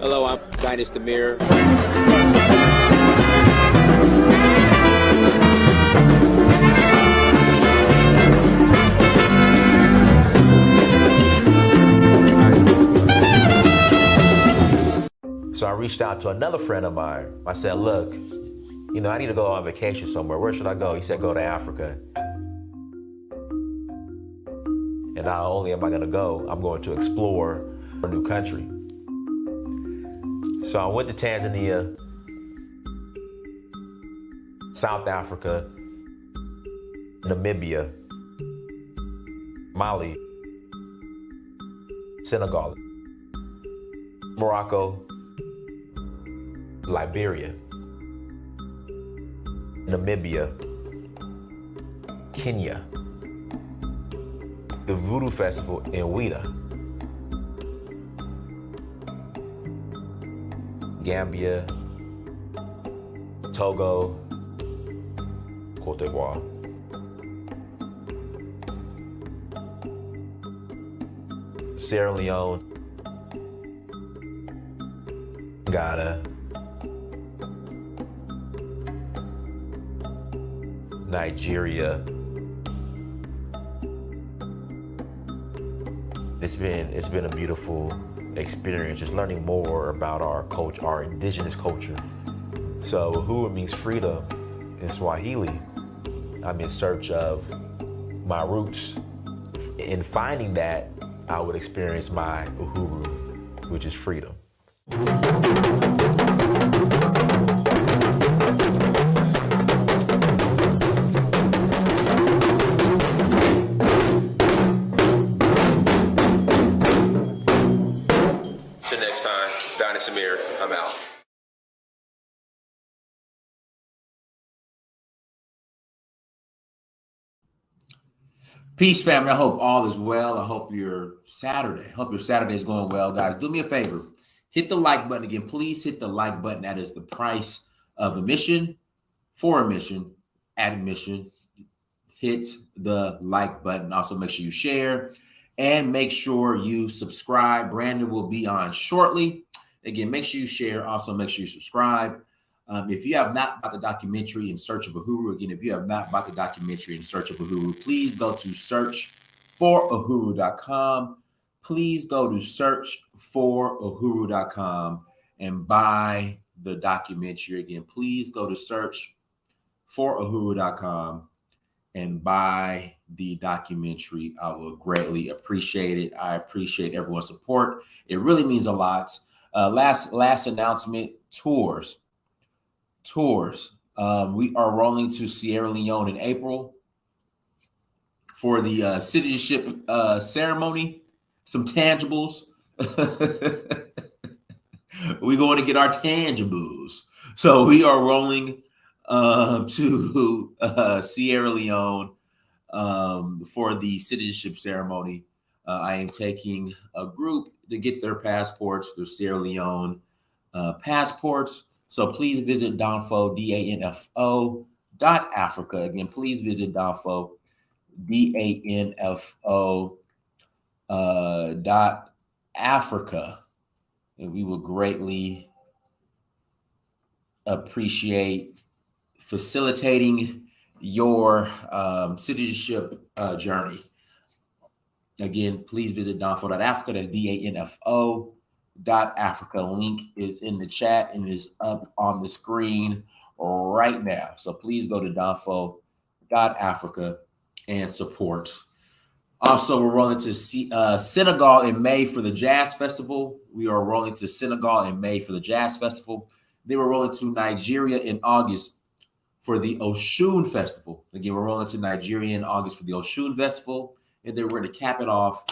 Hello, I'm Dynast Amir. So I reached out to another friend of mine. I said, look, I need to go on vacation somewhere. Where should I go? He said, go to Africa. And not only am I gonna go, I'm going to explore a new country. So I went to Tanzania, South Africa, Namibia, Mali, Senegal, Morocco, Liberia, Namibia, Kenya, the Voodoo Festival in Ouida, Gambia, Togo, Cote d'Ivoire. Sierra Leone, Ghana, Nigeria. It's been a beautiful experience, just learning more about our culture, our indigenous culture. So Uhuru means freedom in Swahili. I'm in search of my roots. In finding that, I would experience my Uhuru, which is freedom. I'm out. Peace, family. I hope all is well. I hope your Saturday is going well, guys. Do me a favor. Hit the like button again. Please hit the like button. That is the price of admission. For admission, at admission, hit the like button. Also, make sure you share and make sure you subscribe. Brandon will be on shortly. Again, make sure you share. Also, make sure you subscribe. If you have not bought the documentary In Search of Uhuru, again, if you have not bought the documentary In Search of Uhuru, please go to searchforuhuru.com. Please go to searchforuhuru.com and buy the documentary. Again, please go to searchforuhuru.com and buy the documentary. I will greatly appreciate it. I appreciate everyone's support. It really means a lot. Last announcement, tours. We are rolling to Sierra Leone in April for the citizenship ceremony. Some tangibles. We're going to get our tangibles. So we are rolling to Sierra Leone for the citizenship ceremony. I am taking a group to get their passports, their Sierra Leone passports. So please visit Danfo, DANFO.Africa. Again, please visit Danfo, DANFO.Africa. And we will greatly appreciate facilitating your citizenship journey. Again, please visit Danfo.Africa. That's DANFO.Africa. Link is in the chat and is up on the screen right now. So please go to Danfo.Africa and support. Also, we're rolling to Senegal in May for the Jazz Festival. We are rolling to Senegal in May for the Jazz Festival. Then we're rolling to Nigeria in August for the Oshun Festival. Again, we're rolling to Nigeria in August for the Oshun Festival. And then we're going to cap it off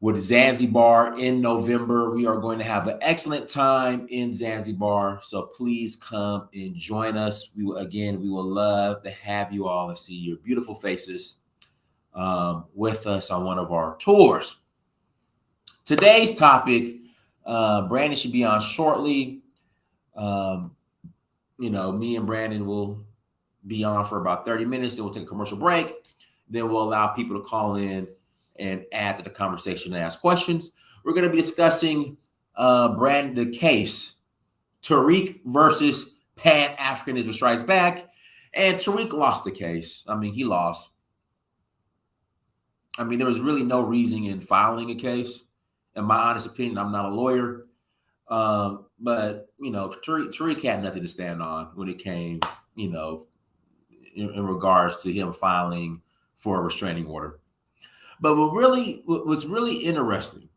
with Zanzibar in November. We are going to have an excellent time in Zanzibar. So please come and join us. We will love to have you all and see your beautiful faces with us on one of our tours. Today's topic, Brandon should be on shortly. Me and Brandon will be on for about 30 minutes. Then we'll take a commercial break. Then we'll allow people to call in and add to the conversation and ask questions. We're going to be discussing the case, Tariq versus Pan-Africanism Strikes Back, and Tariq lost the case. I mean, he lost. I mean, there was really no reason in filing a case. In my honest opinion, I'm not a lawyer, but you know, Tariq had nothing to stand on when it came, you know, in regards to him filing for a restraining order. But what's really interesting,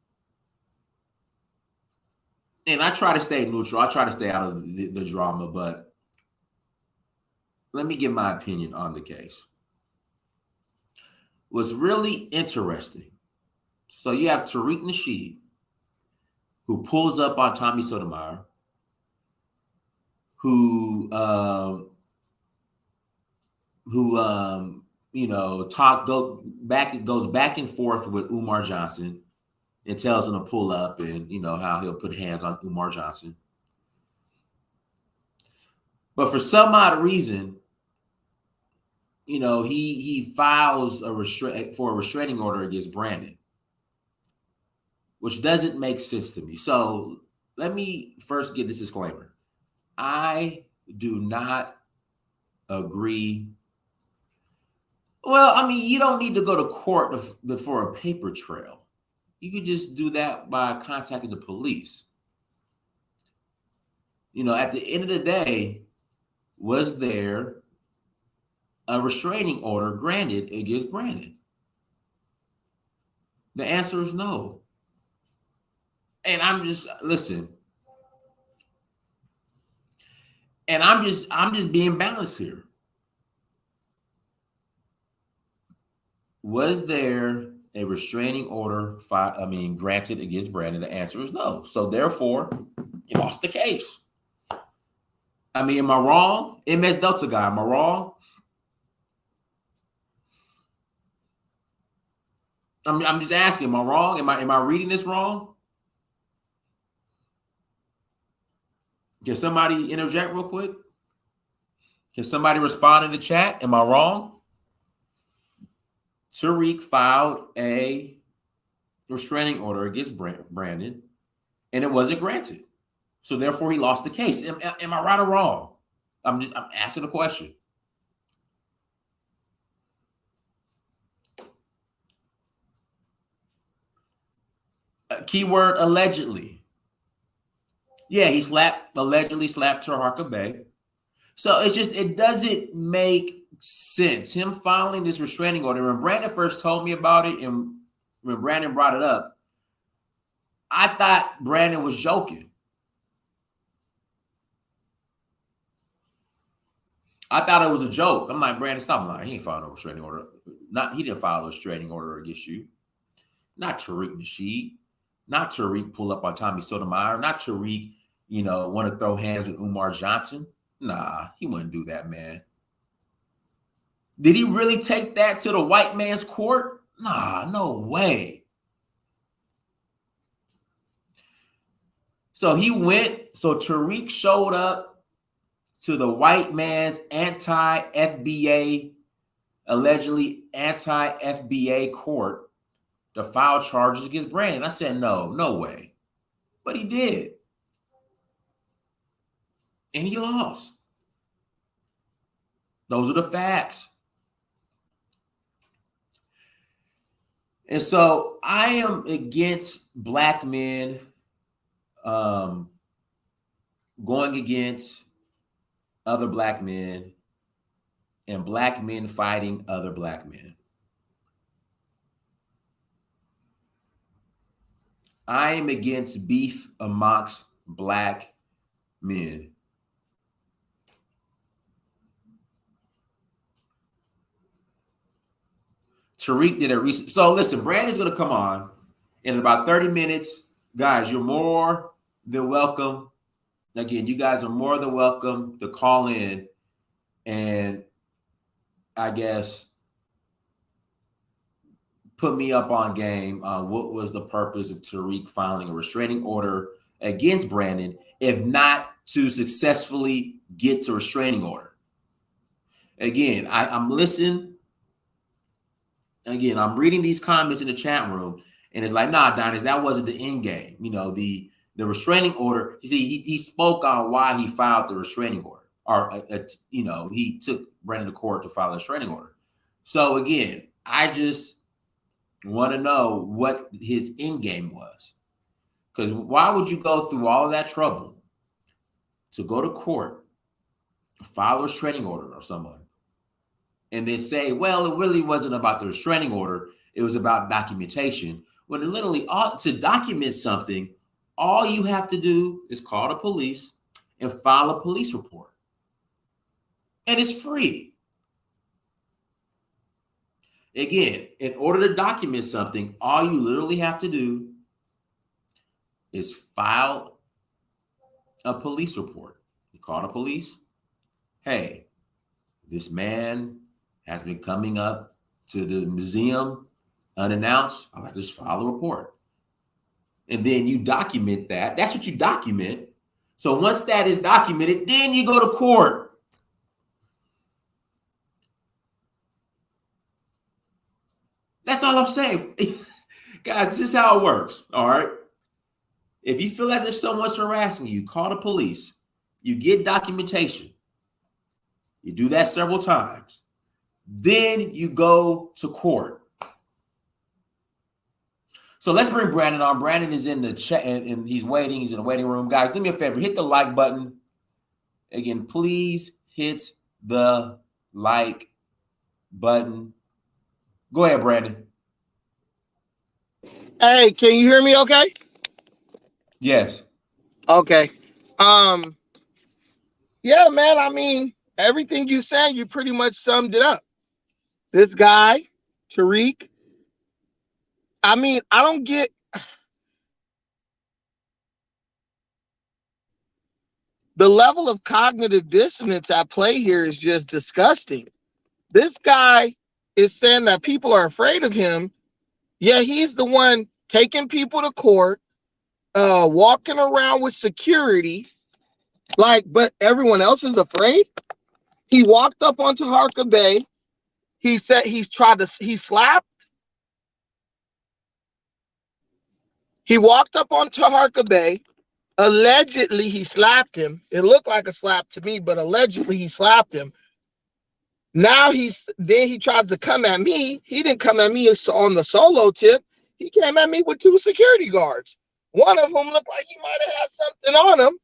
and I try to stay neutral, I try to stay out of the drama, but let me give my opinion on the case. What's really interesting, so you have Tariq Nasheed, who pulls up on Tommy Sotomayor, who you know, goes back and forth with Umar Johnson and tells him to pull up, and you know how he'll put hands on Umar Johnson. But for some odd reason, you know, he files for a restraining order against Brandon, which doesn't make sense to me. So let me first get this disclaimer. I do not agree. Well, I mean, you don't need to go to court for a paper trail. You could just do that by contacting the police. You know, at the end of the day, was there a restraining order granted against Brandon? The answer is no. And I'm just being balanced here. Was there a restraining order granted against Brandon? The answer is no. So therefore, you lost the case. I mean, am I wrong? MS Delta guy, am I wrong? I'm just asking, am I wrong? Am I reading this wrong? Can somebody interject real quick? Can somebody respond in the chat? Am I wrong? Tariq filed a restraining order against Brandon, and it wasn't granted. So therefore, he lost the case. Am I right or wrong? I'm asking a question. Keyword allegedly. Yeah, he allegedly slapped Tariq Bey. So it doesn't make sense. Him filing this restraining order, when Brandon first told me about it and when Brandon brought it up, I thought Brandon was joking. I thought it was a joke. I'm like, Brandon, stop lying. He ain't filed no restraining order. He didn't file a restraining order against you. Not Tariq Nasheed. Not Tariq pull up on Tommy Sotomayor. Not Tariq, you know, want to throw hands with Umar Johnson. Nah, he wouldn't do that, man. Did he really take that to the white man's court? Nah, no way. So Tariq showed up to the white man's allegedly anti-FBA court to file charges against Brandon. I said, no way. But he did. And he lost. Those are the facts. And so I am against black men going against other black men and black men fighting other black men. I am against beef amongst black men. Tariq did a recent. So listen, Brandon's going to come on in about 30 minutes. Guys, you're more than welcome. Again, you guys are more than welcome to call in and I guess put me up on game on what was the purpose of Tariq filing a restraining order against Brandon, if not to successfully get to restraining order. Again, I'm listening. Again, I'm reading these comments in the chat room, and it's like, nah, Donis, that wasn't the end game. You know, the The restraining order, you see, he spoke on why he filed the restraining order, or he took Brandon to court to file a restraining order. So again, I just want to know what his end game was, because why would you go through all of that trouble to go to court, file a restraining order or someone, and then say, well, it really wasn't about the restraining order, it was about documentation. When literally to document something, all you have to do is call the police and file a police report. And it's free. Again, in order to document something, all you literally have to do is file a police report. You call the police. Hey, this man has been coming up to the museum unannounced. I'll just file a report. And then you document that. That's what you document. So once that is documented, then you go to court. That's all I'm saying. Guys, this is how it works, all right? If you feel as if someone's harassing you, call the police. You get documentation. You do that several times. Then you go to court. So let's bring Brandon on. Brandon is in the chat and he's waiting. He's in the waiting room. Guys, do me a favor. Hit the like button. Again, please hit the like button. Go ahead, Brandon. Hey, can you hear me okay? Yes. Okay. Yeah, man, I mean, everything you said, you pretty much summed it up. This guy, Tariq, I mean, I don't get the level of cognitive dissonance at play here is just disgusting. This guy is saying that people are afraid of him. Yeah, he's the one taking people to court, walking around with security, but everyone else is afraid. He walked up onto Harka Bay. He said he slapped. He walked up onto Harka Bay. Allegedly, he slapped him. It looked like a slap to me, but allegedly he slapped him. Now he tries to come at me. He didn't come at me on the solo tip. He came at me with 2 security guards. One of them looked like he might have had something on him.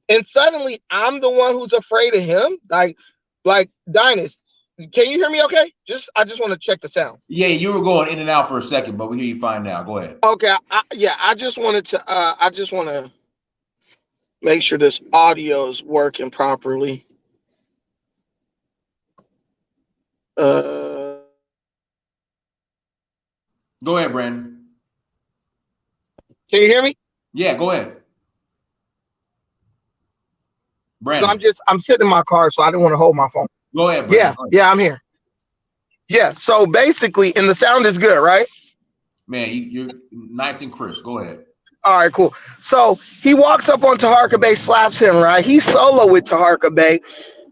And suddenly I'm the one who's afraid of him. Like Dynast, can you hear me okay? I just want to check the sound. Yeah, you were going in and out for a second, but we hear you fine now. Go ahead. Okay. I just want to make sure this audio is working properly. Go ahead, Brandon. Can you hear me? Yeah, go ahead. Brandon. So I'm sitting in my car, so I didn't want to hold my phone. Go ahead, Brandon. Yeah, I'm here. Yeah, so basically, and the sound is good, right? Man, you're nice and crisp. Go ahead. All right, cool. So he walks up on Taharka Bay, slaps him, right? He's solo with Taharka Bay,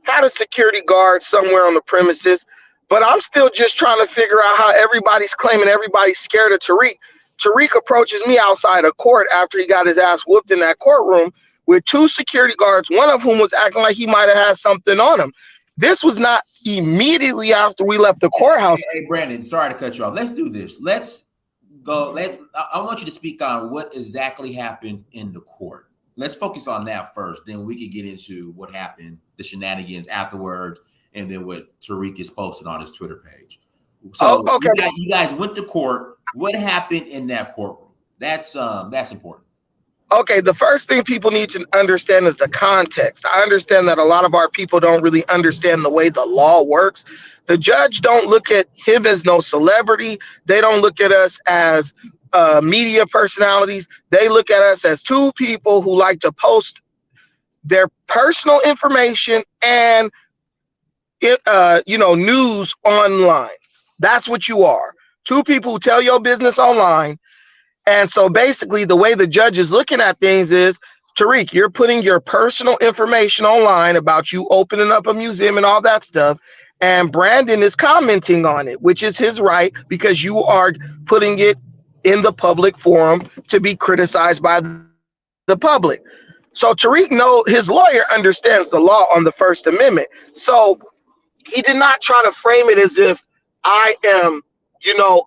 had a security guard somewhere on the premises, but I'm still just trying to figure out how everybody's claiming everybody's scared of Tariq. Tariq approaches me outside of court after he got his ass whooped in that courtroom with 2 security guards, one of whom was acting like he might have had something on him. This was not immediately after we left the courthouse. Hey, Brandon, sorry to cut you off. Let's do this. Let's go. I want you to speak on what exactly happened in the court. Let's focus on that first. Then we can get into what happened, the shenanigans afterwards, and then what Tariq is posting on his Twitter page. So okay. You guys went to court. What happened in that courtroom? That's important. Okay, the first thing people need to understand is the context. I understand that a lot of our people don't really understand the way the law works. The judge don't look at him as no celebrity. They don't look at us as media personalities. They look at us as 2 people who like to post their personal information and news online. That's what you are. 2 people who tell your business online. And so basically the way the judge is looking at things is, Tariq, you're putting your personal information online about you opening up a museum and all that stuff. And Brandon is commenting on it, which is his right, because you are putting it in the public forum to be criticized by the public. So Tariq his lawyer understands the law on the First Amendment. So he did not try to frame it as if I am,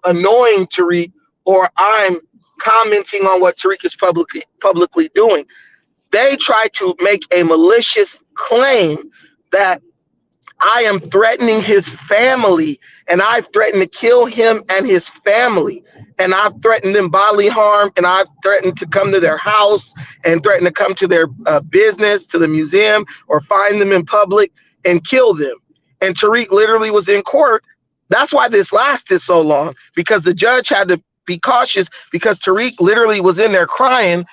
annoying Tariq, or I'm commenting on what Tariq is publicly doing. They tried to make a malicious claim that I am threatening his family, and I've threatened to kill him and his family, and I've threatened them bodily harm, and I've threatened to come to their house and threatened to come to their business, to the museum, or find them in public and kill them. And Tariq literally was in court. That's why this lasted so long, because the judge had to be cautious, because Tariq literally was in there crying,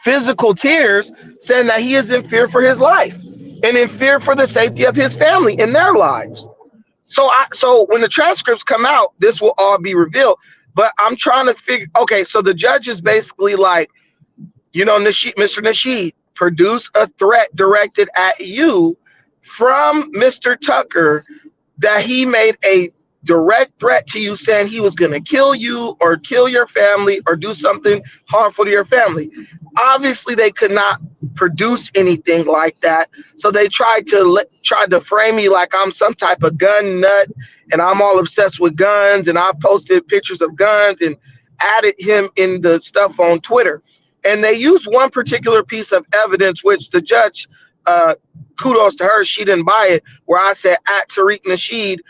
physical tears, saying that he is in fear for his life and in fear for the safety of his family and their lives. So when the transcripts come out, this will all be revealed. But I'm trying to figure, okay, so the judge is basically like, Nasheed, Mr. Nasheed, produce a threat directed at you from Mr. Tucker, that he made a direct threat to you, saying he was going to kill you or kill your family or do something harmful to your family. Obviously, they could not produce anything like that. So they tried to frame me like I'm some type of gun nut and I'm all obsessed with guns, and I've posted pictures of guns and added him in the stuff on Twitter. And they used one particular piece of evidence, which the judge, kudos to her, she didn't buy it, where I said, at Tariq Nasheed,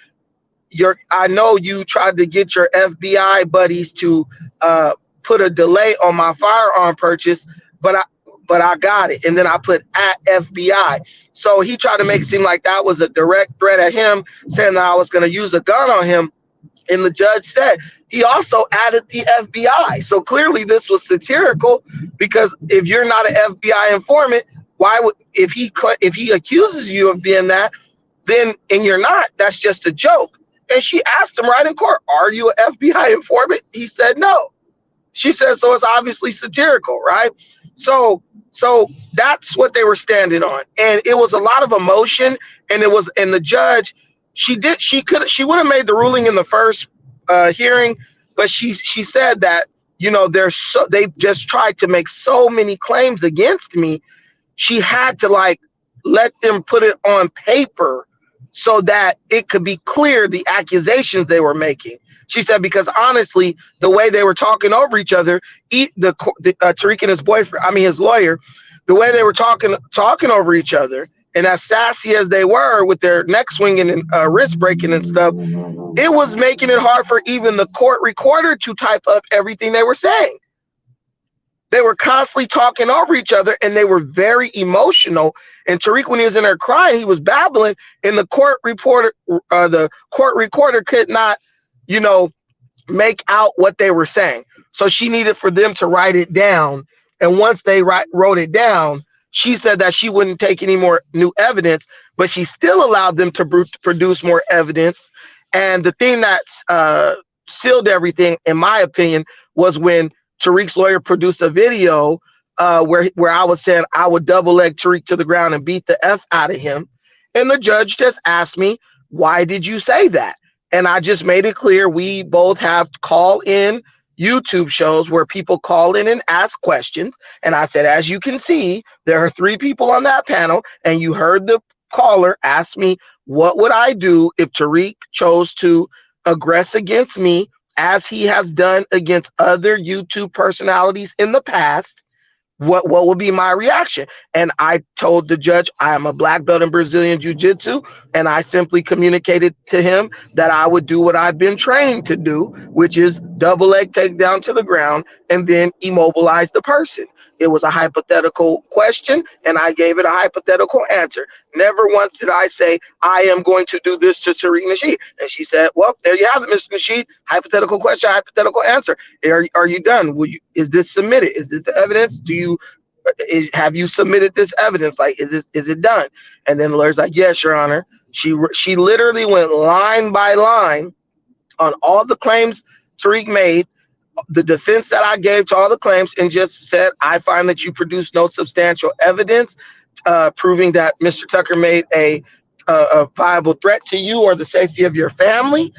I know you tried to get your FBI buddies to put a delay on my firearm purchase, but I got it. And then I put at FBI. So he tried to make it seem like that was a direct threat at him, saying that I was going to use a gun on him. And the judge said he also added the FBI. So clearly this was satirical, because if you're not an FBI informant, why would, if he accuses you of being that, then, and you're not, that's just a joke. And she asked him right in court, are you an FBI informant? He said no. She said, so it's obviously satirical, right? So that's what they were standing on. And it was a lot of emotion, and the judge, she would have made the ruling in the first hearing, but she said that, they just tried to make so many claims against me. She had to let them put it on paper so that it could be clear the accusations they were making. She said, because honestly, the way they were talking over each other, Tariq and his boyfriend, his lawyer, the way they were talking over each other, and as sassy as they were with their neck swinging and wrist breaking and stuff, it was making it hard for even the court recorder to type up everything they were saying. They were constantly talking over each other, and they were very emotional. And Tariq, when he was in there crying, he was babbling, and the court recorder could not, make out what they were saying. So she needed for them to write it down. And once they wrote it down, she said that she wouldn't take any more new evidence, but she still allowed them to produce more evidence. And the thing that sealed everything, in my opinion, was when Tariq's lawyer produced a video where I was saying I would double leg Tariq to the ground and beat the F out of him. And the judge just asked me, why did you say that? And I just made it clear we both have call-in YouTube shows where people call in and ask questions. And I said, as you can see, there are 3 people on that panel, and you heard the caller ask me, what would I do if Tariq chose to aggress against me, as he has done against other YouTube personalities in the past? What would be my reaction? And I told the judge I am a black belt in Brazilian Jiu-Jitsu, and I simply communicated to him that I would do what I've been trained to do, which is double leg take down to the ground and then immobilize the person. It was a hypothetical question, and I gave it a hypothetical answer. Never once did I say, I am going to do this to Tariq Nasheed. And she said, well, there you have it, Mr. Nasheed. Hypothetical question, hypothetical answer. Are you done? Is this submitted? Is this the evidence? Have you submitted this evidence? Is it done? And then the lawyer's like, yes, Your Honor. She literally went line by line on all the claims Tariq made, the defense that I gave to all the claims, and just said, I find that you produced no substantial evidence proving that Mr. Tucker made a a viable threat to you or the safety of your family.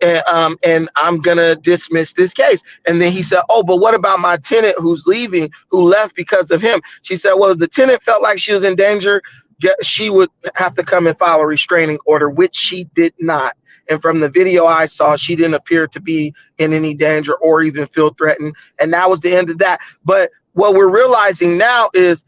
And I'm gonna dismiss this case. And then he said, oh, but what about my tenant who's leaving, who left because of him? She said, well, if the tenant felt like she was in danger, she would have to come and file a restraining order, which she did not. And from the video I saw, she didn't appear to be in any danger or even feel threatened. And that was the end of that. But what we're realizing now is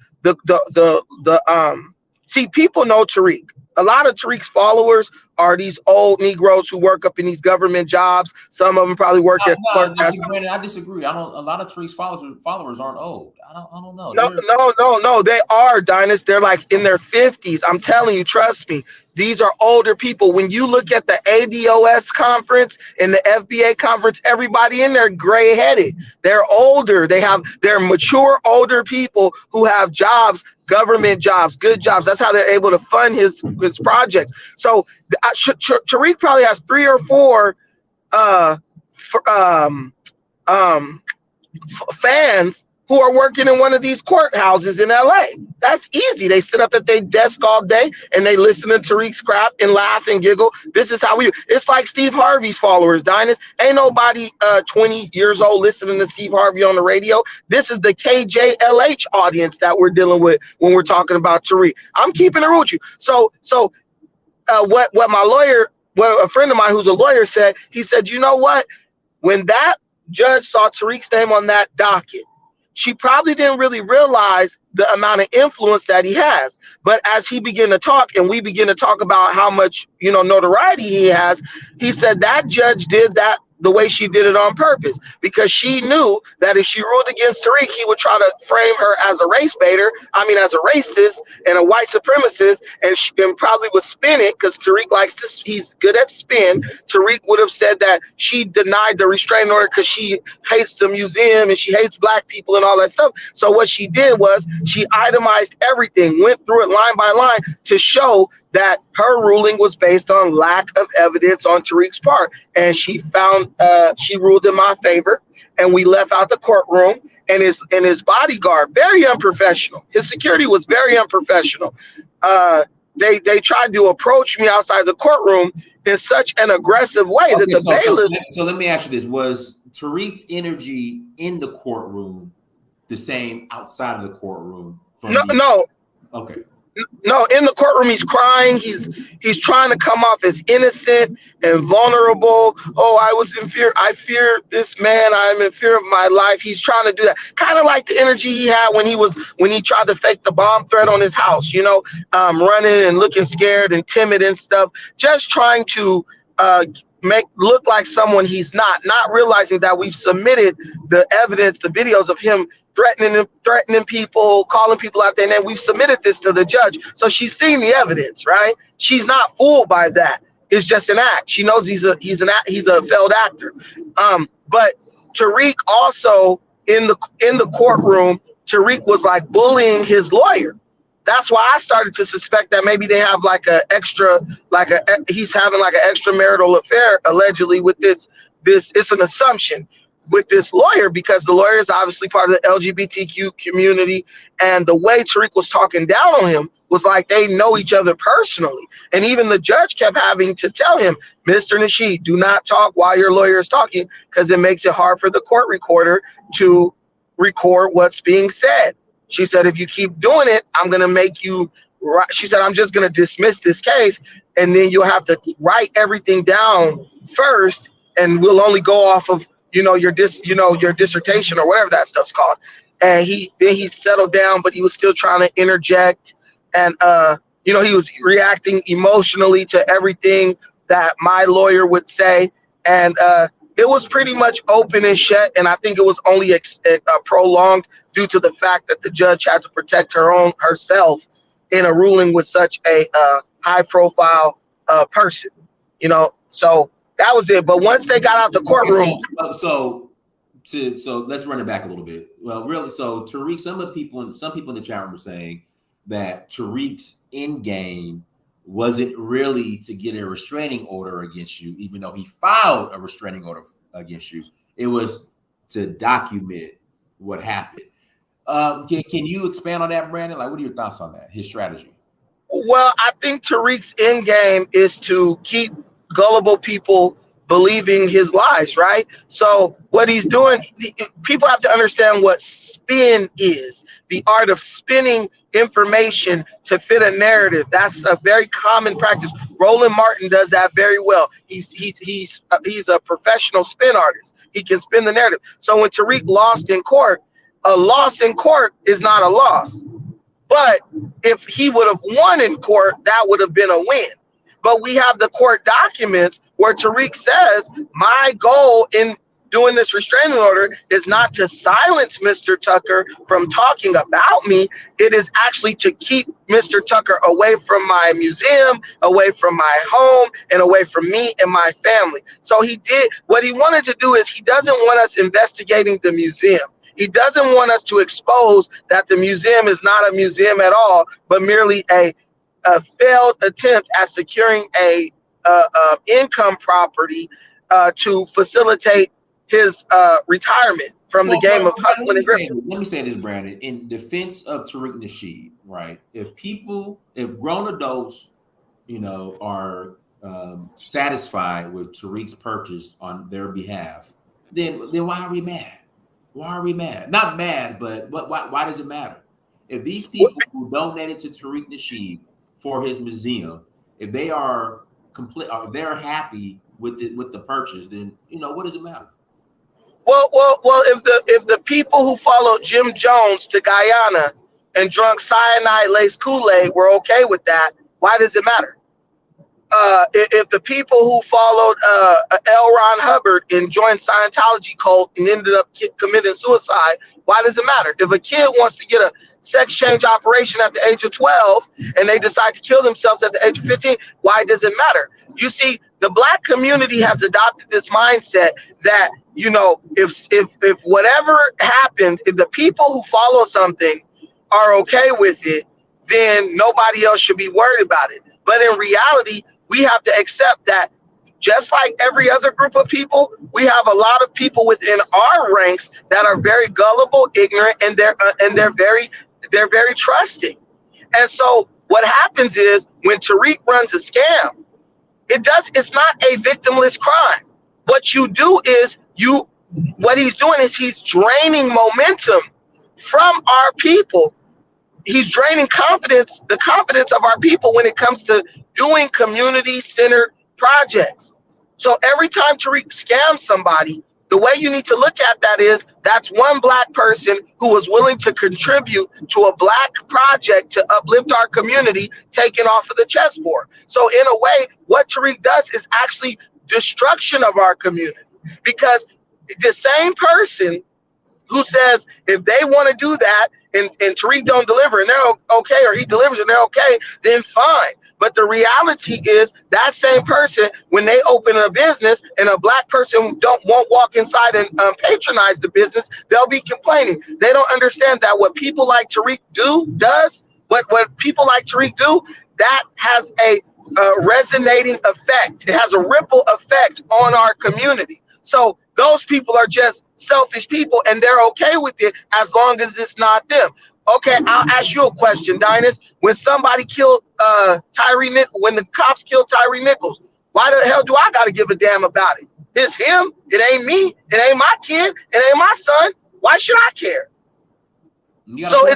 see, people know Tariq. A lot of Tariq's followers are these old Negroes who work up in these government jobs. Some of them probably work at clerk. Brandon, I disagree. A lot of Tariq's followers aren't old. I don't know. No. They are, Dynast. They're like in their 50s. I'm telling you, trust me. These are older people. When you look at the ADOS conference and the FBA conference, everybody in there gray-headed. They're older. They're mature, older people who have jobs, government jobs, good jobs. That's how they're able to fund his projects. So Tariq probably has 3 or 4 fans who are working in one of these courthouses in LA. That's easy. They sit up at their desk all day and they listen to Tariq's crap and laugh and giggle. This is how it's like Steve Harvey's followers, Dynast. Ain't nobody 20 years old listening to Steve Harvey on the radio. This is the KJLH audience that we're dealing with when we're talking about Tariq. I'm keeping it real with you. So what a friend of mine who's a lawyer said, he said, you know what? When that judge saw Tariq's name on that docket, she probably didn't really realize the amount of influence that he has. But as he began to talk and we begin to talk about how much, notoriety he has, he said that judge did that the way she did it on purpose, because she knew that if she ruled against Tariq, he would try to frame her as a race baiter, as a racist and a white supremacist, and probably would spin it, because Tariq likes this, he's good at spin. Tariq would have said that she denied the restraining order because she hates the museum and she hates black people and all that stuff. So what she did was she itemized everything, went through it line by line to show that her ruling was based on lack of evidence on Tariq's part. And she ruled in my favor, and we left out the courtroom, and his bodyguard, very unprofessional. His security was very unprofessional. They tried to approach me outside the courtroom in such an aggressive way that the bailiff. So let me ask you this. Was Tariq's energy in the courtroom the same outside of the courtroom? No. Okay. No, in the courtroom, he's crying. He's trying to come off as innocent and vulnerable. Oh, I was in fear. I fear this man. I'm in fear of my life. He's trying to do that. Kind of like the energy he had when he tried to fake the bomb threat on his house, running and looking scared and timid and stuff, just trying to look like someone he's not realizing that we've submitted the evidence, the videos of him threatening people, calling people out their name. We've submitted this to the judge, so she's seen the evidence, right? She's not fooled by that. It's just an act. She knows he's a failed actor. But Tariq also in the courtroom, Tariq was like bullying his lawyer. That's why I started to suspect that maybe they have he's having like an extramarital affair allegedly with this. It's an assumption with this lawyer, because the lawyer is obviously part of the LGBTQ community, and the way Tariq was talking down on him was like they know each other personally. And even the judge kept having to tell him, Mr. Nasheed, do not talk while your lawyer is talking, because it makes it hard for the court recorder to record what's being said. She said, if you keep doing it, I'm going to make you right. She said, I'm just going to dismiss this case, and then you'll have to write everything down first, and we'll only go off of your dissertation or whatever that stuff's called. And he settled down, but he was still trying to interject, and he was reacting emotionally to everything that my lawyer would say, and it was pretty much open and shut. And I think it was only prolonged due to the fact that the judge had to protect herself in a ruling with such a high profile person, so that was it. But once they got out the courtroom, so let's run it back a little bit. Well, really, so Tariq, some people in the chat room were saying that Tariq's end game wasn't really to get a restraining order against you, even though he filed a restraining order against you. It was to document what happened. Can you expand on that, Brandon? Like, what are your thoughts on that? His strategy? Well, I think Tariq's end game is to keep gullible people believing his lies, right? So what he's doing, people have to understand what spin is, the art of spinning information to fit a narrative. That's a very common practice. Roland Martin does that very well. He's a professional spin artist. He can spin the narrative. So when Tariq lost in court, a loss in court is not a loss. But if he would have won in court, that would have been a win. But we have the court documents where Tariq says, my goal in doing this restraining order is not to silence Mr. Tucker from talking about me. It is actually to keep Mr. Tucker away from my museum, away from my home, and away from me and my family. So he did what he wanted to do is he doesn't want us investigating the museum. He doesn't want us to expose that the museum is not a museum at all, but merely a failed attempt at securing a income property to facilitate his retirement from the game of hustling and grifting. Let me say this, Brandon. In defense of Tariq Nasheed, right? If grown adults, are satisfied with Tariq's purchase on their behalf, then why are we mad? Why are we mad? Not mad, but why does it matter? If these people who donated to Tariq Nasheed for his museum, if they are if they're happy with the purchase, then what does it matter? Well, if the people who followed Jim Jones to Guyana and drunk cyanide-laced Kool-Aid were okay with that, why does it matter? If the people who followed L. Ron Hubbard and joined Scientology cult and ended up committing suicide, why does it matter? If a kid wants to get a sex change operation at the age of 12 and they decide to kill themselves at the age of 15, why does it matter? You see, the Black community has adopted this mindset that, if whatever happens, if the people who follow something are okay with it, then nobody else should be worried about it. But in reality, we have to accept that just like every other group of people, we have a lot of people within our ranks that are very gullible, ignorant, and they're very trusting. And so what happens is when Tariq runs a scam, it's not a victimless crime. What you do is what he's doing is he's draining momentum from our people. He's draining the confidence of our people when it comes to doing community-centered projects. So every time Tariq scams somebody, the way you need to look at that is that's one Black person who was willing to contribute to a Black project to uplift our community, taken off of the chessboard. So in a way, what Tariq does is actually destruction of our community, because the same person who says if they want to do that and Tariq don't deliver and they're okay, or he delivers and they're okay, then fine. But the reality is that same person, when they open a business and a Black person won't walk inside and patronize the business, they'll be complaining. They don't understand that what people like Tariq does, what people like Tariq do, that has a resonating effect. It has a ripple effect on our community. So those people are just selfish people, and they're okay with it as long as it's not them. Okay, I'll ask you a question, Dynas. When somebody killed when the cops killed Tyree Nichols, why the hell do I got to give a damn about it? It's him. It ain't me. It ain't my kid. It ain't my son. Why should I care? So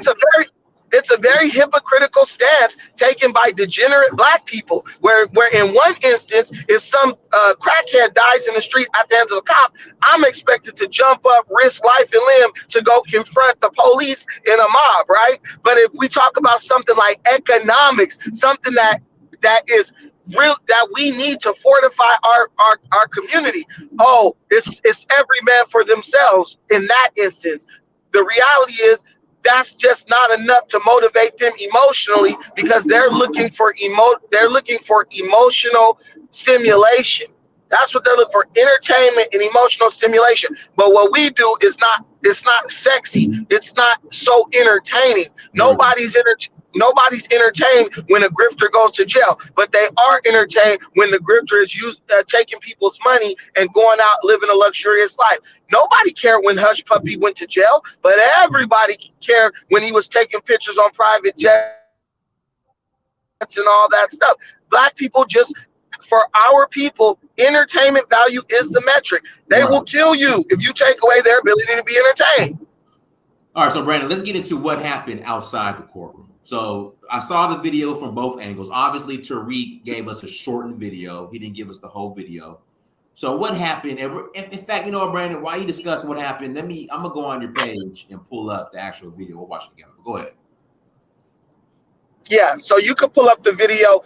it's a very hypocritical stance taken by degenerate Black people, where in one instance, if some crackhead dies in the street at the hands of a cop, I'm expected to jump up, risk life and limb to go confront the police in a mob, right? But if we talk about something like economics, something that is real, that we need to fortify our community, it's every man for themselves in that instance. The reality is, that's just not enough to motivate them emotionally, because they're looking for emotional stimulation. That's what they're looking for, entertainment and emotional stimulation. But what we do is it's not sexy. It's not so entertaining. Nobody's entertained when a grifter goes to jail, but they are entertained when the grifter is taking people's money and going out living a luxurious life. Nobody cared when Hush Puppy went to jail, but everybody cared when he was taking pictures on private jets and all that stuff. Black people just, for our people, entertainment value is the metric. They will kill you if you take away their ability to be entertained. All right, so Brandon, let's get into what happened outside the courtroom. So I saw the video from both angles. Obviously, Tariq gave us a shortened video. He didn't give us the whole video. So what happened? And in fact, you know what, Brandon, while you discuss what happened, I'm gonna go on your page and pull up the actual video. We'll watch it together. Go ahead. Yeah, so you could pull up the video.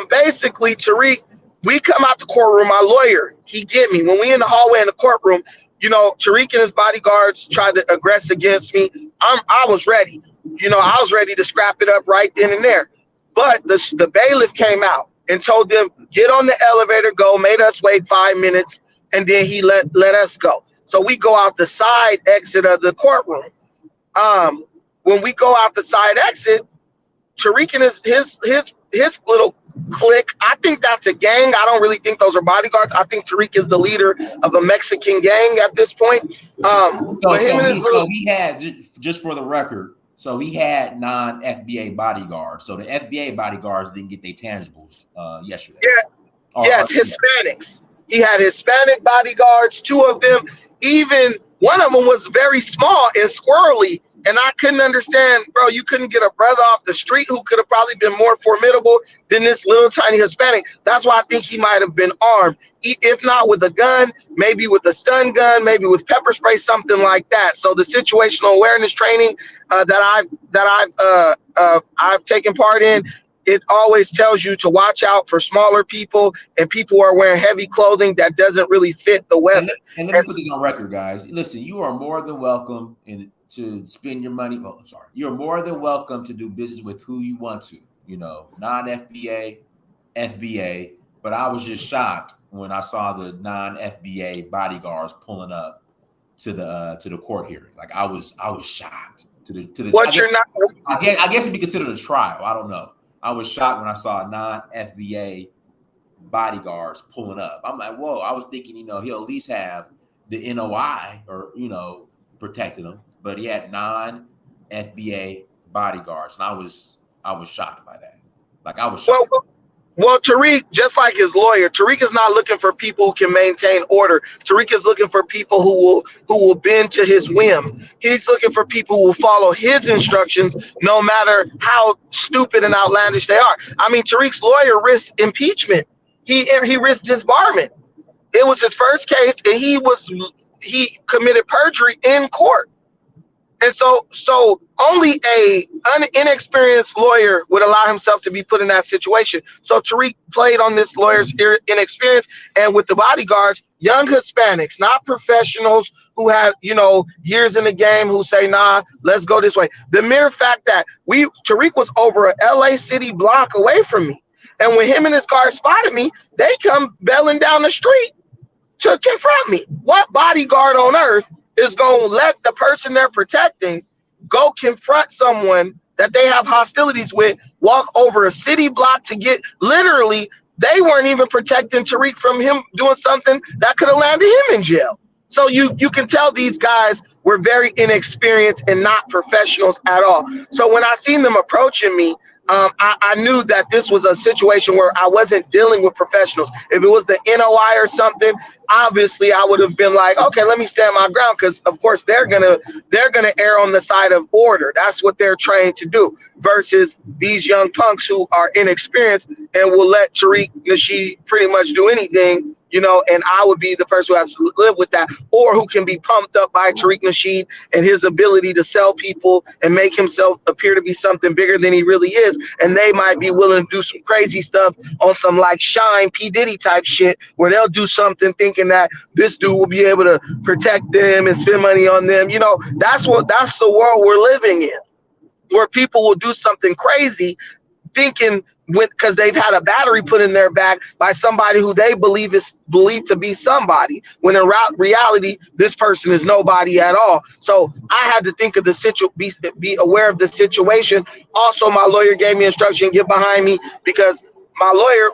Basically, Tariq, we come out the courtroom, my lawyer, he get me. When we in the hallway in the courtroom, you know, Tariq and his bodyguards tried to aggress against me. I was ready. You know, I was ready to scrap it up right then and there. But the bailiff came out and told them, get on the elevator, go, made us wait 5 minutes, and then he let us go. So we go out the side exit of the courtroom. When we go out the side exit, Tariq and his little clique, I think that's a gang. I don't really think those are bodyguards. I think Tariq is the leader of a Mexican gang at this point. So he had, just for the record, so he had non-FBA bodyguards. So the FBA bodyguards didn't get their tangibles yesterday. Yeah, yes, Hispanics. He had Hispanic bodyguards, 2 of them. Even one of them was very small and squirrely. And I couldn't understand, bro, you couldn't get a brother off the street who could have probably been more formidable than this little tiny Hispanic. That's why I think he might have been armed. If not with a gun, maybe with a stun gun, maybe with pepper spray, something like that. So the situational awareness training that I've taken part in, it always tells you to watch out for smaller people and people who are wearing heavy clothing that doesn't really fit the weather. And let me put this on record, guys. Listen, you are more than welcome to spend your money. Oh, I'm sorry. You're more than welcome to do business with who you want to, you know, non-FBA, FBA. But I was just shocked when I saw the non-FBA bodyguards pulling up to the court hearing. Like I was shocked to the. What I guess it'd be considered a trial. I don't know. I was shocked when I saw non-FBA bodyguards pulling up. I'm like, whoa! I was thinking, you know, he'll at least have the NOI or, you know, protecting him. But he had non-FBA bodyguards, and I was shocked by that. Like I was shocked. Well, Tariq, just like his lawyer, Tariq is not looking for people who can maintain order. Tariq is looking for people who will bend to his whim. He's looking for people who will follow his instructions, no matter how stupid and outlandish they are. I mean, Tariq's lawyer risked impeachment. He risked disbarment. It was his first case, and he committed perjury in court. And so only a inexperienced lawyer would allow himself to be put in that situation. So Tariq played on this lawyer's inexperience, and with the bodyguards, young Hispanics, not professionals who had, you know, years in the game, who say, nah, let's go this way. The mere fact that Tariq was over a LA City block away from me. And when him and his guards spotted me, they come belling down the street to confront me. What bodyguard on earth is going to let the person they're protecting go confront someone that they have hostilities with, walk over a city block to get, literally, they weren't even protecting Tariq from him doing something that could have landed him in jail. So you can tell these guys were very inexperienced and not professionals at all. So when I seen them approaching me, I knew that this was a situation where I wasn't dealing with professionals. If it was the NOI or something, obviously I would have been like, okay, let me stand my ground, because of course they're gonna err on the side of order. That's what they're trained to do. Versus these young punks who are inexperienced and will let Tariq Nasheed pretty much do anything, you know, and I would be the person who has to live with that, or who can be pumped up by Tariq Nasheed and his ability to sell people and make himself appear to be something bigger than he really is. And they might be willing to do some crazy stuff on some like Shine P. Diddy type shit, where they'll do something thinking that this dude will be able to protect them and spend money on them. You know, that's the world we're living in, where people will do something crazy thinking, because they've had a battery put in their back by somebody who they believed to be somebody, when in reality, this person is nobody at all. So I had to think of the be aware of the situation. Also, my lawyer gave me instruction, get behind me, because my lawyer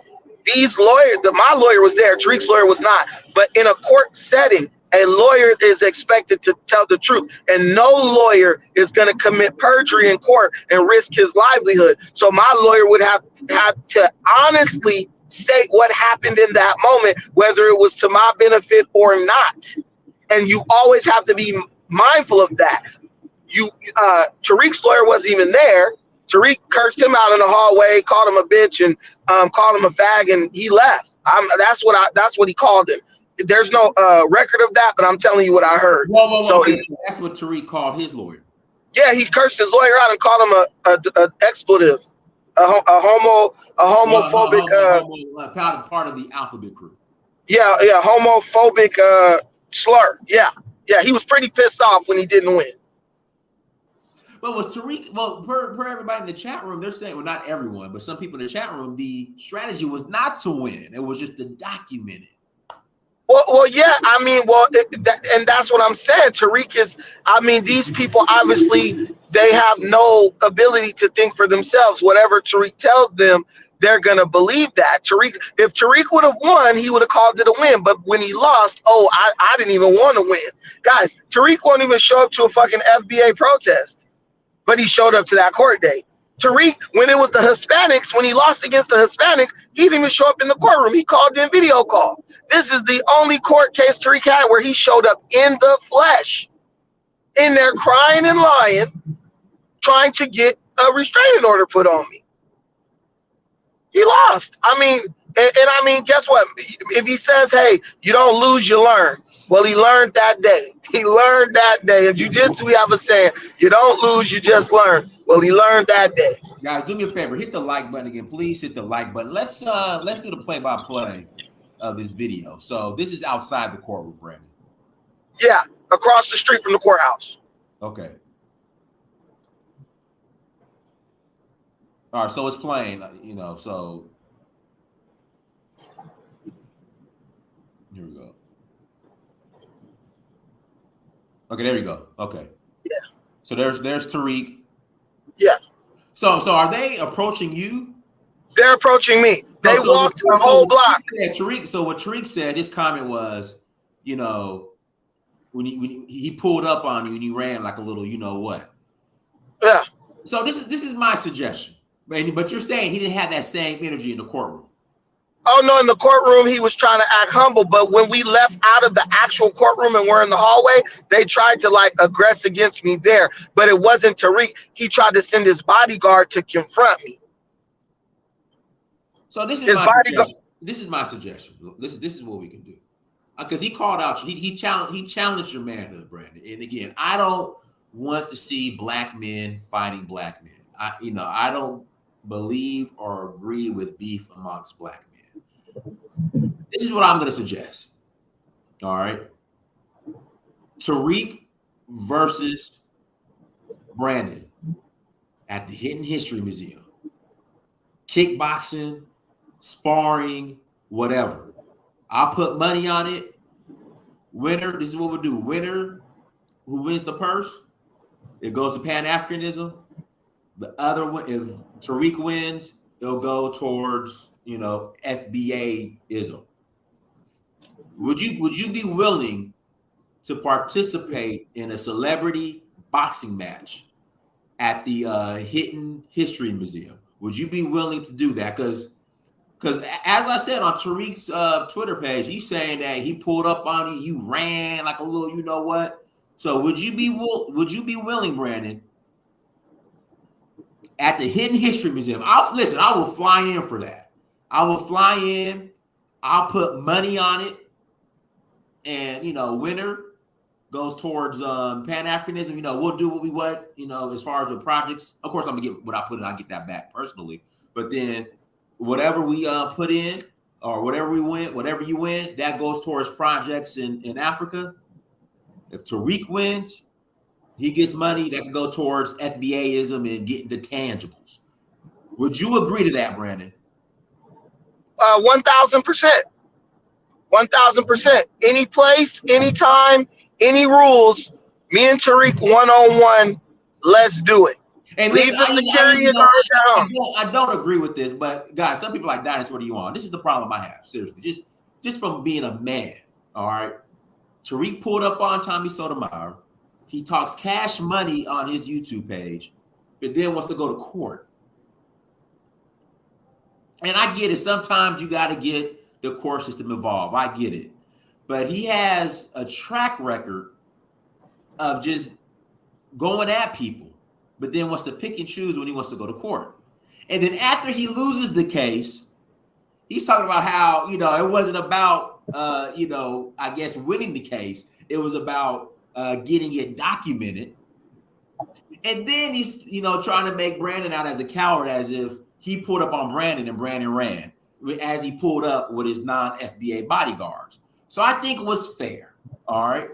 was there, Tariq's lawyer was not. But in a court setting, A lawyer is expected to tell the truth, and no lawyer is going to commit perjury in court and risk his livelihood. So my lawyer would have to honestly state what happened in that moment, whether it was to my benefit or not. And you always have to be mindful of that. Tariq's lawyer wasn't even there. Tariq cursed him out in the hallway, called him a bitch, and called him a fag, and he left. That's what he called him. There's no record of that, but I'm telling you what I heard. Whoa. So that's what Tariq called his lawyer. Yeah, he cursed his lawyer out and called him a expletive, a homophobic. Part of the alphabet crew. Yeah, homophobic slur. Yeah, he was pretty pissed off when he didn't win. But was Tariq? Well, per everybody in the chat room, they're saying, well, not everyone, but some people in the chat room, the strategy was not to win; it was just to document it. Well, yeah. I mean, and that's what I'm saying. Tariq is. I mean, these people obviously they have no ability to think for themselves. Whatever Tariq tells them, they're gonna believe that. If Tariq would have won, he would have called it a win. But when he lost, I didn't even want to win, guys. Tariq won't even show up to a fucking FBA protest, but he showed up to that court date. Tariq, when it was the Hispanics, when he lost against the Hispanics, he didn't even show up in the courtroom. He called in video call. This is the only court case Tariq had where he showed up in the flesh, in there crying and lying, trying to get a restraining order put on me. He lost. I mean, and I mean, guess what? If he says, hey, you don't lose, you learn. Well, he learned that day. He learned that day. In jiu-jitsu, we have a saying, you don't lose, you just learn. Well, he learned that day. Guys, do me a favor. Hit the like button again. Please hit the like button. Let's do the play-by-play of this video. So this is outside the courtroom, Brandon. Yeah, across the street from the courthouse. Okay. All right, so it's playing, so here we go. Okay, there you go. Okay. Yeah. So there's Tariq. Yeah. So are they approaching you? They're approaching me. They walked the whole block. So what Tariq said, his comment was, when he pulled up on you and you ran like a little, you know what? Yeah. So this is my suggestion. But you're saying he didn't have that same energy in the courtroom. Oh, no, in the courtroom, he was trying to act humble. But when we left out of the actual courtroom and we're in the hallway, they tried to aggress against me there. But it wasn't Tariq. He tried to send his bodyguard to confront me. So this is my suggestion. This is what we can do. Because he called out, he challenged your manhood, Brandon. And again, I don't want to see black men fighting black men. I don't believe or agree with beef amongst black men. This is what I'm going to suggest. All right. Tariq versus Brandon at the Hidden History Museum. Kickboxing, sparring, whatever. I'll put money on it. Winner, this is what we'll do. Winner, who wins the purse, it goes to Pan-Africanism. The other one, if Tariq wins, it'll go towards, FBA-ism. Would you be willing to participate in a celebrity boxing match at the Hidden History Museum? Would you be willing to do that? Because as I said on Tariq's Twitter page, he's saying that he pulled up on you, you ran like a little, you know what? So would you be willing, Brandon, at the Hidden History Museum? I will fly in for that. I will fly in. I'll put money on it. And, winner goes towards Pan-Africanism. We'll do what we want, as far as the projects. Of course, I'm going to get what I put in. I'll get that back personally. But then whatever we put in or whatever you win, that goes towards projects in Africa. If Tariq wins, he gets money that can go towards FBA-ism and getting the tangibles. Would you agree to that, Brandon? 1,000%. 1,000%. Any place, anytime, any rules. Me and Tariq one-on-one. Let's do it. And leave the security guard down. I don't agree with this, but guys, some people are like, Dynasty, what do you want? This is the problem I have. Seriously, just from being a man. All right. Tariq pulled up on Tommy Sotomayor. He talks Cash Money on his YouTube page, but then wants to go to court. And I get it. Sometimes you got to get the court system involved. I get it. But he has a track record of just going at people, but then wants to pick and choose when he wants to go to court. And then after he loses the case, he's talking about how, it wasn't about, I guess winning the case. It was about getting it documented. And then he's, trying to make Brandon out as a coward, as if he pulled up on Brandon and Brandon ran as he pulled up with his non-FBA bodyguards. So I think it was fair. All right.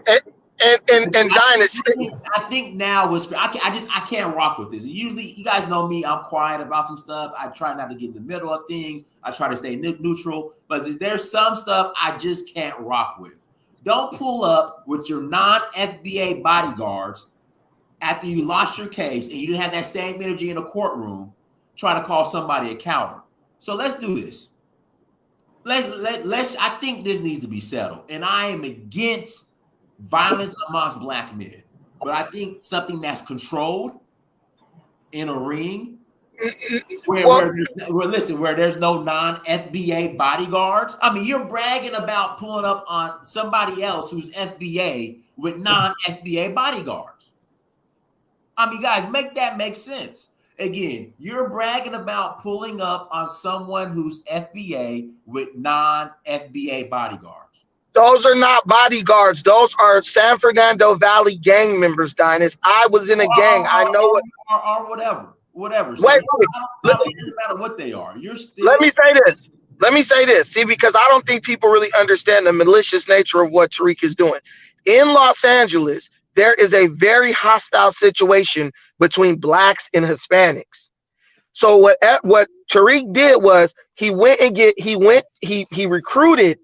And Dynasty. I think now was fair. I can't rock with this. Usually, you guys know me. I'm quiet about some stuff. I try not to get in the middle of things. I try to stay neutral. But there's some stuff I just can't rock with. Don't pull up with your non-FBA bodyguards after you lost your case and you didn't have that same energy in a courtroom trying to call somebody a coward. So let's do this. Let's. I think this needs to be settled. And I am against violence amongst black men, but I think something that's controlled in a ring where there's no non-FBA bodyguards. I mean, you're bragging about pulling up on somebody else who's FBA with non-FBA bodyguards. I mean, guys, make that make sense. Again, you're bragging about pulling up on someone who's FBA with non-FBA bodyguards. Those are not bodyguards. Those are San Fernando Valley gang members, Dynasty. I was in a gang. I know what. Or whatever. So Wait. It doesn't matter what they are. You're still. Let me say this. See, because I don't think people really understand the malicious nature of what Tariq is doing. In Los Angeles, there is a very hostile situation between blacks and Hispanics. So what Tariq did was he recruited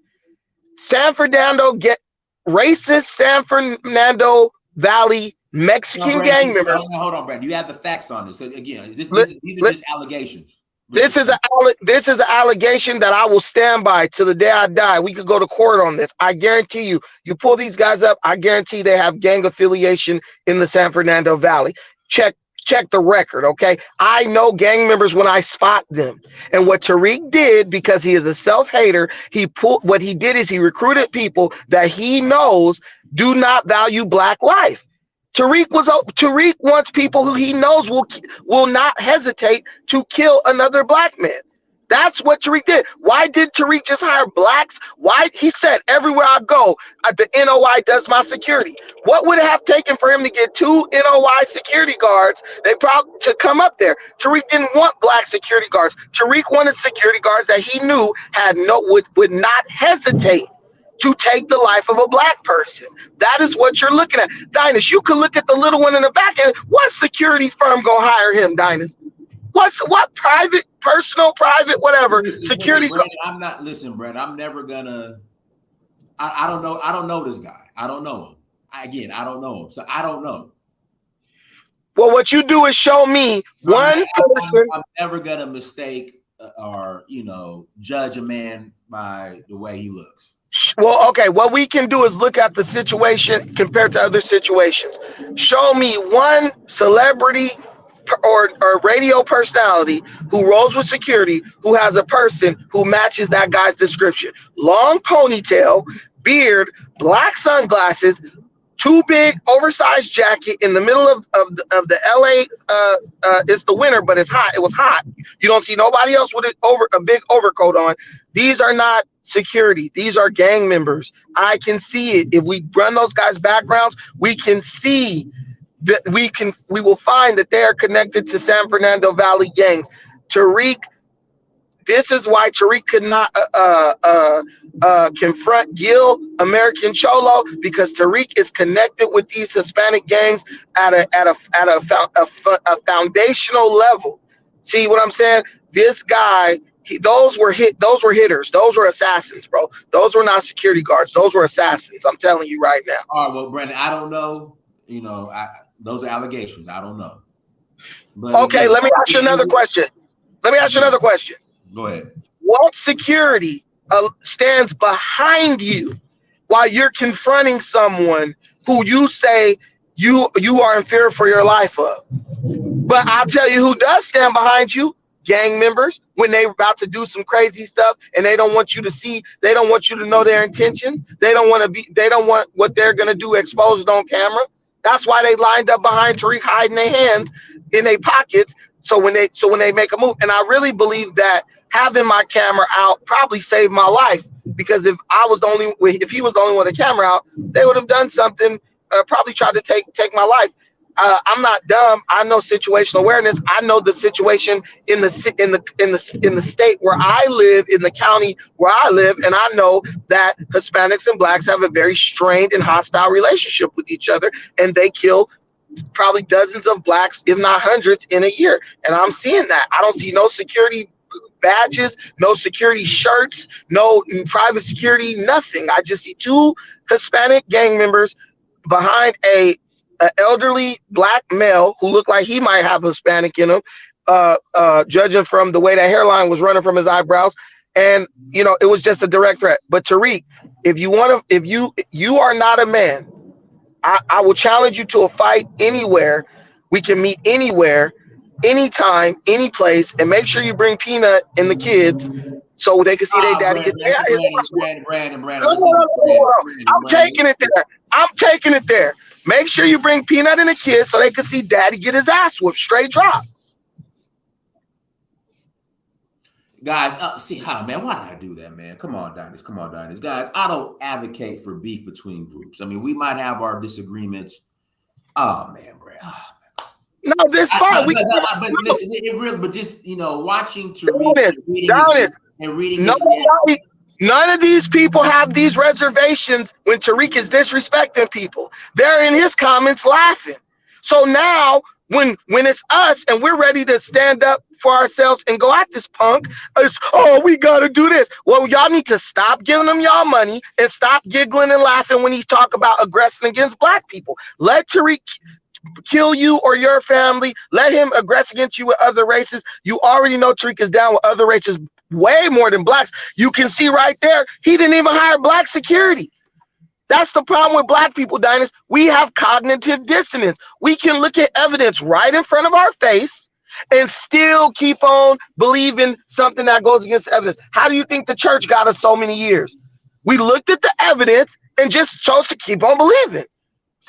racist San Fernando Valley Mexican gang members. Hold on, Brad. You have the facts on this. So again, these are just allegations. This is an allegation that I will stand by till the day I die. We could go to court on this. I guarantee you. You pull these guys up, I guarantee they have gang affiliation in the San Fernando Valley. Check the record, okay? I know gang members when I spot them. And what Tariq did, because he is a self-hater, he recruited people that he knows do not value black life. Tariq wants people who he knows will not hesitate to kill another black man. That's what Tariq did. Why did Tariq just hire blacks? Why? He said, everywhere I go, the NOI does my security. What would it have taken for him to get 2 NOI security guards? They probably to come up there. Tariq didn't want black security guards. Tariq wanted security guards that he knew would not hesitate to take the life of a black person. That is what you're looking at. Dynasty, you can look at the little one in the back end. What security firm gonna hire him, Dynasty? What private, whatever, security? Brad, I'm never gonna, I don't know this guy. I don't know him. I don't know him. So I don't know. Well, what you do is show me one person. I'm never gonna mistake or, judge a man by the way he looks. Well, okay, what we can do is look at the situation compared to other situations. Show me one celebrity or radio personality who rolls with security who has a person who matches that guy's description. Long ponytail, beard, black sunglasses, too big, oversized jacket in the middle of the LA. It's the winter, but it's hot. It was hot. You don't see nobody else with a big overcoat on. These are not security. These are gang members. I can see it. If we run those guys' backgrounds, we can see that we will find that they are connected to San Fernando Valley gangs. Tariq, this is why Tariq could not confront Gil, American Cholo, because Tariq is connected with these Hispanic gangs at a foundational level. See what I'm saying? This guy, those were hitters. Those were assassins, bro. Those were not security guards. Those were assassins. I'm telling you right now. All right, well, Brandon, I don't know. Those are allegations. I don't know. But okay, let me ask you another question. Go ahead. What security stands behind you while you're confronting someone who you say you are in fear for your life of. But I'll tell you who does stand behind you: gang members, when they're about to do some crazy stuff and they don't want you to see, they don't want you to know their intentions. They don't want what they're gonna do exposed on camera. That's why they lined up behind Tariq, hiding their hands in their pockets. So when they make a move, and I really believe that having my camera out probably saved my life, because if he was the only one with a camera out, they would have done something, probably tried to take my life. I'm not dumb. I know situational awareness. I know the situation in the state where I live, in the county where I live, and I know that Hispanics and blacks have a very strained and hostile relationship with each other, and they kill probably dozens of blacks, if not hundreds, in a year. And I'm seeing that. I don't see no security badges, no security shirts, no private security, nothing. I just see two Hispanic gang members behind a elderly black male who looked like he might have Hispanic in him, judging from the way that hairline was running from his eyebrows. And it was just a direct threat. But Tariq, if you are not a man, I will challenge you to a fight anywhere. We can meet anywhere, anytime, any place, and make sure you bring Peanut and the kids so they can see their daddy. Brandon. I'm taking it there. Make sure you bring Peanut and the kids so they can see daddy get his ass whooped, straight drop. Guys, man, why did I do that, man? Come on, Dynast. Guys, I don't advocate for beef between groups. I mean, we might have our disagreements. Oh, man, Brad. Oh, no, this fine. But listen, but just, watching Tariq reading none of these people have these reservations when Tariq is disrespecting people. They're in his comments laughing. So now when it's us and we're ready to stand up for ourselves and go at this punk, it's, we got to do this. Well, y'all need to stop giving him y'all money and stop giggling and laughing when he's talking about aggressing against black people. Let Tariq kill you or your family. Let him aggress against you with other races. You already know Tariq is down with other races way more than blacks. You can see right there, he didn't even hire black security. That's the problem with black people, Dynast. We have cognitive dissonance. We can look at evidence right in front of our face and still keep on believing something that goes against evidence. How do you think the church got us so many years? We looked at the evidence and just chose to keep on believing.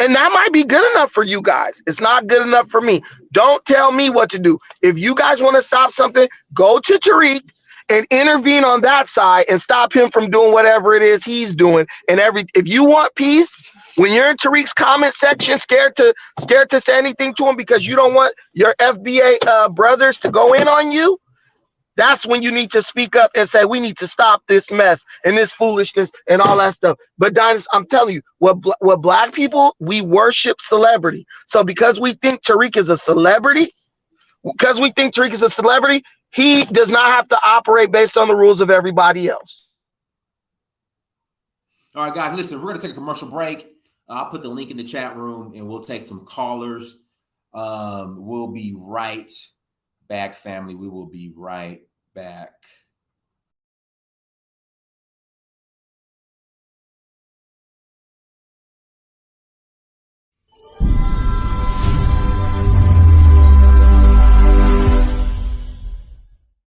And that might be good enough for you guys. It's not good enough for me. Don't tell me what to do. If you guys want to stop something, go to Tariq and intervene on that side and stop him from doing whatever it is he's doing. And if you want peace, when you're in Tariq's comment section, scared to say anything to him because you don't want your FBA brothers to go in on you, that's when you need to speak up and say, we need to stop this mess and this foolishness and all that stuff. But Dynast, I'm telling you, what black people, we worship celebrity. So because we think Tariq is a celebrity, he does not have to operate based on the rules of everybody else. All right, guys, listen, we're going to take a commercial break. I'll put the link in the chat room and we'll take some callers. We'll be right back, family. We will be right back.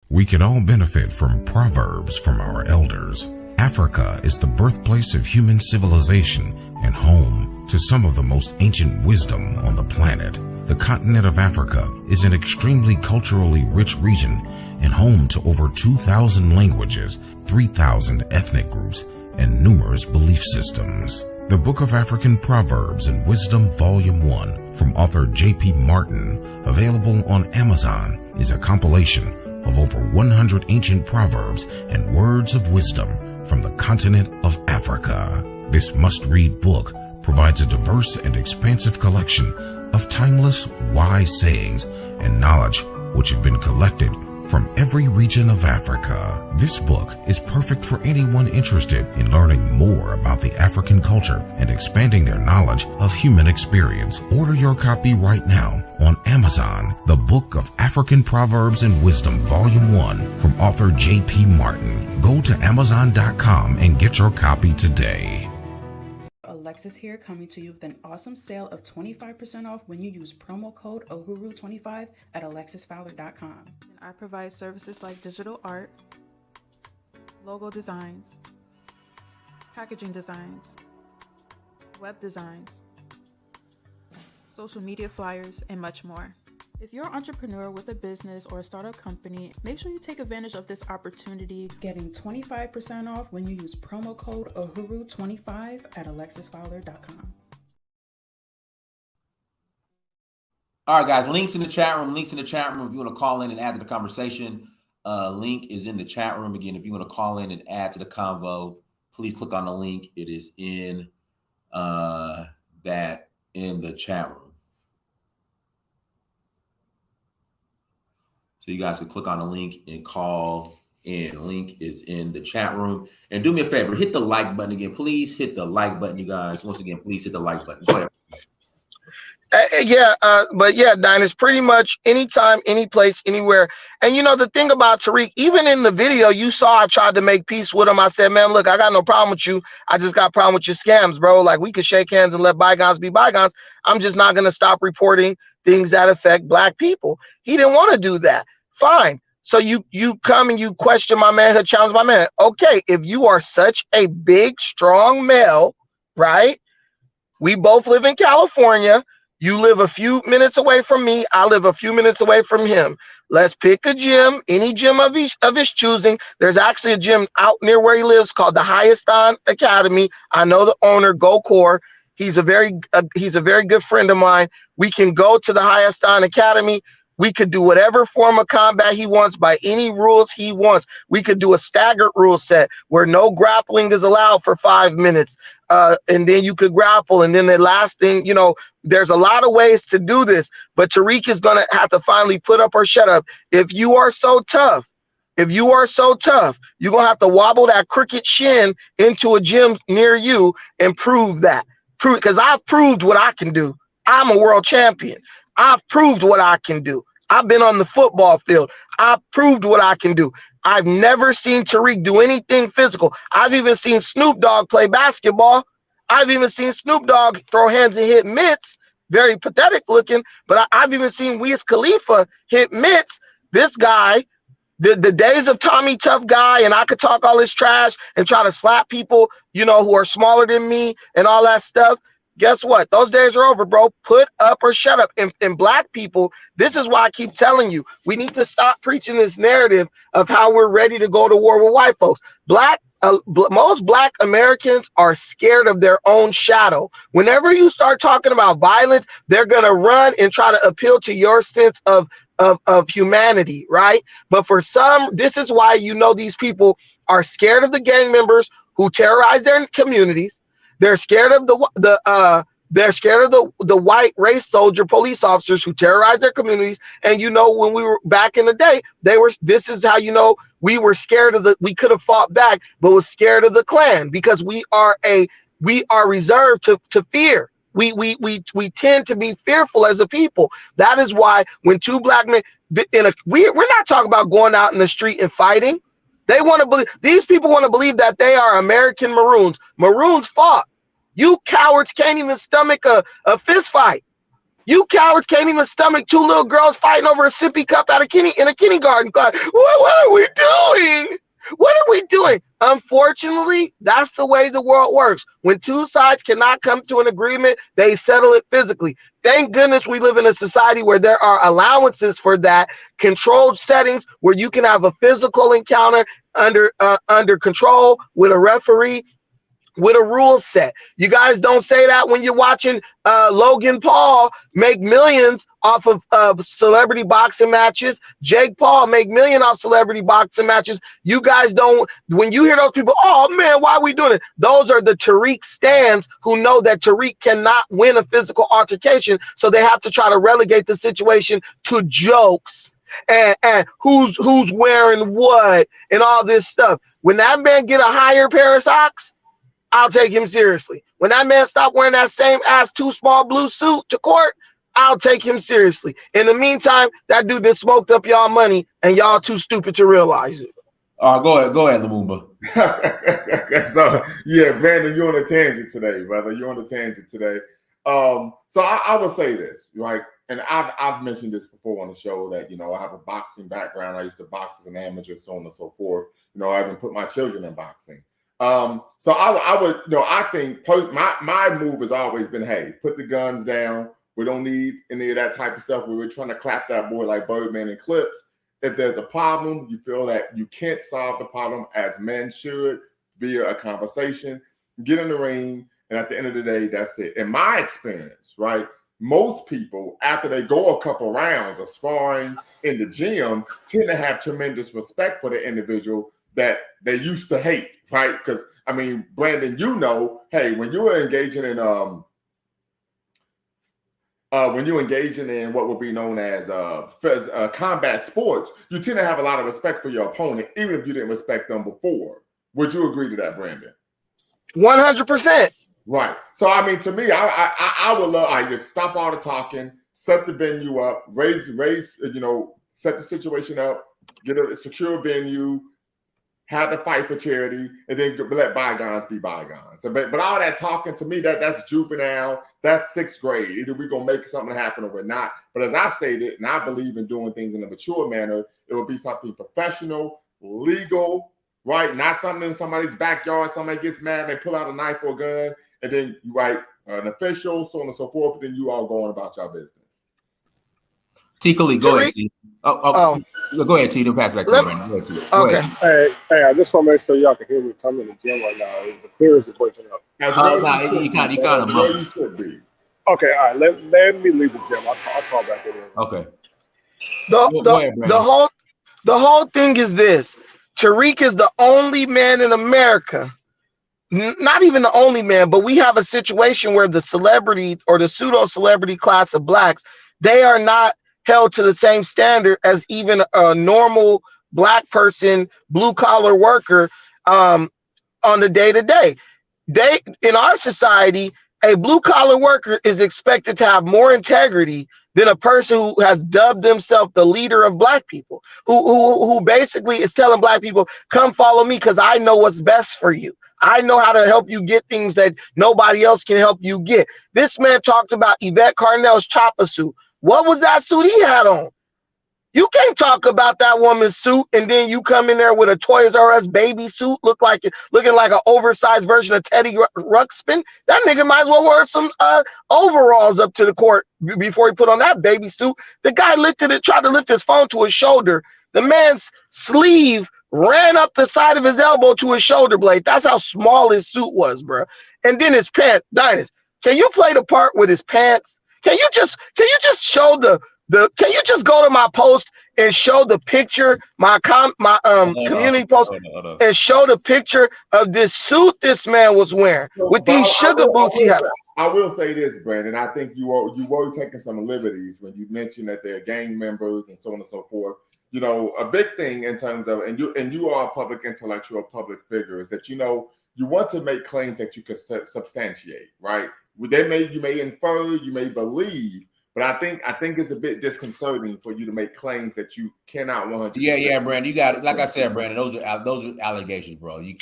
We can all benefit from proverbs from our elders. Africa is the birthplace of human civilization and home to some of the most ancient wisdom on the planet. The continent of Africa is an extremely culturally rich region and home to over 2,000 languages, 3,000 ethnic groups, and numerous belief systems. The Book of African Proverbs and Wisdom, Volume 1, from author J.P. Martin, available on Amazon, is a compilation of over 100 ancient proverbs and words of wisdom from the continent of Africa. This must-read book provides a diverse and expansive collection of timeless, wise sayings and knowledge which have been collected from every region of Africa. This book is perfect for anyone interested in learning more about the African culture and expanding their knowledge of human experience. Order your copy right now on Amazon. The Book of African Proverbs and Wisdom, Volume 1, from author J.P. Martin. Go to Amazon.com and get your copy today. Alexis here, coming to you with an awesome sale of 25% off when you use promo code UHURU25 at alexisfowler.com. I provide services like digital art, logo designs, packaging designs, web designs, social media flyers, and much more. If you're an entrepreneur with a business or a startup company, make sure you take advantage of this opportunity, getting 25% off when you use promo code UHURU25 at alexisfowler.com. All right, guys, links in the chat room. If you want to call in and add to the conversation, link is in the chat room. Again, if you want to call in and add to the convo, please click on the link. It is in in the chat room. So you guys can click on the link and call in. Link is in the chat room. And do me a favor, hit the like button again. Please hit the like button, you guys. Once again, please hit the like button. Go ahead. But yeah, Dine, is pretty much anytime, any place, anywhere. And you know, the thing about Tariq, even in the video, you saw I tried to make peace with him. I said, man, look, I got no problem with you. I just got a problem with your scams, bro. Like, we could shake hands and let bygones be bygones. I'm just not going to stop reporting things that affect black people. He didn't want to do that. Fine. So you come and you question my manhood, challenge my man. Okay, if you are such a big, strong male, right? We both live in California. You live a few minutes away from me. I live a few minutes away from him. Let's pick a gym, any gym of his choosing. There's actually a gym out near where he lives called the Hayastan Academy. I know the owner, Go Core. He's a very good friend of mine. We can go to the Hayastan Academy. We could do whatever form of combat he wants by any rules he wants. We could do a staggered rule set where no grappling is allowed for 5 minutes. And then you could grapple. And then the last thing, you know, there's a lot of ways to do this. But Tariq is going to have to finally put up or shut up. If you are so tough, you're going to have to wobble that crooked shin into a gym near you and prove that. Because I've proved what I can do. I'm a world champion. I've proved what I can do. I've been on the football field. I've proved what I can do. I've never seen Tariq do anything physical. I've even seen Snoop Dogg play basketball. I've even seen Snoop Dogg throw hands and hit mitts. Very pathetic looking. But I've even seen Wiz Khalifa hit mitts. This guy, the days of Tommy Tough Guy, and I could talk all this trash and try to slap people, you know, who are smaller than me and all that stuff. Guess what? Those days are over, bro. Put up or shut up. And black people, this is why I keep telling you, we need to stop preaching this narrative of how we're ready to go to war with white folks. Most black Americans are scared of their own shadow. Whenever you start talking about violence, they're going to run and try to appeal to your sense of humanity, right? But for some, this is why you know these people are scared of the gang members who terrorize their communities. They're scared of the white race soldier police officers who terrorize their communities. And you know, when we were back in the day, this is how you know we were scared of we could have fought back, but was scared of the Klan because we are reserved to fear. We tend to be fearful as a people. That is why when two black men we're not talking about going out in the street and fighting. They want to believe, these people want to believe that they are American Maroons. Maroons fought. You cowards can't even stomach a fist fight. You cowards can't even stomach two little girls fighting over a sippy cup in a kindergarten class. What are we doing? What are we doing? Unfortunately, that's the way the world works. When two sides cannot come to an agreement, they settle it physically. Thank goodness we live in a society where there are allowances for that, controlled settings where you can have a physical encounter under control with a referee, with a rule set. You guys don't say that when you're watching Logan Paul make millions off of celebrity boxing matches. Jake Paul make millions off celebrity boxing matches. You guys don't, when you hear those people, oh man, why are we doing it? Those are the Tariq stans who know that Tariq cannot win a physical altercation, so they have to try to relegate the situation to jokes and who's wearing what and all this stuff. When that man get a higher pair of socks, I'll take him seriously. When that man stop wearing that same ass too small blue suit to court, I'll take him seriously. In the meantime, that dude been smoked up y'all money and y'all too stupid to realize it. Go ahead, Lumumba. So yeah, Brandon, you're on a tangent today, brother. You're on a tangent today. So I will say this, right? And I've mentioned this before on the show that I have a boxing background. I used to box as an amateur, so on and so forth. I even put my children in boxing. So I would, I think my move has always been, hey, put the guns down. We don't need any of that type of stuff. We were trying to clap that boy like Birdman and Clips. If there's a problem, you feel that you can't solve the problem as men should via a conversation, get in the ring, and at the end of the day, that's it. In my experience, right, most people, after they go a couple rounds of sparring in the gym, tend to have tremendous respect for the individual that they used to hate, right? Because, I mean, Brandon, hey, when you were engaging in what would be known as combat sports, you tend to have a lot of respect for your opponent, even if you didn't respect them before. Would you agree to that, Brandon? 100%. Right. So, I mean, to me, I would love, I just stop all the talking, set the venue up, raise, set the situation up, get a secure venue, have the fight for charity, and then let bygones be bygones. So, but all that talking, to me, that's juvenile. That's sixth grade. Either we're going to make something happen or we're not. But as I stated, and I believe in doing things in a mature manner, it will be something professional, legal, right? Not something in somebody's backyard. Somebody gets mad and they pull out a knife or a gun, and then you write an official, so on and so forth, and then you all going about your business. T. Khalid, go ahead, T. Go ahead, T. Then pass it back to you, Brandon. Go ahead, T. Okay. Hey, I just want to make sure y'all can hear me. I'm in the gym right now. The clearance is breaking up. You kind of muffled. Okay, all right. Let me leave the gym. I'll call back in. Okay. The whole thing is this. Tariq is the only man in America, not even the only man, but we have a situation where the celebrity or the pseudo-celebrity class of blacks, they are not held to the same standard as even a normal black person, blue-collar worker on the day-to-day. In our society, a blue-collar worker is expected to have more integrity than a person who has dubbed themselves the leader of black people, who basically is telling black people, come follow me because I know what's best for you. I know how to help you get things that nobody else can help you get. This man talked about Yvette Carnell's chopper suit. What was that suit he had on? You can't talk about that woman's suit and then you come in there with a Toys R Us baby suit, looking like an oversized version of Teddy Ruxpin. That nigga might as well wear some overalls up to the court before he put on that baby suit. The guy tried to lift his phone to his shoulder. The man's sleeve ran up the side of his elbow to his shoulder blade. That's how small his suit was, bro. And then his pants. Dynas, can you play the part with his pants? Can you just show can you just go to my post and show the picture, my community post, and show the picture of this suit this man was wearing with these sugar boots he had? I will say this, Brandon. I think you were taking some liberties when you mentioned that they're gang members and so on and so forth. A big thing in terms of, and you are a public intellectual, public figure, is that you want to make claims that you can substantiate, right? You may infer, you may believe, but I think it's a bit disconcerting for you to make claims that you cannot 100%. Yeah, Brandon. You got it. Like I said, Brandon, those are allegations, bro. Then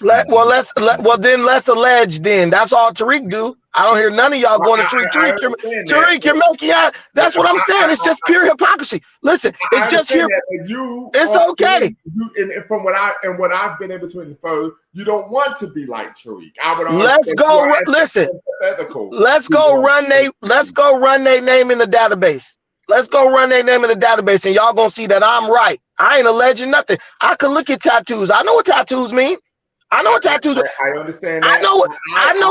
let's allege. Then that's all Tariq do. I don't hear none of y'all going to Tariq. Tariq, you're making out. That's what I'm saying. It's just pure hypocrisy. Listen, it's just here. It's okay. And from what I've been able to infer, you don't want to be like Tariq. Let's go. Listen. Let's go run their name in the database. Let's go run their name in the database, and y'all gonna see that I'm right. I ain't alleging nothing. I can look at tattoos. I know what tattoos mean. I know what tattoos. I understand that. I know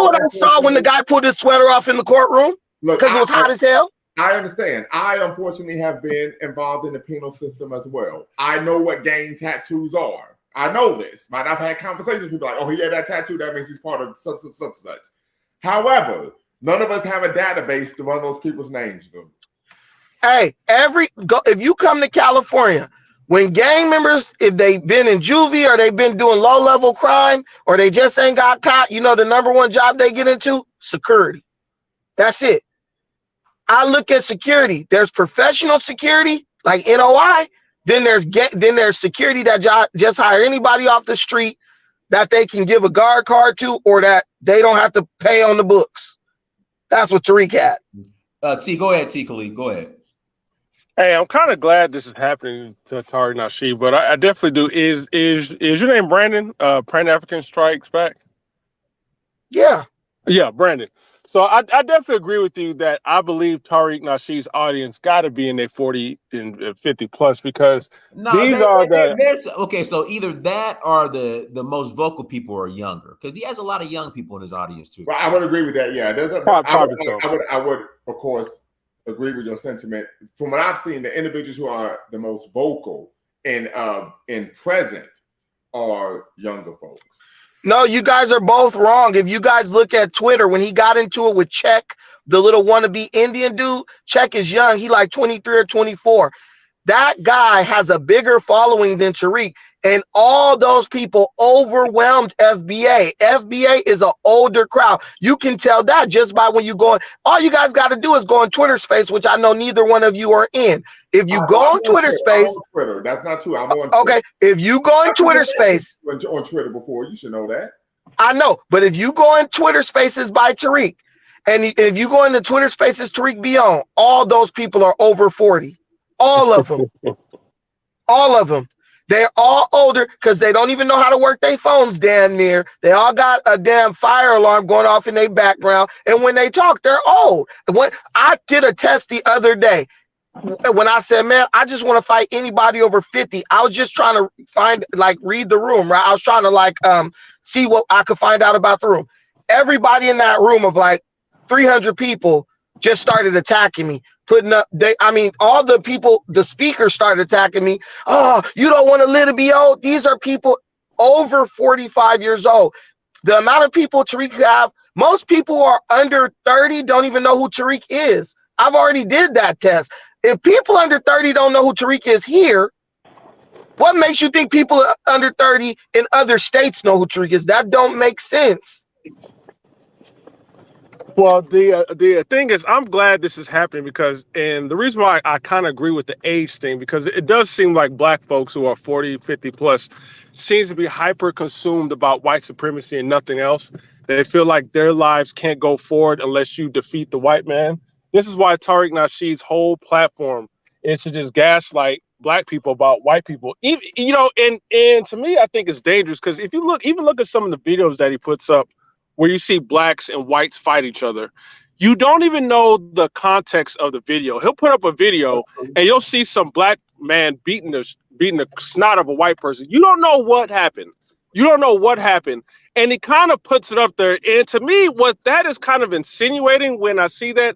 what I saw when the guy pulled his sweater off in the courtroom because it was hot as hell. I understand. I unfortunately have been involved in the penal system as well. I know what gang tattoos are. I know this. Right? I've had conversations with people like, oh, he had that tattoo. That means he's part of such and such and such. However, none of us have a database to run those people's names through. Hey, if you come to California, when gang members, if they've been in juvie or they've been doing low-level crime or they just ain't got caught, the number one job they get into? Security. That's it. I look at security. There's professional security, like NOI. Then there's security that just hire anybody off the street that they can give a guard card to, or that they don't have to pay on the books. That's what Tariq had. T, go ahead, T. Khalid, go ahead. Hey, I'm kind of glad this is happening to Tariq Nasheed, but I definitely do. Is your name Brandon? Pan-African Strikes Back? Yeah. Yeah, Brandon. So I definitely agree with you that I believe Tariq Nasheed's audience got to be in their 40 and 50 plus, because there's okay. So either that or the most vocal people are younger, because he has a lot of young people in his audience too. Well, I would agree with that. Yeah, I would of course agree with your sentiment. From what I've seen, the individuals who are the most vocal and present are younger folks. No, you guys are both wrong. If you guys look at Twitter, when he got into it with Czech, the little wannabe Indian dude, Czech is young. He like 23 or 24. That guy has a bigger following than Tariq, and all those people overwhelmed FBA. FBA is an older crowd. You can tell that just by when you go. All you guys got to do is go on Twitter Space, which I know neither one of you are in. If you go on Twitter Space, Twitter, that's not true. I'm on Twitter. Okay, if you go on Twitter Space, on Twitter before, you should know that. I know, but if you go on Twitter Spaces by Tariq, and if you go into Twitter Spaces Tariq be on, all those people are over 40. All of them. All of them. They're all older because they don't even know how to work their phones damn near. They all got a damn fire alarm going off in their background. And when they talk, they're old. When I did a test the other day, when I said, man, I just want to fight anybody over 50. I was just trying to read the room, right? I was trying to see what I could find out about the room. Everybody in that room of like 300 people just started attacking me. All the people, the speakers started attacking me. Oh, you don't want to live to be old. These are people over 45 years old. The amount of people Tariq have, most people who are under 30 don't even know who Tariq is. I've already did that test. If people under 30 don't know who Tariq is here, what makes you think people under 30 in other states know who Tariq is? That don't make sense. Well, the thing is, I'm glad this is happening and the reason why I kind of agree with the age thing, because it does seem like black folks who are 40, 50 plus seems to be hyper consumed about white supremacy and nothing else. They feel like their lives can't go forward unless you defeat the white man. This is why Tariq Nasheed's whole platform is to just gaslight black people about white people. And to me, I think it's dangerous because if you look at some of the videos that he puts up, where you see blacks and whites fight each other, you don't even know the context of the video. He'll put up a video and you'll see some black man beating the snot of a white person. You don't know what happened. And he kind of puts it up there. And to me, what that is kind of insinuating when I see that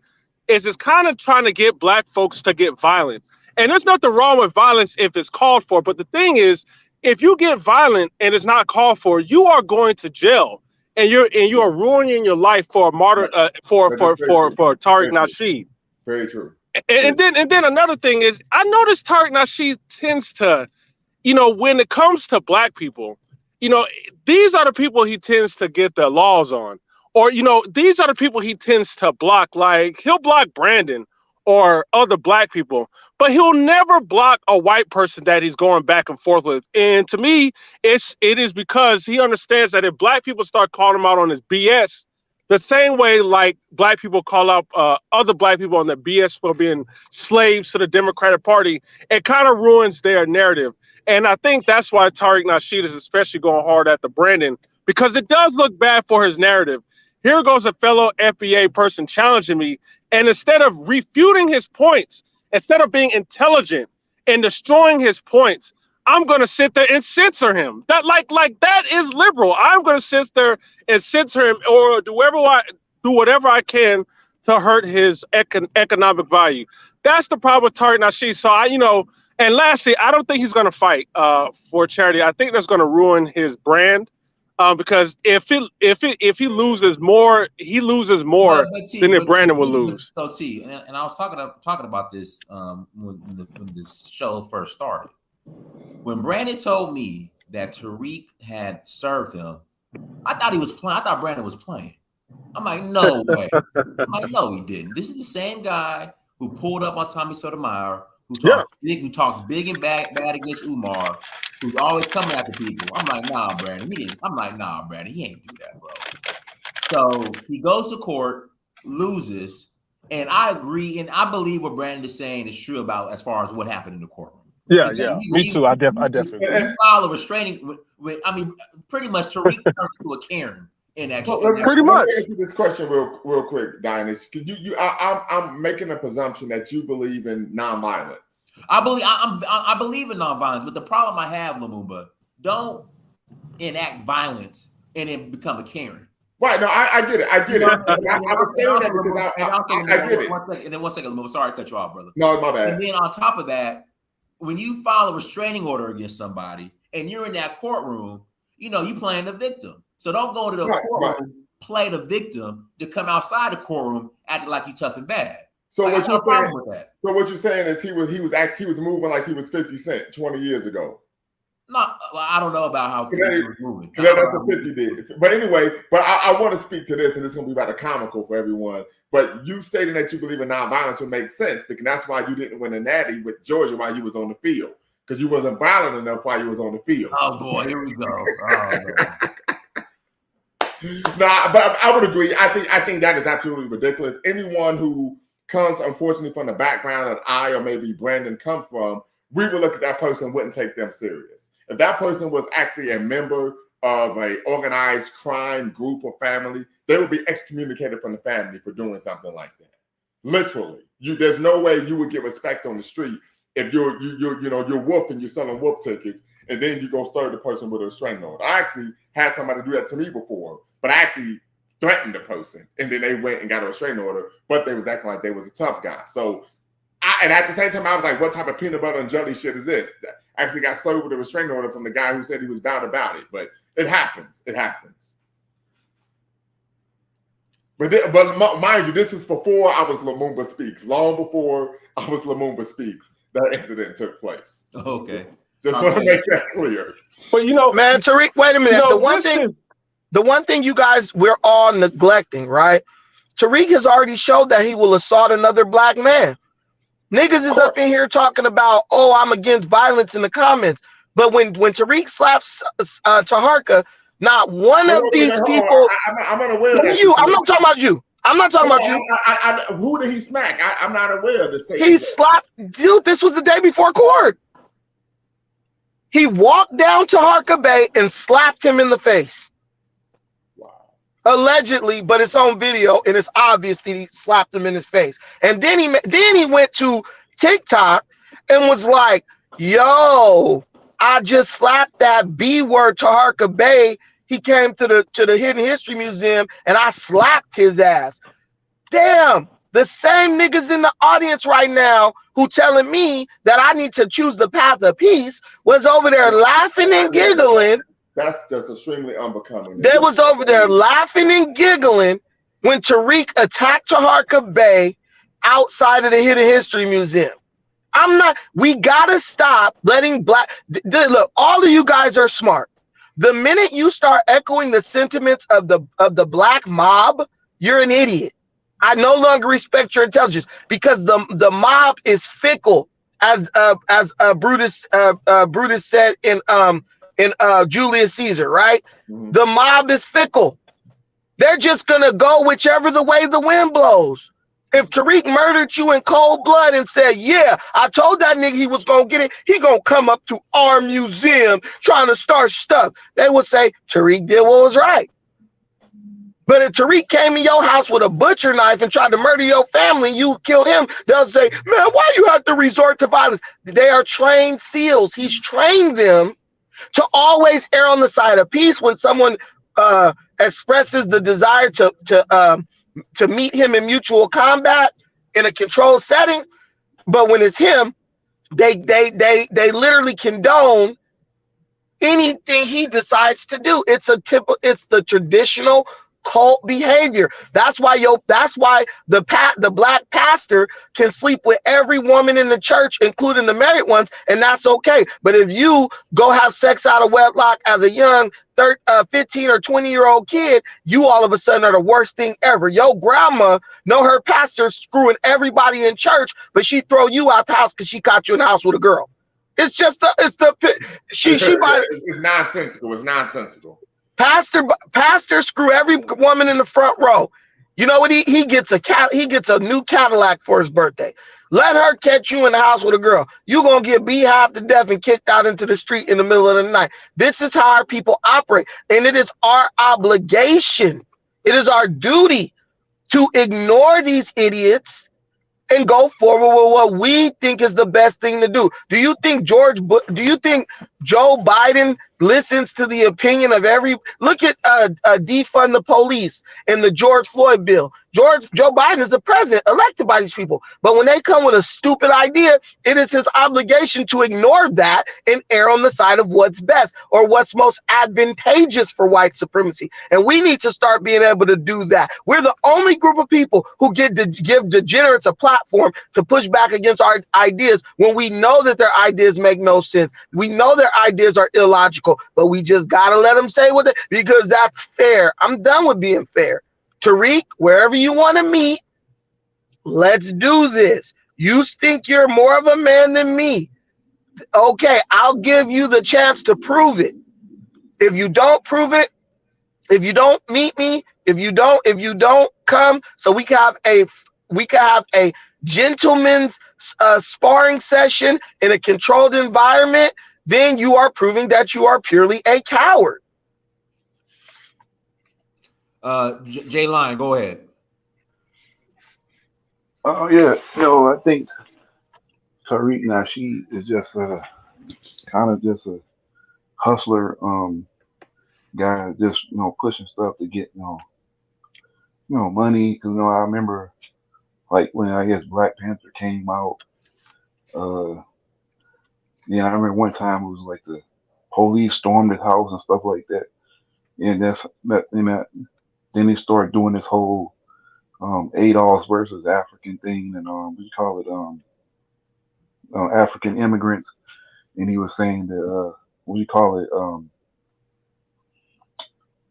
is it's kind of trying to get black folks to get violent. And there's nothing wrong with violence if it's called for. But the thing is, if you get violent and it's not called for, you are going to jail. And you are ruining your life for a martyr for Tariq Nasheed. Very true. And then another thing is, I noticed Tariq Nasheed tends to, when it comes to black people, these are the people he tends to get the laws on, or these are the people he tends to block. Like he'll block Brandon or other black people, but he'll never block a white person that he's going back and forth with. And to me, it is because he understands that if black people start calling him out on his BS, the same way like black people call out other black people on their BS for being slaves to the Democratic Party, it kind of ruins their narrative. And I think that's why Tariq Nasheed is especially going hard at the Brandon, because it does look bad for his narrative. Here goes a fellow FBA person challenging me, and instead of refuting his points, instead of being intelligent and destroying his points, I'm going to sit there and censor him. That that is liberal. I'm going to sit there and censor him or do whatever I can to hurt his economic value. That's the problem with Tariq Nasheed. So and lastly, I don't think he's going to fight for charity. I think that's going to ruin his brand. Because if he loses more, he loses more than if Brandon will lose. So T, and I was talking about this when this show first started. When Brandon told me that Tariq had served him, I thought he was playing. I thought Brandon was playing. I'm like, no way. I'm like, no, he didn't. This is the same guy who pulled up on Tommy Sotomayor, who talks big and bad against Umar. who's always coming after people. I'm like, nah, Brandon, he didn't. I'm like, nah, Brandon, he ain't do that, bro. So he goes to court, loses, and I agree, and I believe what Brandon is saying is true about as far as what happened in the courtroom. Yeah, me too. I definitely. You file a restraining with I mean, pretty much Tariq turned into a Karen in that. Pretty much. Let me answer this question real quick, Dynasty. Could you? I'm making a presumption that you believe in nonviolence. I believe in nonviolence, but the problem I have, Lumumba, don't enact violence and then become a Karen. Right. No, I get it. I get it. I was saying that because I get it. And then 1 second, Lumumba. Sorry to cut you off, brother. No, my bad. And then on top of that, when you file a restraining order against somebody and you're in that courtroom, you know, you playing the victim. So don't go into the courtroom, play the victim to come outside the courtroom acting like you tough and bad. So like, what you're saying? So what you're saying is he was moving like he was 50 Cent 20 years ago. No, I don't know about how 50 was moving. That's what 50 did. But anyway, I want to speak to this, and it's going to be about the comical for everyone. But you stating that you believe in nonviolence would make sense, because that's why you didn't win a natty with Georgia while you was on the field, because you wasn't violent enough while you was on the field. Oh boy, here we go. Oh, no, but I would agree. I think that is absolutely ridiculous. Anyone who comes, unfortunately, from the background that I or maybe Brandon come from, we would look at that person and wouldn't take them serious. If that person was actually a member of an organized crime group or family, they would be excommunicated from the family for doing something like that. Literally, there's no way you would get respect on the street if you're whooping, you're selling whoop tickets, and then you go serve the person with a restraining order. I actually had somebody do that to me before, but I actually threatened the person, and then they went and got a restraining order, but they was acting like they was a tough guy. So, and at the same time, I was like, what type of peanut butter and jelly shit is this? I actually got served with a restraining order from the guy who said he was bad about it, but it happens. It happens. But mind you, this was before I was Lumumba Speaks. Long before I was Lumumba Speaks, that incident took place. Okay. Just want to make that clear. But you know, man, Tariq, wait a minute. The one thing you guys, we're all neglecting, right? Tariq has already showed that he will assault another black man. Niggas is up in here talking about, oh, I'm against violence in the comments. But when Tariq slaps Taharka, not one of these people. I'm unaware of that. You. I'm not talking about you. I'm not talking about you. Who did he smack? I'm not aware of this thing. He slapped, dude, this was the day before court. He walked down to Taharka Bay and slapped him in the face. Wow. Allegedly, but it's on video and it's obvious that he slapped him in his face. And then he went to TikTok and was like, yo, I just slapped that B word Taharka Bay. He came to the Hidden History Museum and I slapped his ass. Damn, the same niggas in the audience right now who telling me that I need to choose the path of peace was over there laughing and giggling. That's just extremely unbecoming. They was over there laughing and giggling when Tariq attacked Taharka Bay outside of the Hidden History Museum. We gotta stop letting look, all of you guys are smart. The minute you start echoing the sentiments of the black mob, you're an idiot. I no longer respect your intelligence because the mob is fickle, as Brutus said in Julius Caesar, right? Mm-hmm. The mob is fickle. They're just gonna go whichever the way the wind blows. If Tariq murdered you in cold blood and said, yeah, I told that nigga he was gonna get it, he gonna come up to our museum trying to start stuff, they would say Tariq did what was right. But if Tariq came in your house with a butcher knife and tried to murder your family and you killed him, they'll say, man, why you have to resort to violence? They are trained SEALs. He's trained them to always err on the side of peace when someone expresses the desire to meet him in mutual combat in a controlled setting. But when it's him, they literally condone anything he decides to do. It's the traditional cult behavior. That's why the black pastor can sleep with every woman in the church, including the married ones, and that's okay. But if you go have sex out of wedlock as a young 15 or 20-year-old kid, you all of a sudden are the worst thing ever. Your grandma know her pastor screwing everybody in church, but she throw you out the house because she caught you in the house with a girl. It's just she by it's nonsensical. It's nonsensical. Pastor screw every woman in the front row. You know what? He gets a new Cadillac for his birthday. Let her catch you in the house with a girl. You gonna get beat to death and kicked out into the street in the middle of the night. This is how our people operate, and it is our obligation. It is our duty to ignore these idiots and go forward with what we think is the best thing to do. Do you think Joe Biden listens to the opinion of every? Look at defund the police and the George Floyd bill. Joe Biden is the president elected by these people. But when they come with a stupid idea, it is his obligation to ignore that and err on the side of what's best or what's most advantageous for white supremacy. And we need to start being able to do that. We're the only group of people who get to give degenerates a platform to push back against our ideas when we know that their ideas make no sense. We know their ideas are illogical, but we just got to let them say what because that's fair. I'm done with being fair. Tariq, wherever you want to meet, let's do this. You think you're more of a man than me. Okay, I'll give you the chance to prove it. If you don't prove it, if you don't meet me, if you don't come, so we can have a gentleman's sparring session in a controlled environment, then you are proving that you are purely a coward. Jay Line, go ahead. Oh yeah, I think Tariq Nasheed is just kind of just a hustler guy, just pushing stuff to get money. Because I remember like when I guess Black Panther came out. I remember one time it was like the police stormed his house and stuff like that, and then they started doing this whole ADOS versus African thing, and we call it African immigrants, and he was saying that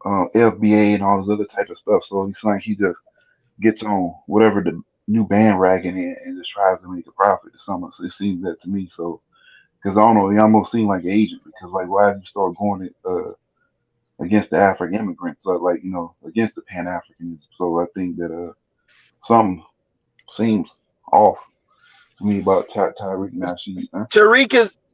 FBA and all this other type of stuff. So it's like he just gets on whatever the new bandwagon is and just tries to make a profit or something. So it seems that to me. So because I don't know, he almost seemed like an agent because like why did you start going against the African immigrants, against the Pan Africanism? So I think that something seems off to me about Tariq Nasheed.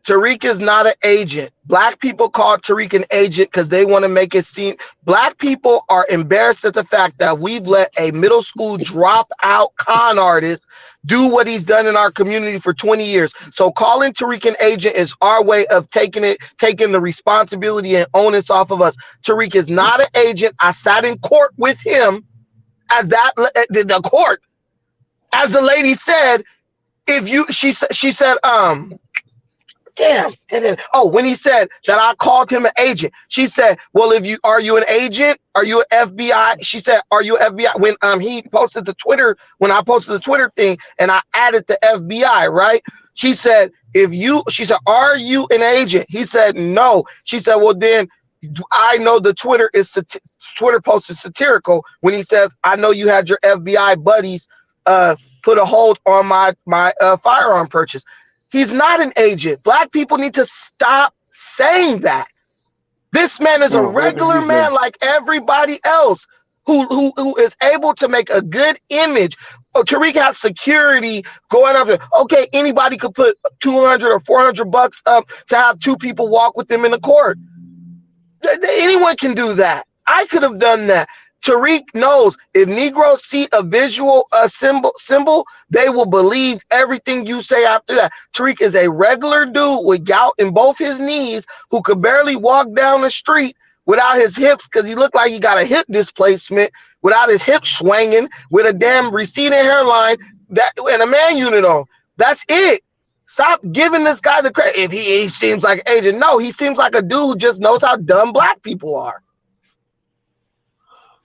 Tariq is not an agent. Black people call Tariq an agent because they want to make it seem. Black people are embarrassed at the fact that we've let a middle school dropout con artist do what he's done in our community for 20 years. So calling Tariq an agent is our way of taking the responsibility and onus off of us. Tariq is not an agent. I sat in court with him as the court, as the lady said, she said, when he said that I called him an agent, she said, well, are you an agent? Are you an FBI? She said, are you FBI? When he posted when I posted the Twitter thing and I added the FBI, right? She said, are you an agent? He said, no. She said, well, then I know the Twitter post is satirical when he says, I know you had your FBI buddies put a hold on my firearm purchase. He's not an agent. Black people need to stop saying that. This man is a regular man like everybody else who is able to make a good image. Oh, Tariq has security going up there. Okay, anybody could put $200 or $400 up to have two people walk with them in the court. Anyone can do that. I could have done that. Tariq knows if Negroes see a visual symbol, they will believe everything you say after that. Tariq is a regular dude with gout in both his knees who could barely walk down the street without his hips because he looked like he got a hip displacement, without his hips swinging, with a damn receding hairline and a man unit on. That's it. Stop giving this guy the credit. If he seems like an agent, no, he seems like a dude who just knows how dumb black people are.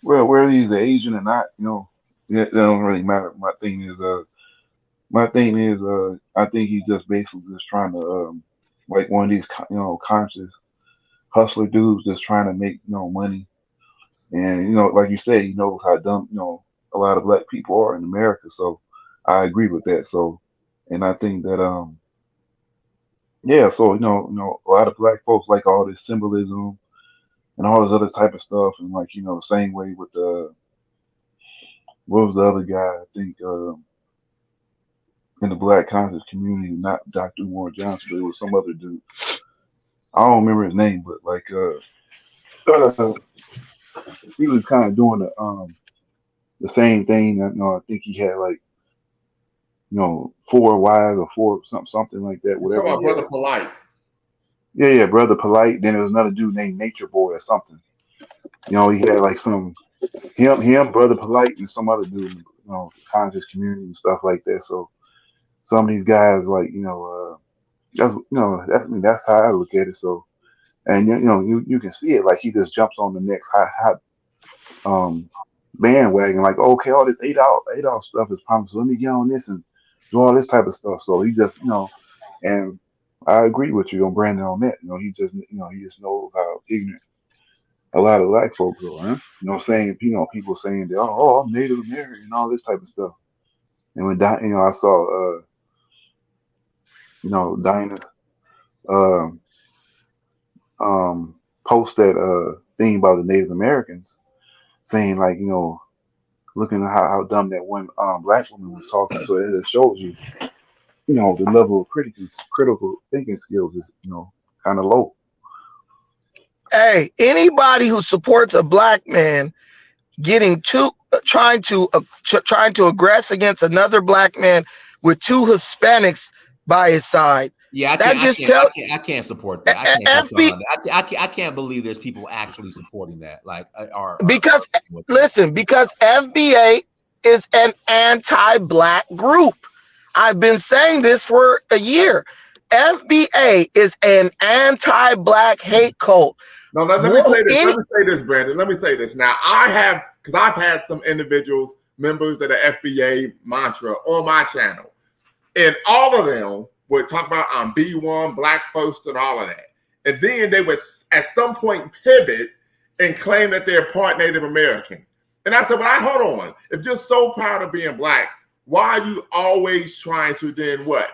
Well, whether he's an agent or not, that don't really matter. My thing is, I think he's just basically just trying to, like one of these, conscious hustler dudes just trying to make, money. And, like you said, he knows how dumb, a lot of black people are in America. So I agree with that. So, and I think that, Yeah, so a lot of black folks like all this symbolism and all this other type of stuff, and like the same way with what was the other guy? I think in the black conscious community, not Dr. Umar Johnson, but it was some other dude. I don't remember his name, but like uh, he was kind of doing the same thing. I think he had like 4 wives or something like that. You talking Whatever about he had. Brother Polite? Yeah, Brother Polite. Then there was another dude named Nature Boy or something. He had like him, Brother Polite, and some other dude, conscious community and stuff like that. So some of these guys, like, that's how I look at it. So, and you can see it, like he just jumps on the next hot um bandwagon, like, okay, all this eight out stuff is promised. So let me get on this and do all this type of stuff. So he just, and I agree with you on Brandon on that. He just knows how ignorant a lot of black folks are, huh? Saying, people saying that, oh, I'm Native American and all this type of stuff. And when I saw, Dinah, um, post that thing about the Native Americans, saying like, looking at how dumb that one black woman was talking. So it just shows you, the level of critical thinking skills is, kind of low. Hey, anybody who supports a black man getting trying to aggress against another black man with 2 Hispanics by his side. Yeah, I can't support that. I can't believe there's people actually supporting that. Like, because FBA is an anti-black group. I've been saying this for a year. FBA is an anti-black hate cult. No, let me say this. Let me say this, Brandon. Let me say this. Now, because I've had some individuals, members of the FBA mantra on my channel, and all of them would talk about I'm B1, black first, and all of that. And then they would at some point pivot and claim that they're part Native American. And I said, well, hold on. If you're so proud of being black, why are you always trying to then what?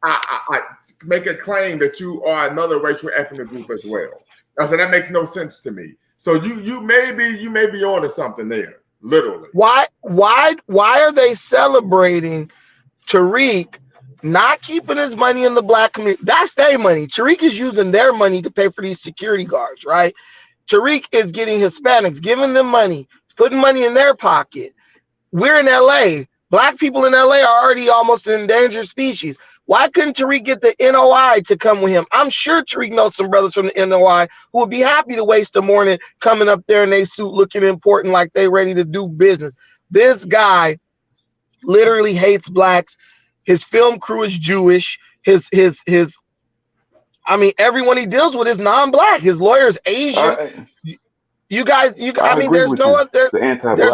I make a claim that you are another racial ethnic group as well. I said, that makes no sense to me. So you may be onto something there, literally. Why are they celebrating Tariq not keeping his money in the black community? That's their money. Tariq is using their money to pay for these security guards, right? Tariq is getting Hispanics, giving them money, putting money in their pocket. We're in LA. Black people in LA are already almost an endangered species. Why couldn't Tariq get the NOI to come with him? I'm sure Tariq knows some brothers from the NOI who would be happy to waste the morning coming up there in their suit looking important like they ready to do business. This guy literally hates blacks. His film crew is Jewish. Everyone he deals with is non-black. His lawyer is Asian. There's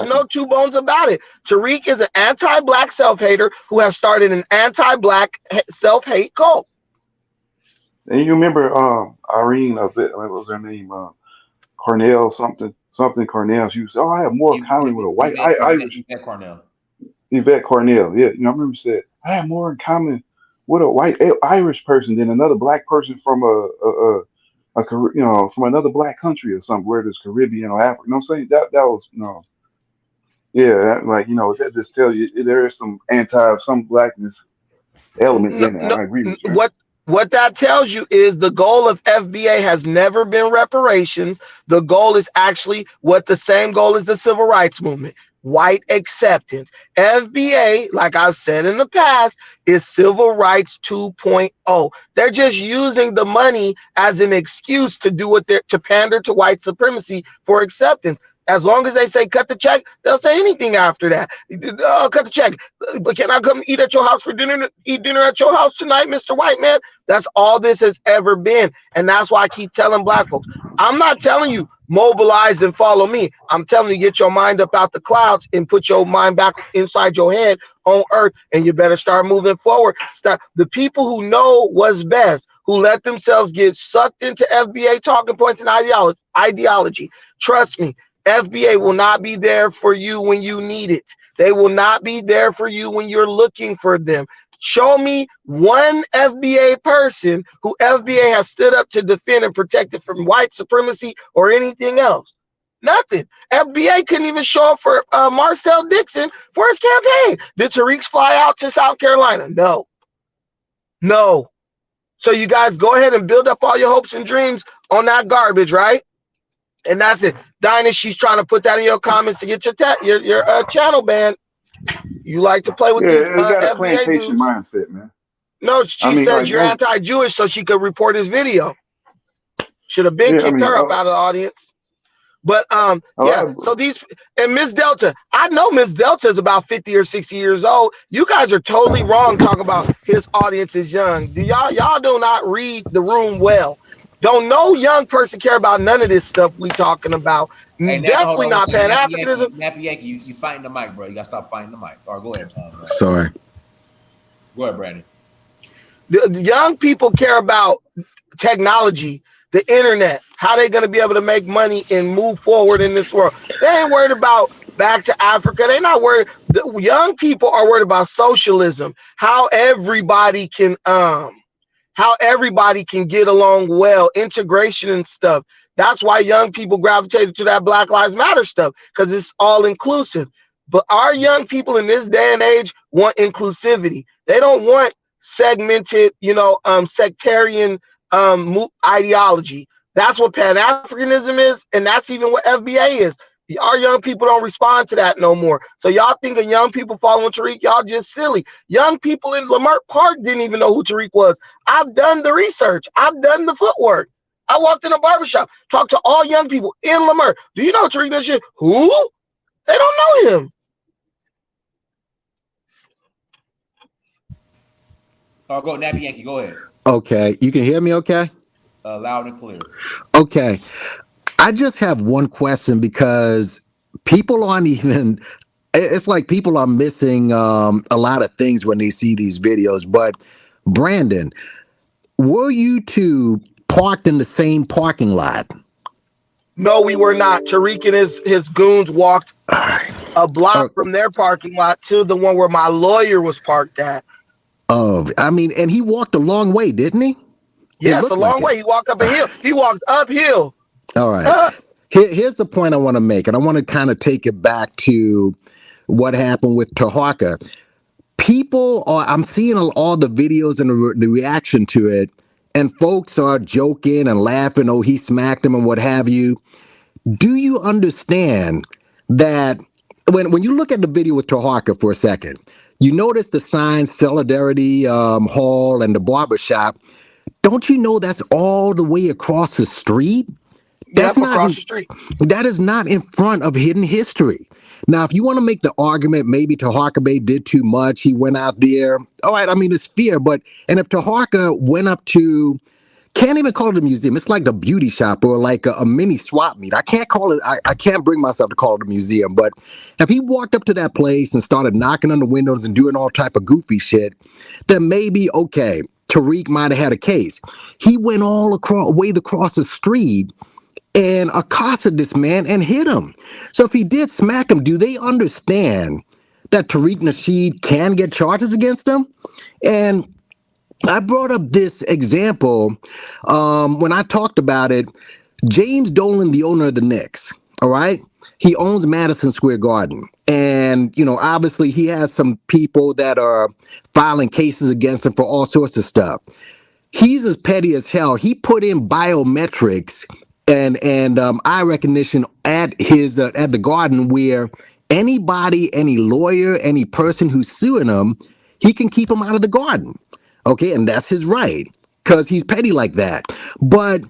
no two bones about it. Tariq is an anti-black self-hater who has started an anti-black self-hate cult. And you remember Irene, what was her name? Cornell something Cornell. She was, I have more in common with a white Irish. Yvette Cornell, yeah. I remember she said, I have more in common with a white Irish person than another black person from from another black country or something, where there's Caribbean or Africa. You know what I'm saying? That was, that just tells you there is some some blackness elements in it. I agree with you. What that tells you is the goal of FBA has never been reparations. The goal is actually the same goal as the civil rights movement. White acceptance. FBA, like I've said in the past, is civil rights 2.0. They're just using the money as an excuse to do to pander to white supremacy for acceptance. As long as they say cut the check, they'll say anything after that. Cut the check. But can I come eat at your house for dinner? Eat dinner at your house tonight, Mr. White Man? That's all this has ever been. And that's why I keep telling black folks, I'm not telling you mobilize and follow me. I'm telling you get your mind up out the clouds and put your mind back inside your head on earth, and you better start moving forward. Stop. The people who know what's best, who let themselves get sucked into FBA talking points and ideology, trust me, FBA will not be there for you when you need it. They will not be there for you when you're looking for them. Show me one FBA person who FBA has stood up to defend and protect it from white supremacy or anything else. Nothing. FBA couldn't even show up for Marcel Dixon for his campaign. Did Tariq fly out to South Carolina? No. No. So you guys go ahead and build up all your hopes and dreams on that garbage, right? And that's it. Dynast, she's trying to put that in your comments to get your channel banned. You like to play with these it got a FBA plantation dudes. mindset, man. No, she says like, you're anti-Jewish so she could report his video. Should have been kicked her up out of the audience. But so these, and Miss Delta, I know Miss Delta is about 50 or 60 years old. You guys are totally wrong talking about his audience is young. Y'all do not read the room well. Don't no young person care about none of this stuff we talking about. Hey, definitely not Pan-Africanism. Nappy Yankee, you fighting the mic, bro. You gotta stop fighting the mic. All right, go ahead. Sorry. Go ahead, Brandon. The young people care about technology, the internet, how they gonna be able to make money and move forward in this world. They ain't worried about back to Africa. They're not worried. The young people are worried about socialism, how everybody can get along well, integration and stuff. That's why young people gravitated to that Black Lives Matter stuff, because it's all inclusive. But our young people in this day and age want inclusivity. They don't want segmented, sectarian ideology. That's what Pan-Africanism is, and that's even what FBA is. Our young people don't respond to that no more. So y'all think of young people following Tariq, y'all just silly. Young people in Lamert Park didn't even know who Tariq was. I've done the research. I've done the footwork. I walked in a barbershop, talked to all young people in Lamert. Do you know Tariq Nasheed? Who? They don't know him. Oh, go Nappy Yankee, go ahead. Okay, you can hear me okay? Loud and clear. Okay. I just have one question, because people aren't even, it's like people are missing a lot of things when they see these videos. But Brandon, were you two parked in the same parking lot? No, we were not. Tariq and his goons walked a block from their parking lot to the one where my lawyer was parked at. Oh, I mean, and he walked a long way, didn't he? Yes, a long way. He walked up a hill. He walked uphill. All right. Here's the point I want to make, and I want to kind of take it back to what happened with Taharka. I'm seeing all the videos and the reaction to it, and folks are joking and laughing, oh, he smacked him and what have you. Do you understand that when you look at the video with Taharka for a second, you notice the sign Solidarity Hall and the barbershop. Don't you know that's all the way across the street? That's not across the street. That is not in front of Hidden History. Now, if you want to make the argument, maybe Taharka Bey did too much, he went out there. All right, I mean, it's fair, and if Taharka went up to, can't even call it a museum. It's like the beauty shop or like a mini swap meet. I can't call it, I can't bring myself to call it a museum, but if he walked up to that place and started knocking on the windows and doing all type of goofy shit, then maybe, okay, Tariq might have had a case. He went all across the street and accosted this man and hit him. So if he did smack him, do they understand that Tariq Nasheed can get charges against him? And I brought up this example when I talked about it. James Dolan, the owner of the Knicks, all right? He owns Madison Square Garden. And, obviously he has some people that are filing cases against him for all sorts of stuff. He's as petty as hell. He put in biometrics and eye recognition at the garden, where anybody, any lawyer, any person who's suing him, he can keep him out of the garden. Okay, and that's his right, because he's petty like that. But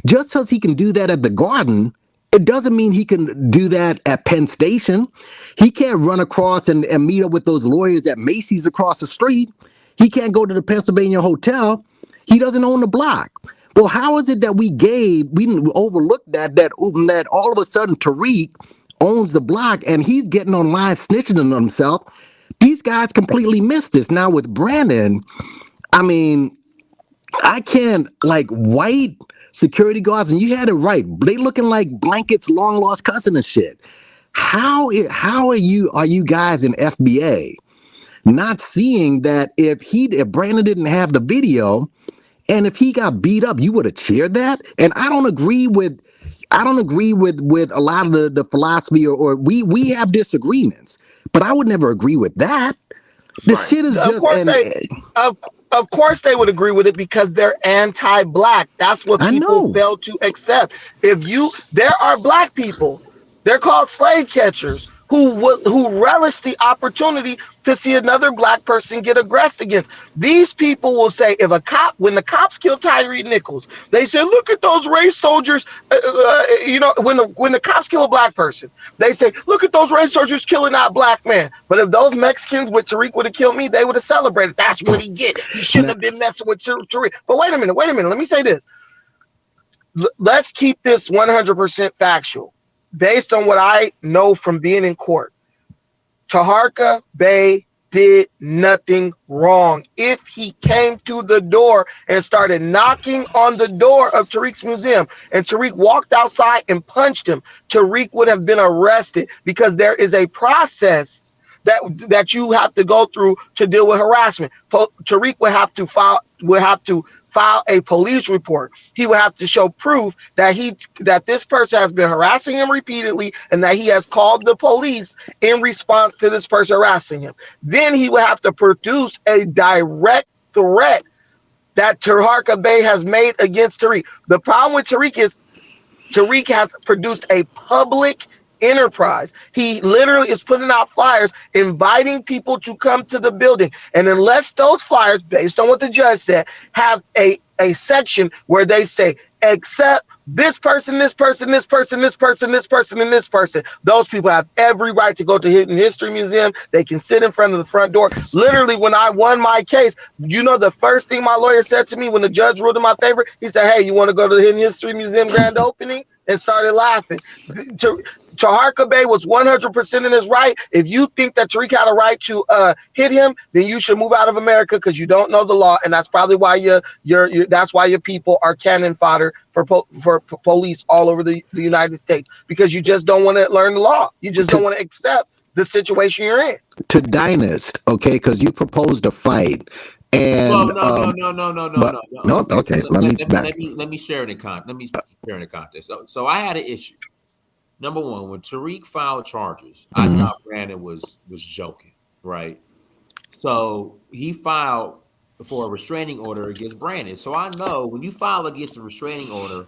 just because he can do that at the garden, it doesn't mean he can do that at Penn Station. He can't run across and meet up with those lawyers at Macy's across the street. He can't go to the Pennsylvania Hotel. He doesn't own the block. Well, how is it that we overlooked that all of a sudden Tariq owns the block and he's getting online snitching on himself? These guys completely missed this. Now with Brandon, I mean, I can't, like, white security guards, and you had it right. They looking like Blanket's long lost cousin and shit. How are you guys in FBA not seeing that if Brandon didn't have the video and if he got beat up, you would have cheered that. And I don't agree with a lot of the philosophy or we have disagreements, but I would never agree with that. The shit is just of course they would agree with it because they're anti-black. That's what people fail to accept. There are black people, they're called slave catchers, who relish the opportunity to see another black person get aggressed against. These people will say, when the cops kill Tyree Nichols, they say, look at those race soldiers. When the cops kill a black person, they say, look at those race soldiers killing that black man. But if those Mexicans with Tariq would have killed me, they would have celebrated. That's what he get. You shouldn't have been messing with Tariq. But wait a minute. Let me say this. Let's keep this 100% factual. Based on what I know from being in court, Taharka Bey did nothing wrong. If he came to the door and started knocking on the door of Tariq's museum and Tariq walked outside and punched him, Tariq would have been arrested because there is a process that you have to go through to deal with harassment. Tariq would have to file a police report. He would have to show proof that this person has been harassing him repeatedly and that he has called the police in response to this person harassing him. Then he would have to produce a direct threat that Taharka Bey has made against Tariq. The problem with Tariq is Tariq has produced a public enterprise. He literally is putting out flyers inviting people to come to the building, and unless those flyers, based on what the judge said, have a section where they say except this person, this person, this person, this person, this person, and this person, those people have every right to go to Hidden History Museum. They can sit in front of the front door. Literally, when I won my case, the first thing my lawyer said to me when the judge ruled in my favor, he said, hey, you want to go to the Hidden History Museum grand opening? And started laughing. Taharka Bey was 100% in his right. If you think that Tariq had a right to hit him, then you should move out of America because you don't know the law, and that's probably why your people are cannon fodder for police all over the United States, because you just don't want to learn the law. You just don't want to accept the situation you're in. To Dynast, okay, because you proposed a fight. And no. Okay, let me share the context. So I had an issue. Number one, when Tariq filed charges, I thought Brandon was joking, right? So he filed for a restraining order against Brandon. So I know when you file against a restraining order,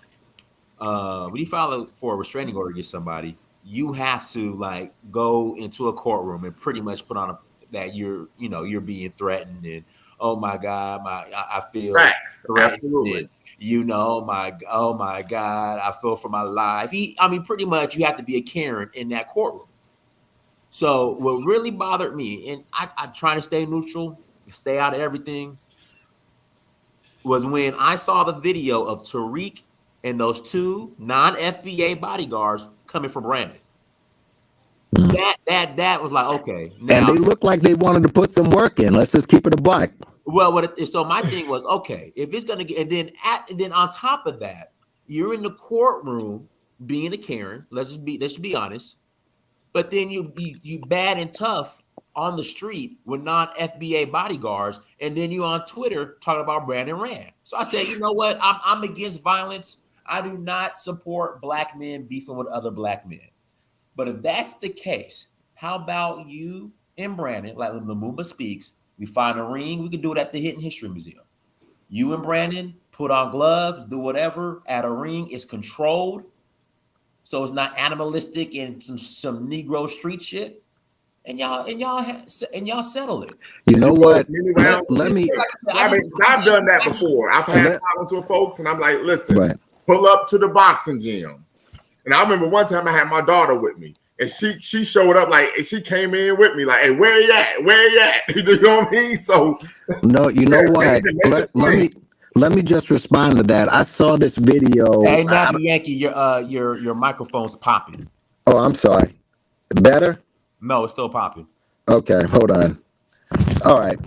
for a restraining order against somebody, you have to go into a courtroom and pretty much put on that you're being threatened and, oh my God, I feel threatened. Oh my God, I feel for my life. Pretty much you have to be a Karen in that courtroom. So what really bothered me, and I try to stay neutral, stay out of everything, was when I saw the video of Tariq and those two non-FBA bodyguards coming for Brandon. That was like, okay. Now, and they looked like they wanted to put some work in. Let's just keep it a buck. Well, so my thing was, okay, if it's gonna get, and then on top of that, you're in the courtroom being a Karen. Let's be honest. But then you bad and tough on the street with non-FBA bodyguards, and then you on Twitter talking about Brandon Rand. So I said, you know what? I'm against violence. I do not support black men beefing with other black men. But if that's the case, how about you and Brandon, like when Lumumba speaks, we find a ring, we can do it at the Hidden History Museum. You and Brandon put on gloves, do whatever at a ring. It's controlled, so it's not animalistic and some Negro street shit. And y'all settle it. You know what? Let me. I've done that before. I've had problems with folks, and I'm like, listen, pull up to the boxing gym. And I remember one time I had my daughter with me, and she showed up she came in with me like, hey, where you at? Where you at? You know what I mean? So no, you know what? Let me just respond to that. I saw this video. Hey, now Yankee, your microphone's popping. Oh, I'm sorry. Better? No, it's still popping. Okay, hold on. All right.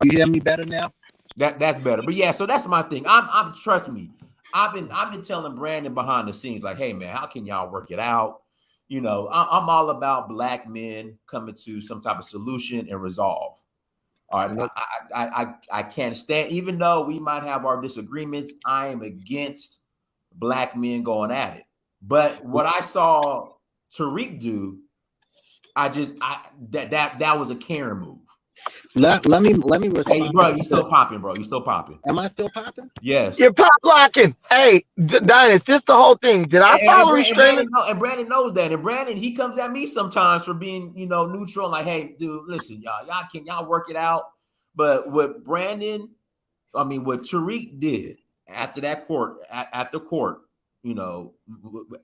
You hear me better now? That's better. But yeah, so that's my thing. I'm trust me. I've been telling Brandon behind the scenes, like, hey man, how can y'all work it out? You know, I'm all about black men coming to some type of solution and resolve. All right, I can't stand, even though we might have our disagreements, I am against black men going at it. But what I saw Tariq do, that was a Karen move. Let me respond. Hey, bro, you still popping, bro? You still popping? Am I still popping? Yes. You're pop locking. Hey, Dynast, this the whole thing. Did I follow restraining? And Brandon knows that. And Brandon, he comes at me sometimes for being, you know, neutral. Like, hey, dude, listen, y'all work it out. But what Tariq did after that court, after court, you know,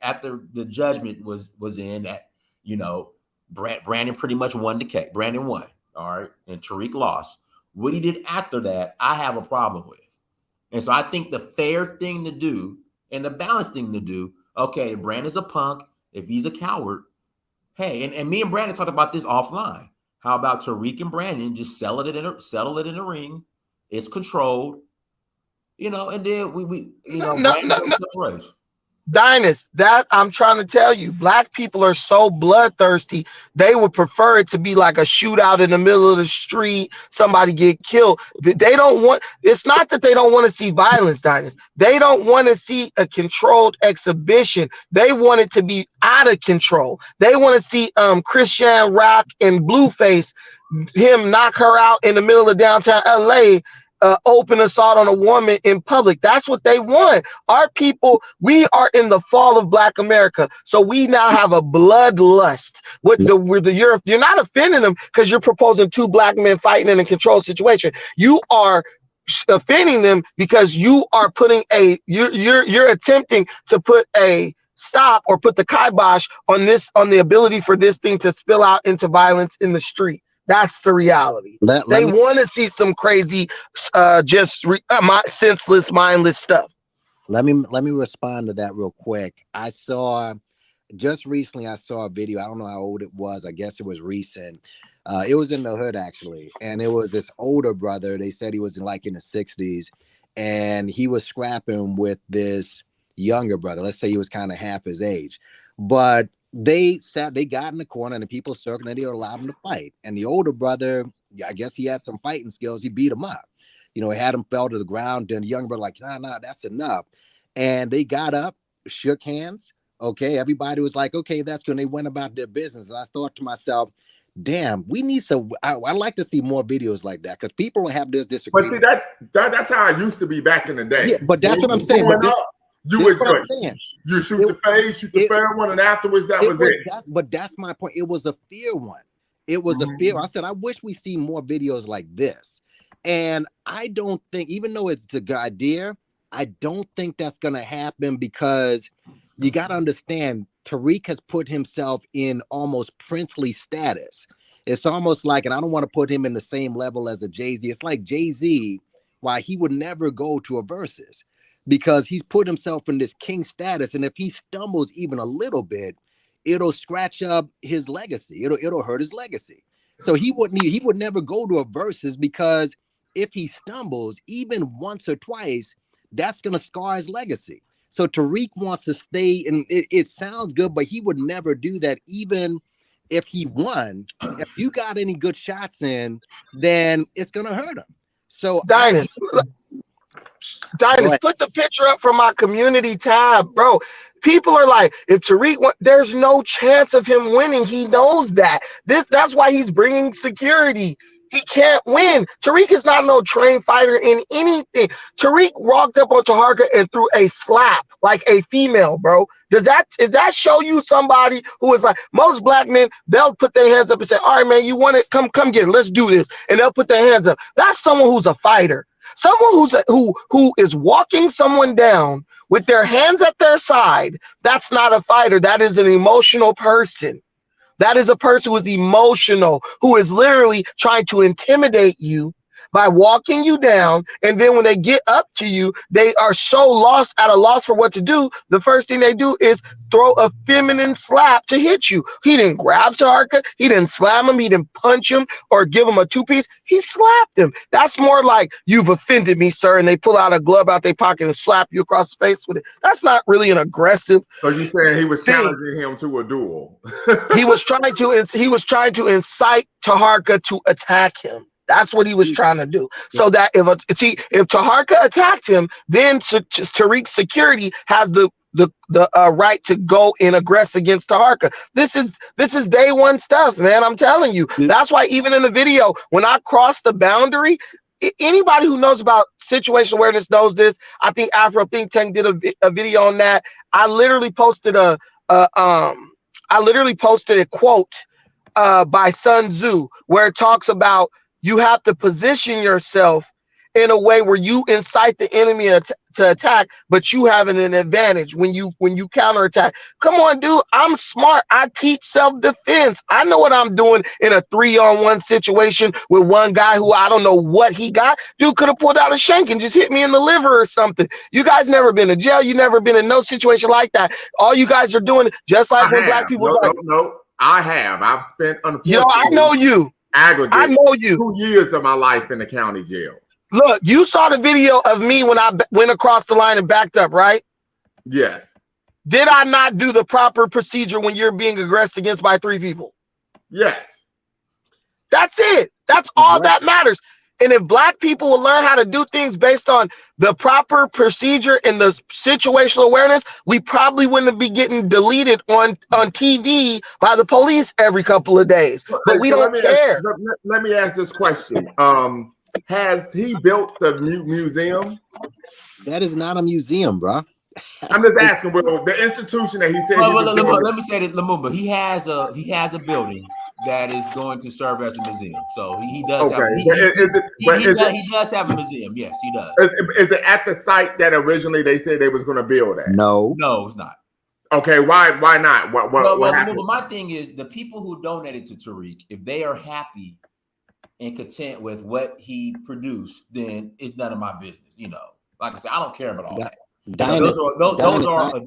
after the judgment was in, that, you know, Brandon pretty much won the case. Brandon won, all right, and Tariq lost. What he did after that, I have a problem with. And so I think the fair thing to do and the balanced thing to do, okay, if Brandon's a punk, if he's a coward, hey, and me and Brandon talked about this offline. How about Tariq and Brandon just settle it in a ring? It's controlled, you know, and then we separation. Dynast, that I'm trying to tell you, black people are so bloodthirsty. They would prefer it to be like a shootout in the middle of the street, somebody get killed. They don't want, it's not that they don't want to see violence, Dynast. They don't want to see a controlled exhibition. They want it to be out of control. They want to see Christian Rock and Blueface, him knock her out in the middle of downtown LA, open assault on a woman in public. That's what they want. Our people, we are in the fall of Black America, so we now have a bloodlust with the Europe. You're not offending them because you're proposing two black men fighting in a controlled situation. You are offending them because you are putting you're attempting to put a stop or put the kibosh on the ability for this thing to spill out into violence in the street. That's the reality. They want to see some crazy, senseless, mindless stuff. Let me respond to that real quick. Just recently I saw a video. I don't know how old it was. I guess it was recent. It was in the hood actually, and it was this older brother. They said he was in the 60s, and he was scrapping with this younger brother. Let's say he was kind of half his age, but they got in the corner and the people circling and they allowed him to fight. And the older brother, I guess he had some fighting skills. He beat him up. You know, he had him fell to the ground. Then the younger brother like, nah, that's enough. And they got up, shook hands. Okay, everybody was like, okay, that's good. And they went about their business. And I thought to myself, damn, we need some. I like to see more videos like that because people have this disagreement. But see, that's how it used to be back in the day. Yeah, but that's what I'm saying. You shoot the face, shoot the fair one, and afterwards that was it. But that's my point. It was a fear one. It was a fear. I said, I wish we see more videos like this. And I don't think, even though it's a good idea, I don't think that's going to happen because you got to understand, Tariq has put himself in almost princely status. It's almost like, and I don't want to put him in the same level as a Jay-Z. It's like Jay-Z, why he would never go to a versus, because he's put himself in this king status. And if he stumbles even a little bit, it'll scratch up his legacy. It'll hurt his legacy. So he would never go to a versus, because if he stumbles even once or twice, that's going to scar his legacy. So Tariq wants to stay, and it sounds good, but he would never do that. Even if he won, if you got any good shots in, then it's going to hurt him. So Dynast, put the picture up for my community tab, bro. People are like, if Tariq won, there's no chance of him winning. He knows that. That's why he's bringing security. He can't win. Tariq is not no trained fighter in anything. Tariq walked up on Taharka and threw a slap like a female, bro. Does that show you somebody who is like, most black men, they'll put their hands up and say, all right, man, you want it? Come get it. Let's do this. And they'll put their hands up. That's someone who's a fighter. Someone who is walking someone down with their hands at their side. That's not a fighter. That is an emotional person. That is a person who is emotional, who is literally trying to intimidate you by walking you down. And then when they get up to you, they are so lost at a loss for what to do. The first thing they do is throw a feminine slap to hit you. He didn't grab Taharka. He didn't slam him. He didn't punch him or give him a two-piece. He slapped him. That's more like, you've offended me, sir. And they pull out a glove out their pocket and slap you across the face with it. That's not really an aggressive. So you saying he was challenging him to a duel? He was trying to incite Taharka to attack him. That's what he was trying to do. So that if Taharka attacked him, then Tariq's security has the right to go and aggress against Taharka. This is day one stuff, man. I'm telling you. That's why even in the video, when I crossed the boundary, anybody who knows about situational awareness knows this. I think Afro Think Tank did a video on that. I literally posted a quote by Sun Tzu where it talks about you have to position yourself in a way where you incite the enemy to attack, but you have an advantage when you counterattack. Come on, dude. I'm smart. I teach self-defense. I know what I'm doing in a 3-on-1 situation with one guy who I don't know what he got. Dude could have pulled out a shank and just hit me in the liver or something. You guys never been to jail. You never been in no situation like that. All you guys are doing, just like when black people No, I have. I've spent, I know you. Aggregate. I know you. 2 years of my life in the county jail. Look, you saw the video of me when I went across the line and backed up, right? Yes. Did I not do the proper procedure when you're being aggressed against by 3 people? Yes. That's it. That's all that matters. And if black people will learn how to do things based on the proper procedure and the situational awareness, we probably wouldn't be getting deleted on TV by the police every couple of days. But we don't care. Let me ask this question. Has he built the museum? That is not a museum, bro. I'm just asking. Well, the institution that he said. Let me say this, Lumumba. He has a building that is going to serve as a museum. So he does. Okay. He does have a museum. Yes, he does. Is it at the site that originally they said they was going to build at? No, it's not. Okay, why not? What happened? My thing is the people who donated to Tariq, if they are happy and content with what he produced, then it's none of my business. You know, like I said, I don't care about all that. Those are.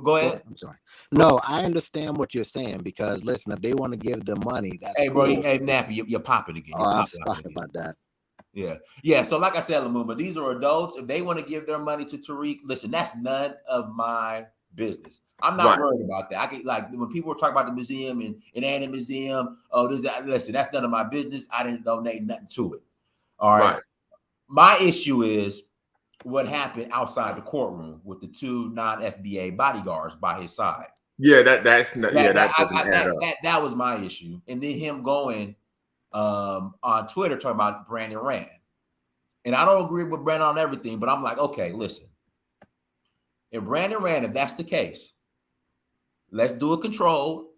Go ahead. I'm sorry. No, I understand what you're saying because listen, if they want to give the money, that's bro. Hey, Nappy, you're popping again. I'm sorry about that. Yeah. So, like I said, Lumumba, these are adults. If they want to give their money to Tariq, listen, that's none of my business. I'm not worried about that. I can, like, when people were talking about the museum and Anna Museum, listen, that's none of my business. I didn't donate nothing to it. All right. My issue is what happened outside the courtroom with the 2 non-FBA bodyguards by his side. Yeah, that was my issue. And then him going on Twitter talking about Brandon Rand. And I don't agree with Brandon on everything, but I'm like, okay, listen. If Brandon Rand, if that's the case, let's do a control.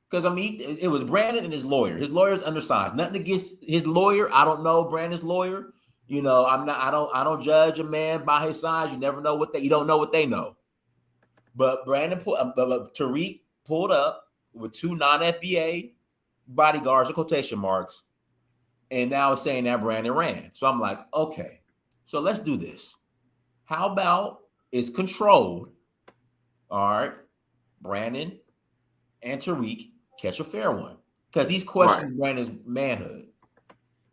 Because I mean, it was Brandon and his lawyer. His lawyer's undersized. Nothing against his lawyer. I don't know Brandon's lawyer. You know, I don't judge a man by his size. You never know you don't know what they know. But Tariq pulled up with 2 non-FBA bodyguards, in quotation marks, and now it's saying that Brandon ran. So I'm like, okay, so let's do this. How about it's controlled? All right, Brandon and Tariq catch a fair one because he's questioning Brandon's manhood.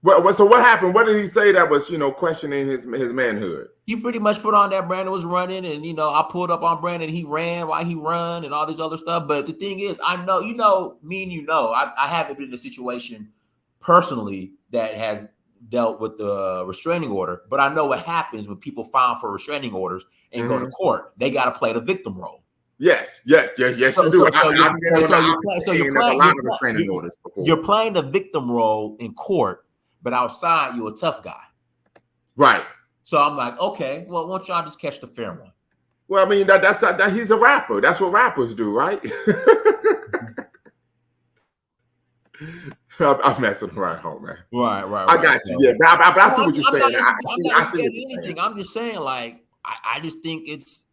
Well, so what happened? What did he say that was, questioning his manhood? He pretty much put on that Brandon was running, and I pulled up on Brandon. He ran while he run and all this other stuff. But the thing is, I know, me and I haven't been in a situation personally that has dealt with the restraining order, but I know what happens when people file for restraining orders and go to court. They got to play the victim role. Yes, you do. You're playing the victim role in court. But outside, you're a tough guy. Right. So I'm like, okay, well, why don't y'all just catch the fair one? Well, I mean, that's he's a rapper. That's what rappers do, right? I'm messing right home, man. Right. I got you. Yeah, but I see what you're saying. I'm not scared of anything. I'm just saying, like, I just think it's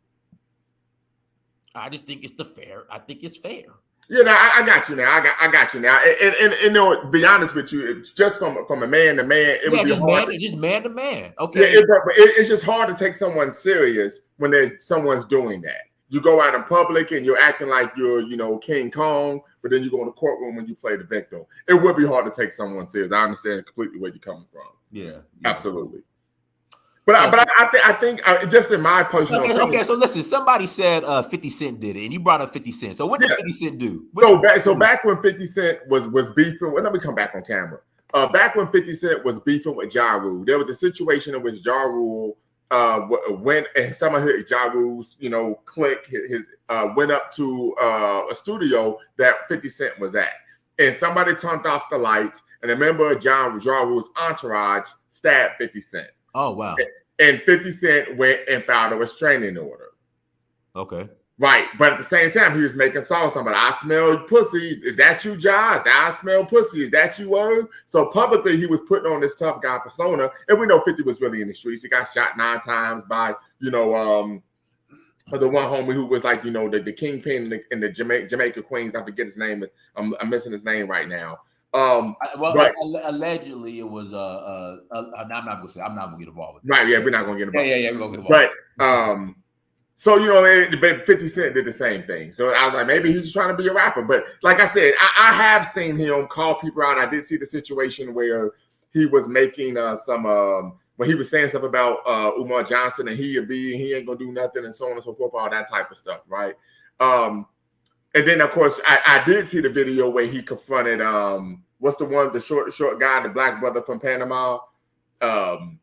the fair. I think it's fair. Yeah, no, I got you now. I got you now. And you know, to be honest with you, it's just from a man to man, it would be hard. Just man to man. Okay. Yeah, it's just hard to take someone serious when someone's doing that. You go out in public and you're acting like you're, you know, King Kong, but then you go in the courtroom and you play the victim. It would be hard to take someone serious. I understand completely where you're coming from. Yeah. Absolutely. But I think just in my personal opinion. Okay, so listen, somebody said 50 Cent did it, and you brought up 50 Cent. So what did 50 Cent do? Back when 50 Cent was beefing, well, let me come back on camera. Back when 50 Cent was beefing with Ja Rule, there was a situation in which Ja Rule went and some of Ja Rule's, you know, clique went up to a studio that 50 Cent was at, and somebody turned off the lights, and a member of Ja Rule's entourage stabbed 50 Cent. Oh, wow. And 50 Cent went and filed a restraining order. Okay. Right. But at the same time, he was making songs. Somebody, I smell pussy. Is that you, Josh? I smell pussy. Is that you, Word? So publicly, he was putting on this tough guy persona. And we know 50 was really in the streets. He got shot 9 times by, you know, the one homie who was like, you know, the kingpin in the Jamaica Queens. I forget his name. I'm missing his name right now. Allegedly it was I'm not gonna get involved with that. Right, yeah, we're not gonna get involved. Yeah, we're gonna get involved. But so you know, 50 Cent did the same thing. So I was like, maybe he's just trying to be a rapper. But like I said, I have seen him call people out. I did see the situation where he was making when he was saying stuff about Umar Johnson and he ain't gonna do nothing and so on and so forth, all that type of stuff, right? And then of course I did see the video where he confronted what's the short guy, the black brother from Panama? Tommy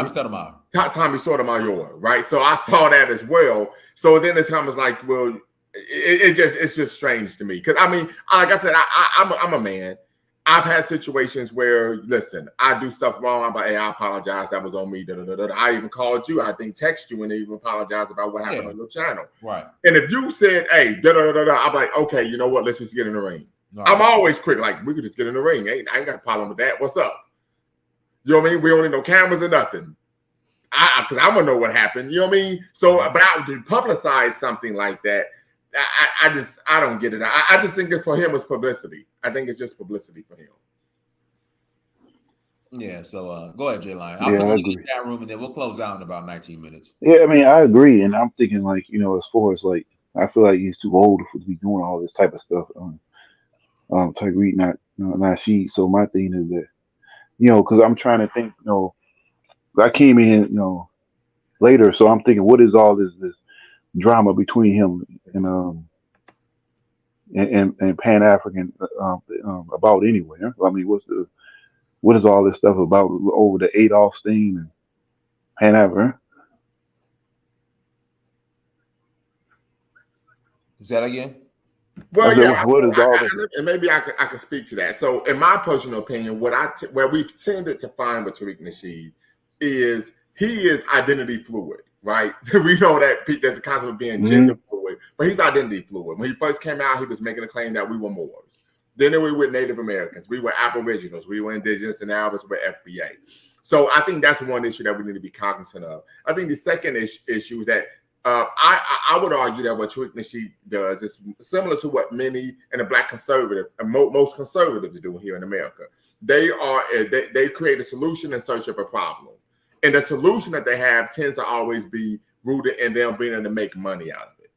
Sotomayor. Tommy Sotomayor, right? So I saw that as well. So then it's kind of like, well, it's just strange to me because I mean, like I said, I'm a man. I've had situations where, listen, I do stuff wrong. I'm like, hey, I apologize. That was on me. I even called you. I think text you and even apologize about what happened on your channel. Right. And if you said, hey, I'm like, okay, you know what? Let's just get in the ring. Right. I'm always quick. Like, we could just get in the ring. I ain't got a problem with that. What's up? You know what I mean? We don't need no cameras or nothing. Because I'm going to know what happened. You know what I mean? So, but I would publicize something like that. I don't get it. I just think that for him it's publicity. I think it's just publicity for him. Yeah, so go ahead, J-Line. I'll put the chat room and then we'll close out in about 19 minutes. Yeah, I mean, I agree. And I'm thinking like, you know, as far as like, I feel like he's too old to be doing all this type of stuff. Tariq Nasheed. So my thing is that, you know, because I'm trying to think, you know, I came in, you know, later. So I'm thinking, what is all this drama between him and Pan-African about anyway? Huh? I mean, what is all this stuff about over the Adolf thing and Pan-African? Is that again? Well, yeah. What is all this? And maybe I can speak to that. So, in my personal opinion, where we've tended to find with Tariq Nasheed is he is identity fluid. Right, we know that there's a concept of being gender fluid, but he's identity fluid. When he first came out, he was making a claim that we were Moors. Then we were Native Americans, we were Aboriginals, we were Indigenous, and now we're FBA. So I think that's one issue that we need to be cognizant of. I think the second issue is that I would argue that what Tariq Nasheed does is similar to what many and the Black conservative and most conservatives do here in America. They create a solution in search of a problem. And the solution that they have tends to always be rooted in them being able to make money out of it.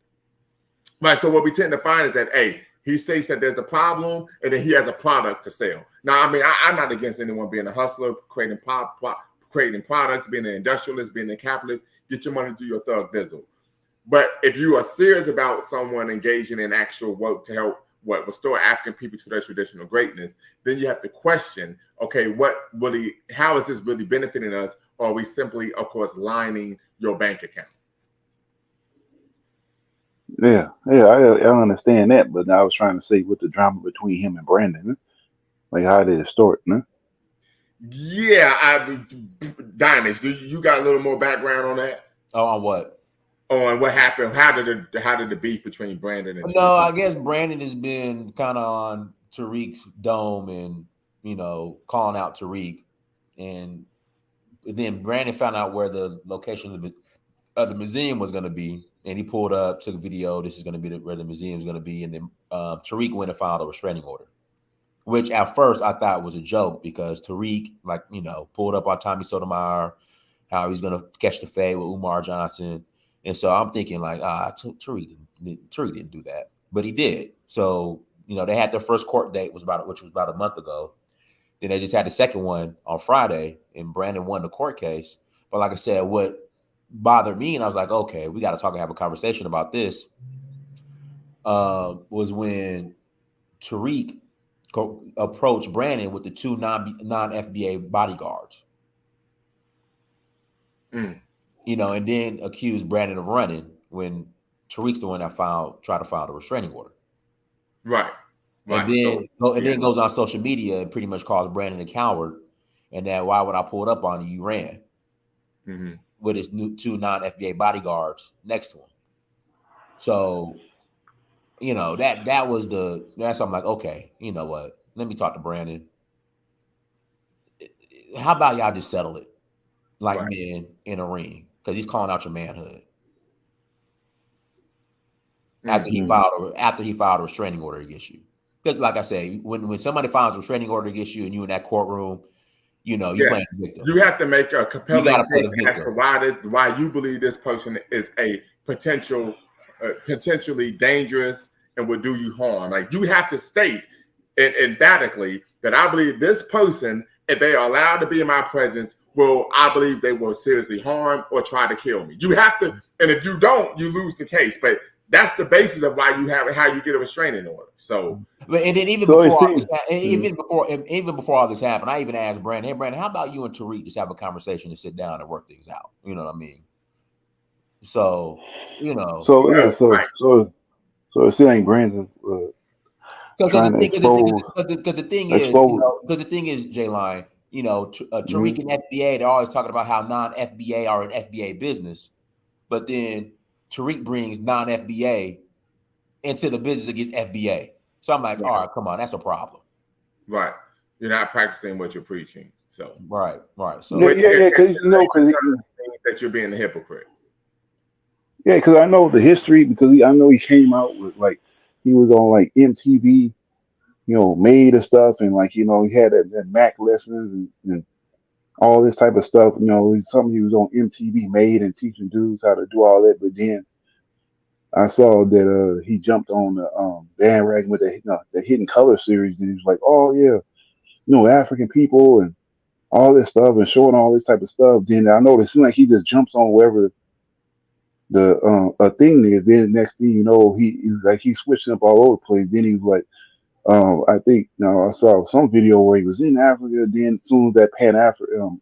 Right. So what we tend to find is that, hey, he states that there's a problem and then he has a product to sell. Now, I mean, I'm not against anyone being a hustler, creating products, being an industrialist, being a capitalist, get your money, do your thug bizzle. But if you are serious about someone engaging in actual work to help restore African people to their traditional greatness, then you have to question, okay, how is this really benefiting us? Or are we simply, of course, lining your bank account? Yeah, I understand that, but I was trying to say with the drama between him and Brandon, like how did it start? Huh? Yeah, Dynash, you got a little more background on that? Oh, on what? On what happened? How did the beef between Brandon and? No, I guess Brandon has been kind of on Tariq's dome and, you know, calling out Tariq, and then Brandon found out where the location the museum was going to be, and he pulled up, took a video. This is going to be where the museum is going to be, and then Tariq went and filed a restraining order, which at first I thought was a joke because Tariq, like, you know, pulled up on Tommy Sotomayor, how he's going to catch the fade with Umar Johnson, and so I'm thinking like, Tariq didn't do that, but he did. So, you know, they had their first court date which was about a month ago. Then they just had the second one on Friday, and Brandon won the court case. But like I said, what bothered me, and I was like, okay, we got to talk and have a conversation about this, was when Tariq approached Brandon with the two non-FBA bodyguards. You know, and then accused Brandon of running when Tariq's the one that tried to file the restraining order. Right. And then goes on social media and pretty much calls Brandon a coward, and that why would I pull it up on you? You ran with his two non-FBA bodyguards next to him. So, you know, that's I'm like, okay, you know what? Let me talk to Brandon. How about y'all just settle it like men in a ring? Because he's calling out your manhood. After he filed a restraining order against you. Because like I say, when somebody files a restraining order against you and you in that courtroom, you know, you playing the victim. You have to make a compelling case as to why you believe this person is a potentially dangerous and would do you harm. Like, you have to state emphatically that I believe this person, if they are allowed to be in my presence, I believe they will seriously harm or try to kill me. You have to, and if you don't, you lose the case. But that's the basis of why you have how you get a restraining order. So, and then even before all this happened, I even asked Brandon, "Hey, Brandon, how about you and Tariq just have a conversation and sit down and work things out?" You know what I mean? So, you know, so it still ain't Brandon. Because the thing is, J-Line, you know, Tariq and FBA, they're always talking about how non-FBA are an FBA business, but then Tariq brings non-FBA into the business against FBA. So I'm like, all right, come on, that's a problem. Right. You're not practicing what you're preaching. So right. So because you know, that you're being a hypocrite. Yeah, because I know the history. Because I know he came out with, like, he was on like MTV, you know, made of stuff, and like, you know, he had that Mac lessons and all this type of stuff. You know, he was on MTV made and teaching dudes how to do all that. But then I saw that he jumped on the bandwagon with the Hidden Color series, and he was like, oh yeah, you know, African people and all this stuff, and showing all this type of stuff. Then I noticed, it seemed like he just jumps on wherever the a thing is. Then next thing you know, he's switching up all over the place. Then he was like, I think I saw some video where he was in Africa. Then as soon as that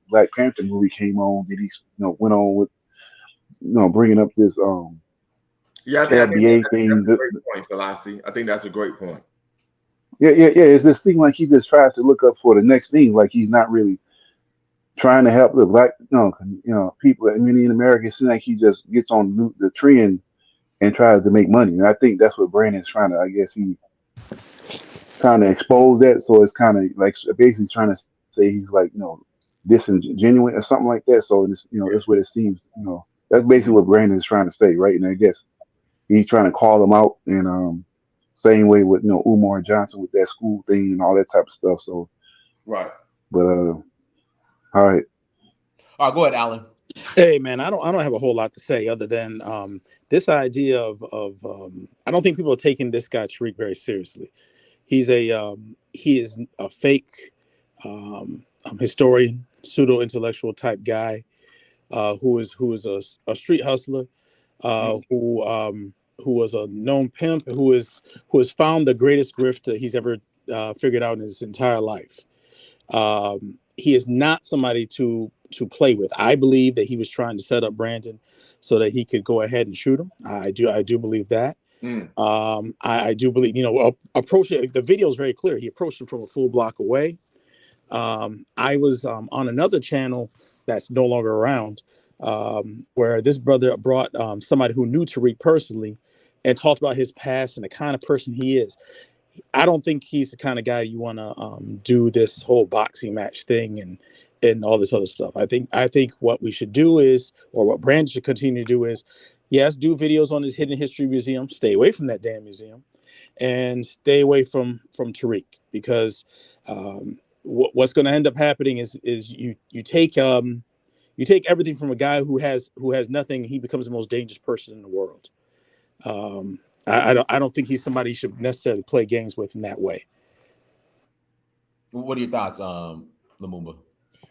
Black Panther movie came on, then he went on with bringing up this FBA thing. That's a great point, Selassie. I think that's a great point. Yeah. It just seems like he just tries to look up for the next thing. Like, he's not really trying to help the Black, people. I mean, in America, it seems like he just gets on the trend and tries to make money. And I think that's what Brandon's trying to. I guess he trying to expose that. So it's kind of like basically trying to say he's like, disingenuous or something like that. So this, that's what it seems. That's basically what Brandon's trying to say, right? And I guess he's trying to call them out, and same way with Umar Johnson with that school thing and all that type of stuff. So right. But all right. All right, go ahead, Alan. Hey man, I don't have a whole lot to say other than this idea of I don't think people are taking this guy Tariq very seriously. He is a fake historian, pseudo intellectual type guy who is a street hustler, who was a known pimp, who has found the greatest grifter he's ever figured out in his entire life. He is not somebody to play with. I believe that he was trying to set up Brandon so that he could go ahead and shoot him. I do believe that. I do believe, approach it. The video is very clear. He approached him from a full block away. I was on another channel that's no longer around, where this brother brought somebody who knew Tariq personally and talked about his past and the kind of person he is. I don't think he's the kind of guy you want to do this whole boxing match thing and and all this other stuff. I think what we should do is, or what Brandon should continue to do is, yes, do videos on his Hidden History Museum. Stay away from that damn museum, and stay away from Tariq, because what's going to end up happening is you take everything from a guy who has nothing. He becomes the most dangerous person in the world. I don't think he's somebody you should necessarily play games with in that way. What are your thoughts, Lumumba?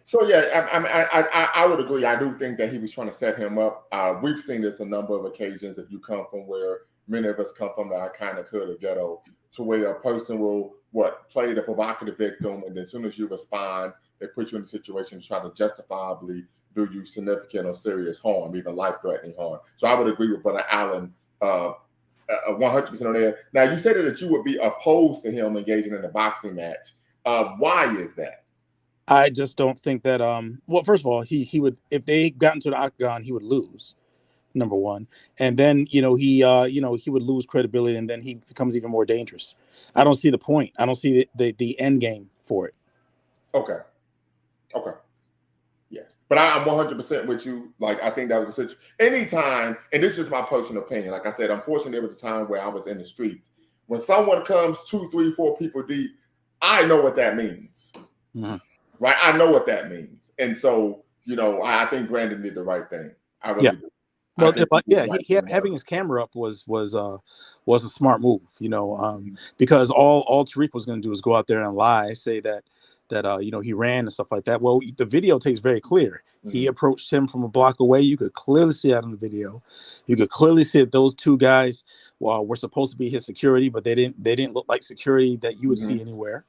So yeah, I would agree. I do think that he was trying to set him up. We've seen this a number of occasions. If you come from where many of us come from, the kind of hood or ghetto, to where a person will play the provocative victim, and then as soon as you respond, they put you in a situation to try to justifiably do you significant or serious harm, even life-threatening harm. So I would agree with Brother Allen 100% on there. Now, you said that you would be opposed to him engaging in a boxing match. Why is that? I just don't think that. Well, first of all, he would, if they got into the octagon, he would lose. Number one, and then he would lose credibility, and then he becomes even more dangerous. I don't see the point. I don't see the end game for it. Okay. Yes, but I'm 100% with you. Like, I think that was a situation. Anytime, and this is just my personal opinion. Like I said, unfortunately, there was a time where I was in the streets. When someone comes 2, 3, 4 people deep, I know what that means. Mm-hmm. Right? I know what that means. And so, I think Brandon did the right thing. I really do. Well, having his camera up was a smart move, because all Tariq was going to do is go out there and lie, say that he ran and stuff like that. Well, the video takes very clear. Mm-hmm. He approached him from a block away. You could clearly see that on the video. You could clearly see that those two guys were supposed to be his security, but they didn't look like security that you would see anywhere.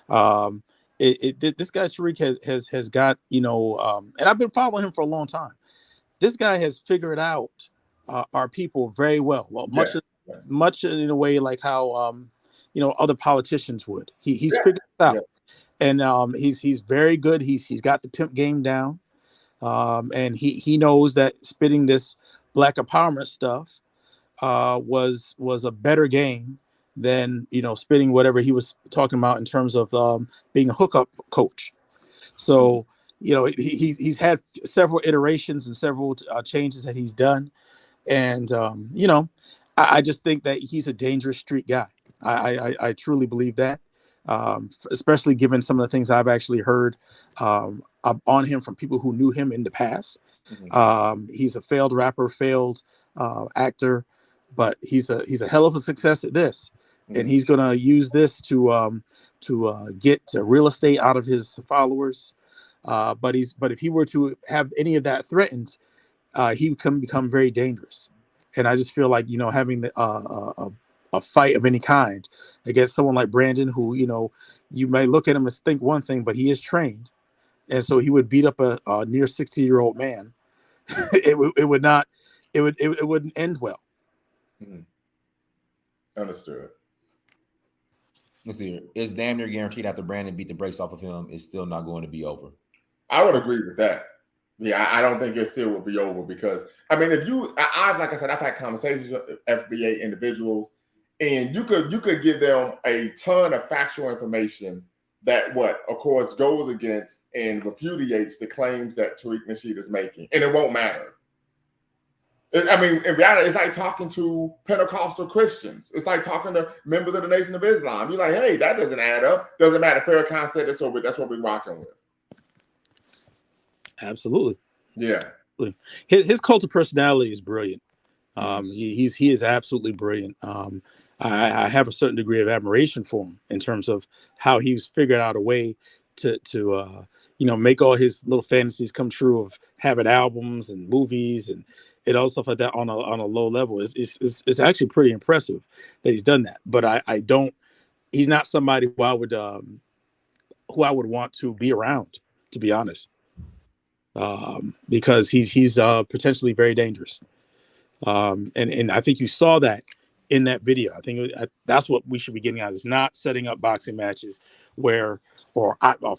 This guy Tariq has got, and I've been following him for a long time. This guy has figured out our people very well. Well, much in a way like how other politicians would. He's figured it out, and he's very good. He's got the pimp game down, and he knows that spitting this black empowerment stuff was a better game than spitting whatever he was talking about in terms of being a hookup coach. So. He's had several iterations and several changes that he's done. And, I just think that he's a dangerous street guy. I truly believe that, especially given some of the things I've actually heard on him from people who knew him in the past. Mm-hmm. He's a failed rapper, failed actor, but he's a hell of a success at this. Mm-hmm. And he's going to use this to get real estate out of his followers. But if he were to have any of that threatened, he can become very dangerous. And I just feel like having a fight of any kind against someone like Brandon, who you may look at him and think one thing, but he is trained, and so he would beat up a near 60-year-old man. it wouldn't end well. Mm-hmm. Understood. Let's see here. It's damn near guaranteed after Brandon beat the brakes off of him, it's still not going to be over. I would agree with that. Yeah, I don't think it still will be over because, like I said, I've had conversations with FBA individuals, and you could give them a ton of factual information that of course, goes against and repudiates the claims that Tariq Nasheed is making, and it won't matter. In reality, it's like talking to Pentecostal Christians. It's like talking to members of the Nation of Islam. You're like, hey, that doesn't add up. Doesn't matter. Farrakhan said that's what we're rocking with. Absolutely. Yeah. His cult of personality is brilliant. He is absolutely brilliant. I have a certain degree of admiration for him in terms of how he's figured out a way to make all his little fantasies come true of having albums and movies and all stuff like that on a low level. It's actually pretty impressive that he's done that. But he's not somebody who I would want to be around, to be honest. Because he's potentially very dangerous. And I think you saw that in that video. I think that's what we should be getting at, is not setting up boxing matches or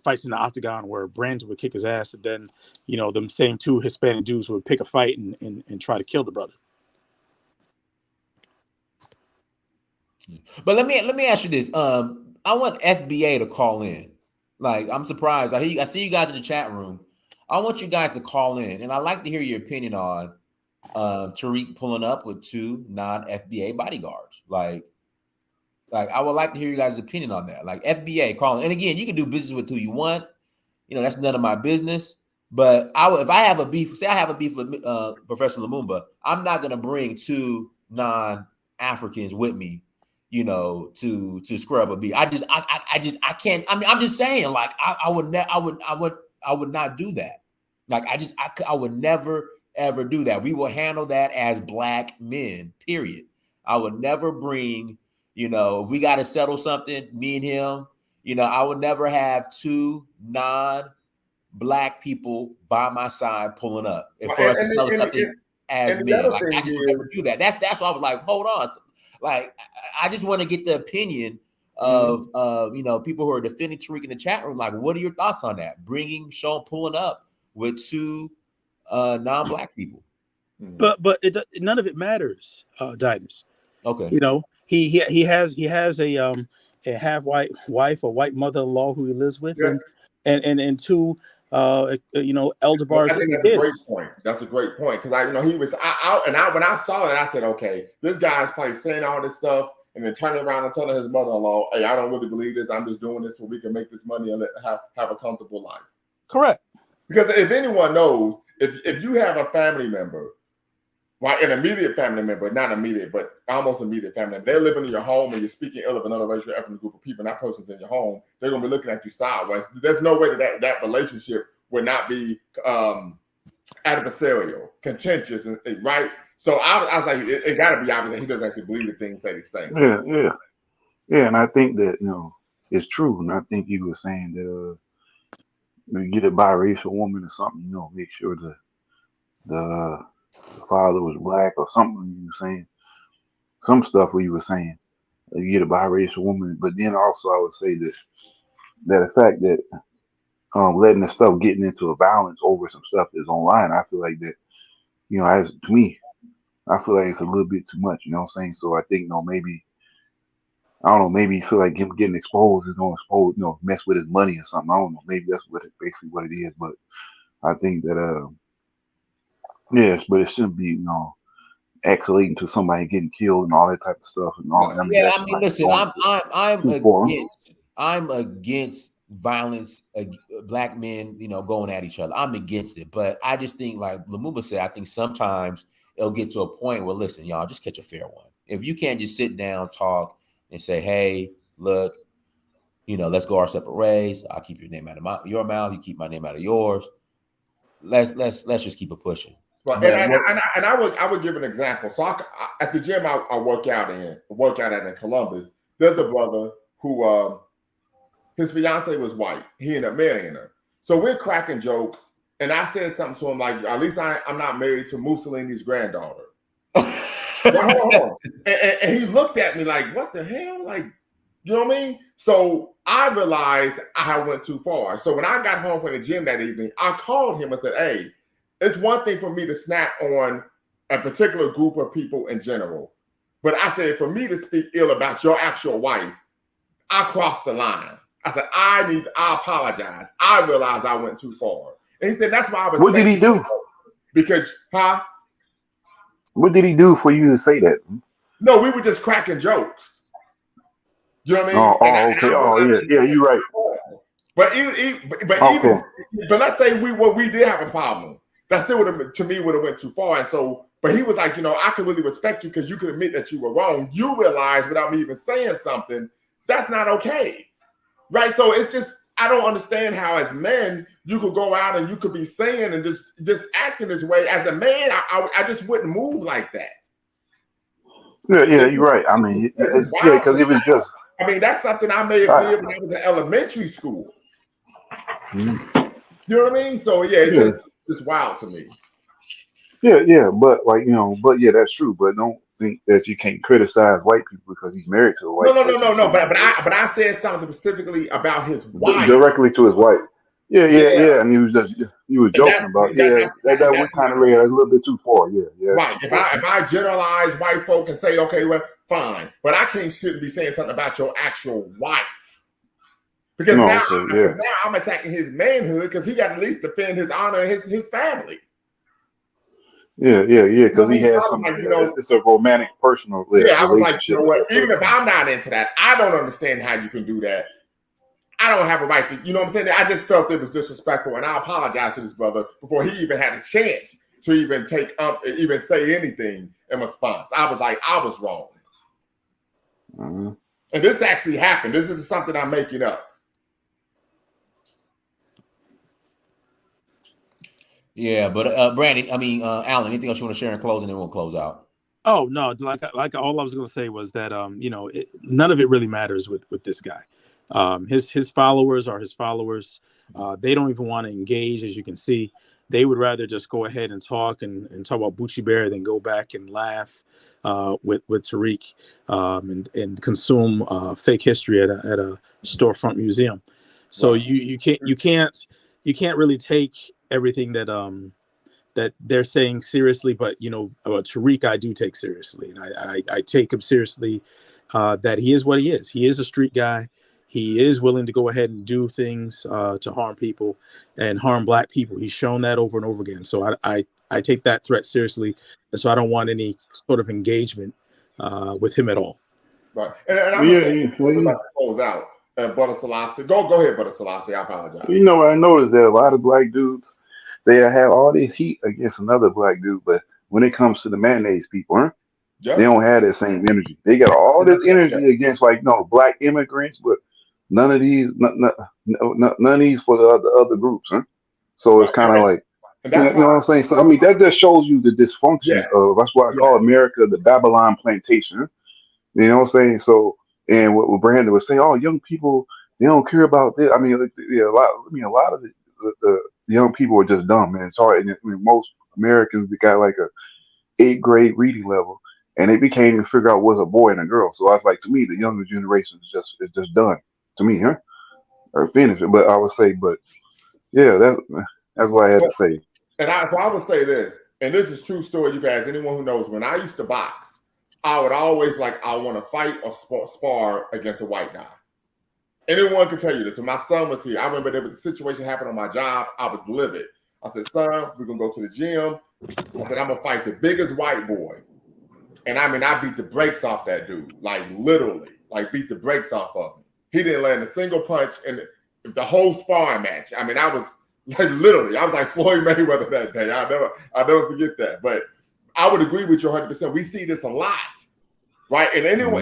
fights in the octagon where Brandon would kick his ass, and then them same two Hispanic dudes would pick a fight and try to kill the brother. But let me ask you this. I want FBA to call in. Like, I'm surprised. I see you guys in the chat room. I want you guys to call in, and I'd like to hear your opinion on Tariq pulling up with 2 non-FBA bodyguards. Like I would like to hear you guys' opinion on that. Like, FBA calling, and again, you can do business with who you want. You know, that's none of my business. But if I have a beef, say I have a beef with Professor Lumumba, I'm not gonna bring 2 non-Africans with me, you know, to square up a beef. I can't. I mean, I'm just saying, like, I would not do that. Like, I would never ever do that. We will handle that as Black men, period. I would never bring, you know, if we got to settle something, me and him, you know, I would never have 2 non-Black people by my side pulling up. If for us to settle something as men, like, I just would never do that. That's why I was like, hold on. Like, I just want to get the opinion of you know, people who are defending Tariq in the chat room. Like, what are your thoughts on that? Pulling up with 2 non-Black people. But none of it matters, Dynast. Okay. You know, he has a half white wife, a white mother-in-law who he lives with, and 2 you know, elder bars. I think that's a great point. That's a great point, because he was when I saw that, I said, okay, this guy's probably saying all this stuff and then turning around and telling his mother-in-law, hey, I don't really believe this. I'm just doing this so we can make this money and have a comfortable life. Correct. Because if anyone knows, if you have a family member, right, an immediate family member, not immediate, but almost immediate family member, they're living in your home and you're speaking ill of another racial ethnic group of people, and that person's in your home, they're going to be looking at you sideways. There's no way that relationship would not be adversarial, contentious, right? So I was like, it got to be obvious that he doesn't actually believe the things that he's saying. Yeah, and I think that, you know, it's true. And I think he was saying that you get a biracial woman or something, you know, make sure the father was Black or something. You were saying some stuff where you were saying you get a biracial woman, but then also I would say that the fact that letting the stuff getting into a balance over some stuff that's online, I feel like that, you know, to me, I feel like it's a little bit too much, you know what I'm saying? So I think, you know, maybe, I don't know, maybe you feel like him getting exposed is going to you know, mess with his money or something. I don't know. Maybe that's basically what it is. But I think that, yes, but it shouldn't be, you know, escalating to somebody getting killed and all that type of stuff and all. I mean, listen, I'm against violence, Black men, you know, going at each other. I'm against it, but I just think, like Lumumba said, I think sometimes it'll get to a point where, listen, y'all, just catch a fair one. If you can't just sit down, talk, and say, hey, look, you know, let's go our separate ways. I'll keep your name out of your mouth. You keep my name out of yours. Let's just keep it pushing. Right. And I would give an example. So at the gym I work out at in Columbus, there's a brother who his fiance was white. He ended up marrying her. So we're cracking jokes, and I said something to him like, at least I'm not married to Mussolini's granddaughter. And he looked at me like, what the hell? Like, you know what I mean? So I realized I went too far. So when I got home from the gym that evening, I called him and said, hey, it's one thing for me to snap on a particular group of people in general. But I said, for me to speak ill about your actual wife, I crossed the line. I said, I apologize. I realized I went too far. And he said, that's why I was. What did he do? Because, what did he do for you to say that? No, we were just cracking jokes. You know what I mean? Okay. Yeah, you're right. But let's say we did have a problem. That still would have went too far. And so, but he was like, you know, I can really respect you because you could admit that you were wrong. You realized without me even saying something, that's not okay. Right? So it's just, I don't understand how as men, you could go out and you could be saying and just acting this way. As a man, I just wouldn't move like that. Yeah, you're right. I mean, because it was just. I mean, that's something I may have did when I was in elementary school. Mm-hmm. You know what I mean? So yeah, it's just wild to me. Yeah, but like, you know, that's true. But don't think that you can't criticize white people because he's married to a white. No. But I said something specifically about his wife. Directly to his wife. Yeah. And he was joking about that went kind of a little bit too far. Yeah. Right. If I generalize white folk and say, okay, well, fine, but I shouldn't be saying something about your actual wife. Because No, now, okay, because yeah. now I'm attacking his manhood because he got to at least defend his honor and his family. Yeah, You know because what I he mean? So has I was some. like, It's a romantic, personal yeah, I was like, you relationship know with what? that Even person. if I'm not into that, I don't understand how you can do that. I don't have a right to, you know what I'm saying? I just felt it was disrespectful, and I apologize to this brother before he even had a chance to even even say anything in response. I was like, I was wrong. Uh-huh. And this actually happened. This is something I'm making up. Yeah, but Brandon, Alan, anything else you want to share in closing, and then we'll close out. Oh no, like all I was going to say was that none of it really matters with this guy. His followers are his followers. They don't even want to engage, as you can see. They would rather just go ahead and talk and talk about Bucci Bear than go back and laugh with Tariq and consume fake history at a storefront museum. So Right. you can't really take everything that they're saying seriously, but Tariq I do take seriously, and I take him seriously. That he is what he is. He is a street guy. He is willing to go ahead and do things to harm people and harm Black people. He's shown that over and over again. So I take that threat seriously, and so I don't want any sort of engagement with him at all. Right. And I'm Yeah, going to say about to close out. Brother Selassie. Go ahead, Brother Selassie. I apologize. you know, I noticed that a lot of Black dudes, they have all this heat against another Black dude, but when it comes to the mayonnaise people, huh? They Yeah. don't have that same energy. They got all this energy against Black immigrants, but none of these, none of these for the other groups, huh? So it's Right. kind of like, And you that's know why. what I'm saying? So I mean, that just shows you the dysfunction Yes. of. That's why I call Yes. America the Babylon plantation. Huh? You know what I'm saying? So, and what Brandon was saying, oh, young people, they don't care about this. I mean, yeah, a lot of the young people are just dumb, man. Sorry, I mean, most Americans, they got like a 8th grade reading level, and they can't even figure out what's a boy and a girl. So I was like, to me, the younger generation is just done to me, huh? Or finished. But I would say, but yeah, that's what I had to say. And I would say this, and this is true story, you guys. Anyone who knows, when I used to box, I would always I want to fight or spar against a white guy. Anyone can tell you this. When my son was here, I remember there was a situation happened on my job. I was livid. I said, son, we're going to go to the gym. I said, I'm going to fight the biggest white boy. And I beat the brakes off that dude, like literally, like beat the brakes off of him. He didn't land a single punch in the whole sparring match. I was like literally, I was like Floyd Mayweather that day. I'll never forget that. But I would agree with you 100%. We see this a lot, right? And anyone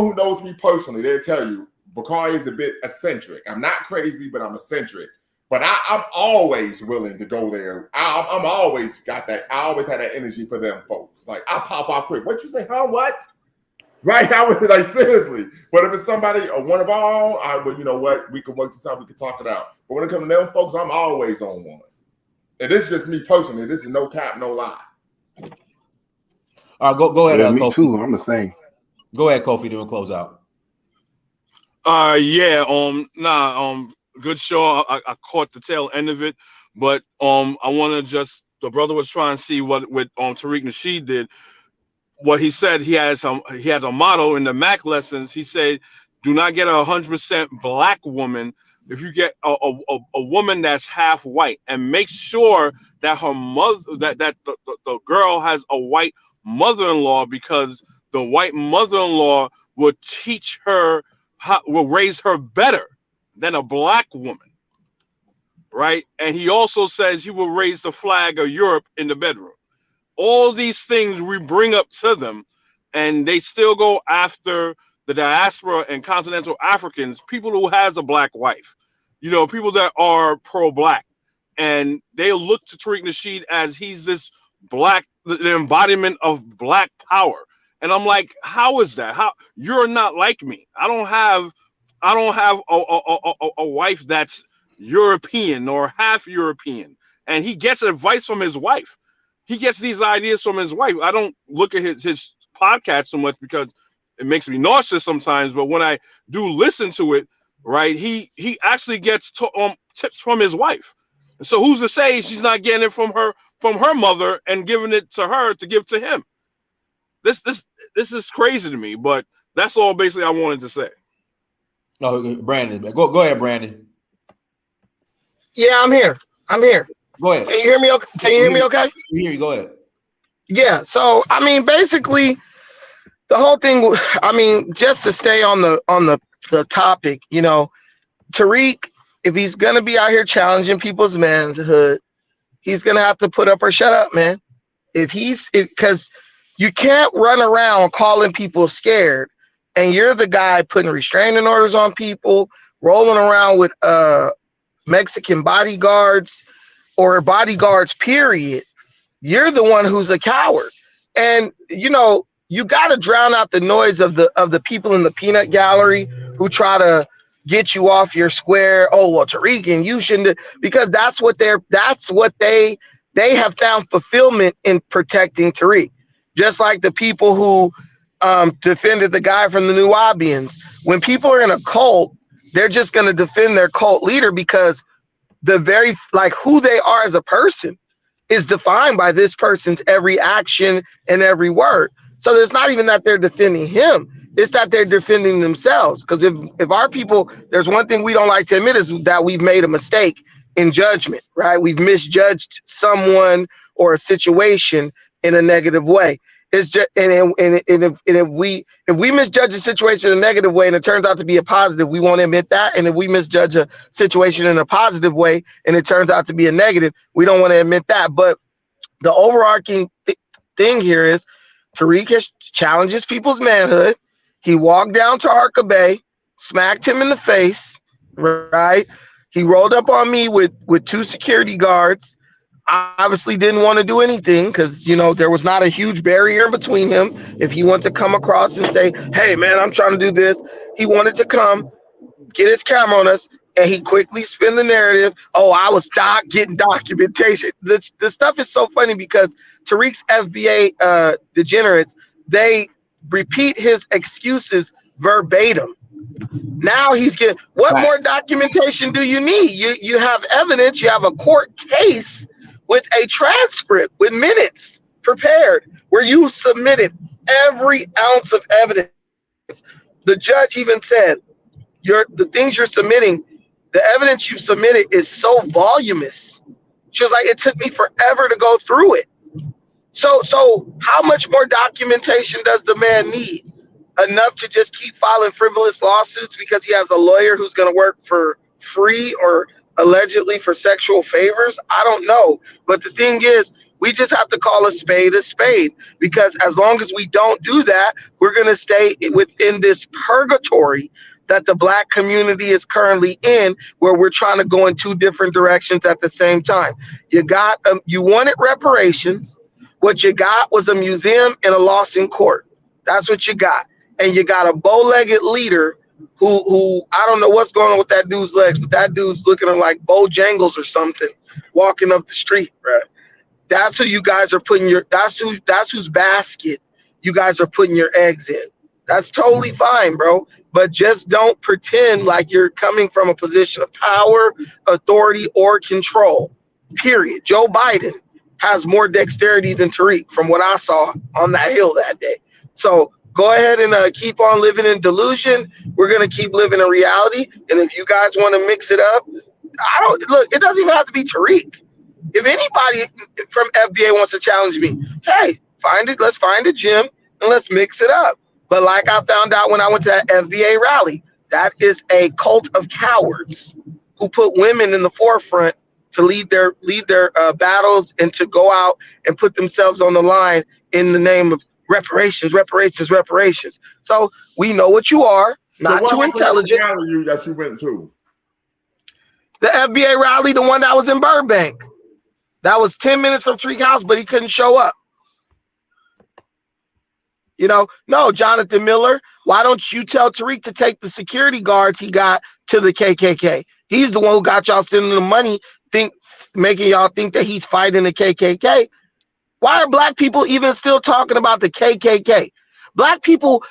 who knows me personally, they'll tell you, Bakari is a bit eccentric. I'm not crazy, but I'm eccentric. But I'm always willing to go there. I'm always got that. I always had that energy for them folks. Like, I pop out quick. What you say? Huh? What? Right? I was like, seriously. But if it's somebody or one of our own, well, you know what? We can work this out. We can talk it out. But when it comes to them folks, I'm always on one. And this is just me personally. This is no cap, no lie. All right, go ahead. Yeah, me Kofi. too. I'm the same. Go ahead, Kofi. Then we'll close out. Good show. I caught the tail end of it, but I want to the brother was trying to see what Tariq Nasheed did. What he said, he has a motto in the Mac lessons. He said, do not get 100% Black woman. If you get a woman that's half white, and make sure that her mother, that the girl has a white mother-in-law, because the white mother-in-law will teach her, will raise her better than a Black woman, right? And he also says he will raise the flag of Europe in the bedroom. All these things we bring up to them, and they still go after the diaspora and continental Africans, people who has a Black wife, people that are pro-Black, and they look to Tariq Nasheed as he's this Black, the embodiment of Black power. And I'm like, how is that? How you're not like me? I don't have a wife that's European or half European, and he gets advice from his wife. He gets these ideas from his wife. I don't look at his podcast so much because it makes me nauseous sometimes. But when I do listen to it, right, he actually gets tips from his wife. So who's to say she's not getting it from her mother and giving it to her to give to him? This is crazy to me. But that's all basically I wanted to say. Oh, Brandon, go ahead, Brandon. Yeah, I'm here. I'm here. Go ahead. Can you hear me? Okay? Can you hear me? Okay. We hear you. Go ahead. Yeah. So I mean, basically, the whole thing. I mean, just to stay on the topic, you know, Tariq, if he's gonna be out here challenging people's manhood, he's gonna have to put up or shut up, man. Because you can't run around calling people scared, and you're the guy putting restraining orders on people, rolling around with Mexican bodyguards or bodyguards, period. You're the one who's a coward. And you know, you got to drown out the noise of the people in the peanut gallery who try to get you off your square. Oh, well, Tariq, and you shouldn't, because that's what they have found fulfillment in protecting Tariq. Just like the people who defended the guy from the Nubians. When people are in a cult, they're just going to defend their cult leader because the very, like, who they are as a person is defined by this person's every action and every word. So it's not even that they're defending him, it's that they're defending themselves. Because if our people, there's one thing we don't like to admit, is that we've made a mistake in judgment, right? We've misjudged someone or a situation in a negative way. It's just, and if we misjudge a situation in a negative way and it turns out to be a positive, we won't admit that. And if we misjudge a situation in a positive way and it turns out to be a negative, we don't want to admit that. But the overarching thing here is Tariq has challenges people's manhood. He walked down to Arca Bay, smacked him in the face, right? He rolled up on me with 2 security guards. I obviously didn't want to do anything because, you know, there was not a huge barrier between him. If he wanted to come across and say, hey, man, I'm trying to do this, he wanted to come, get his camera on us, and he quickly spin the narrative. Oh, I was getting documentation. This stuff is so funny because Tariq's FBA degenerates, they repeat his excuses verbatim. Now he's getting, what more documentation do you need? You have evidence, you have a court case with a transcript with minutes prepared where you submitted every ounce of evidence. The judge even said, the things you're submitting, the evidence you submitted is so voluminous. She was like, it took me forever to go through it. So how much more documentation does the man need? Enough to just keep filing frivolous lawsuits because he has a lawyer who's going to work for free or allegedly for sexual favors? I don't know. But the thing is, we just have to call a spade, because as long as we don't do that, we're going to stay within this purgatory that the Black community is currently in, where we're trying to go in 2 different directions at the same time. You wanted reparations. What you got was a museum and a loss in court. That's what you got. And you got a bow-legged leader who I don't know what's going on with that dude's legs, but that dude's looking like Bojangles or something, walking up the street, bro. That's who you guys are putting that's whose basket you guys are putting your eggs in. That's totally fine, bro. But just don't pretend like you're coming from a position of power, authority, or control. Period. Joe Biden has more dexterity than Tariq from what I saw on that hill that day. So go ahead and keep on living in delusion. We're going to keep living in reality. And if you guys want to mix it up, it doesn't even have to be Tariq. If anybody from FBA wants to challenge me, hey, let's find a gym and let's mix it up. But like I found out when I went to that FBA rally, that is a cult of cowards who put women in the forefront to lead their battles and to go out and put themselves on the line in the name of reparations. So we know what you are, not too intelligent. That you went to the FBA rally, the one that was in Burbank. That was 10 minutes from Tariq's house, but he couldn't show up. You know, no, Jonathan Miller, why don't you tell Tariq to take the security guards he got to the KKK? He's the one who got y'all sending the money, making y'all think that he's fighting the KKK. Why are Black people even still talking about the KKK? Black people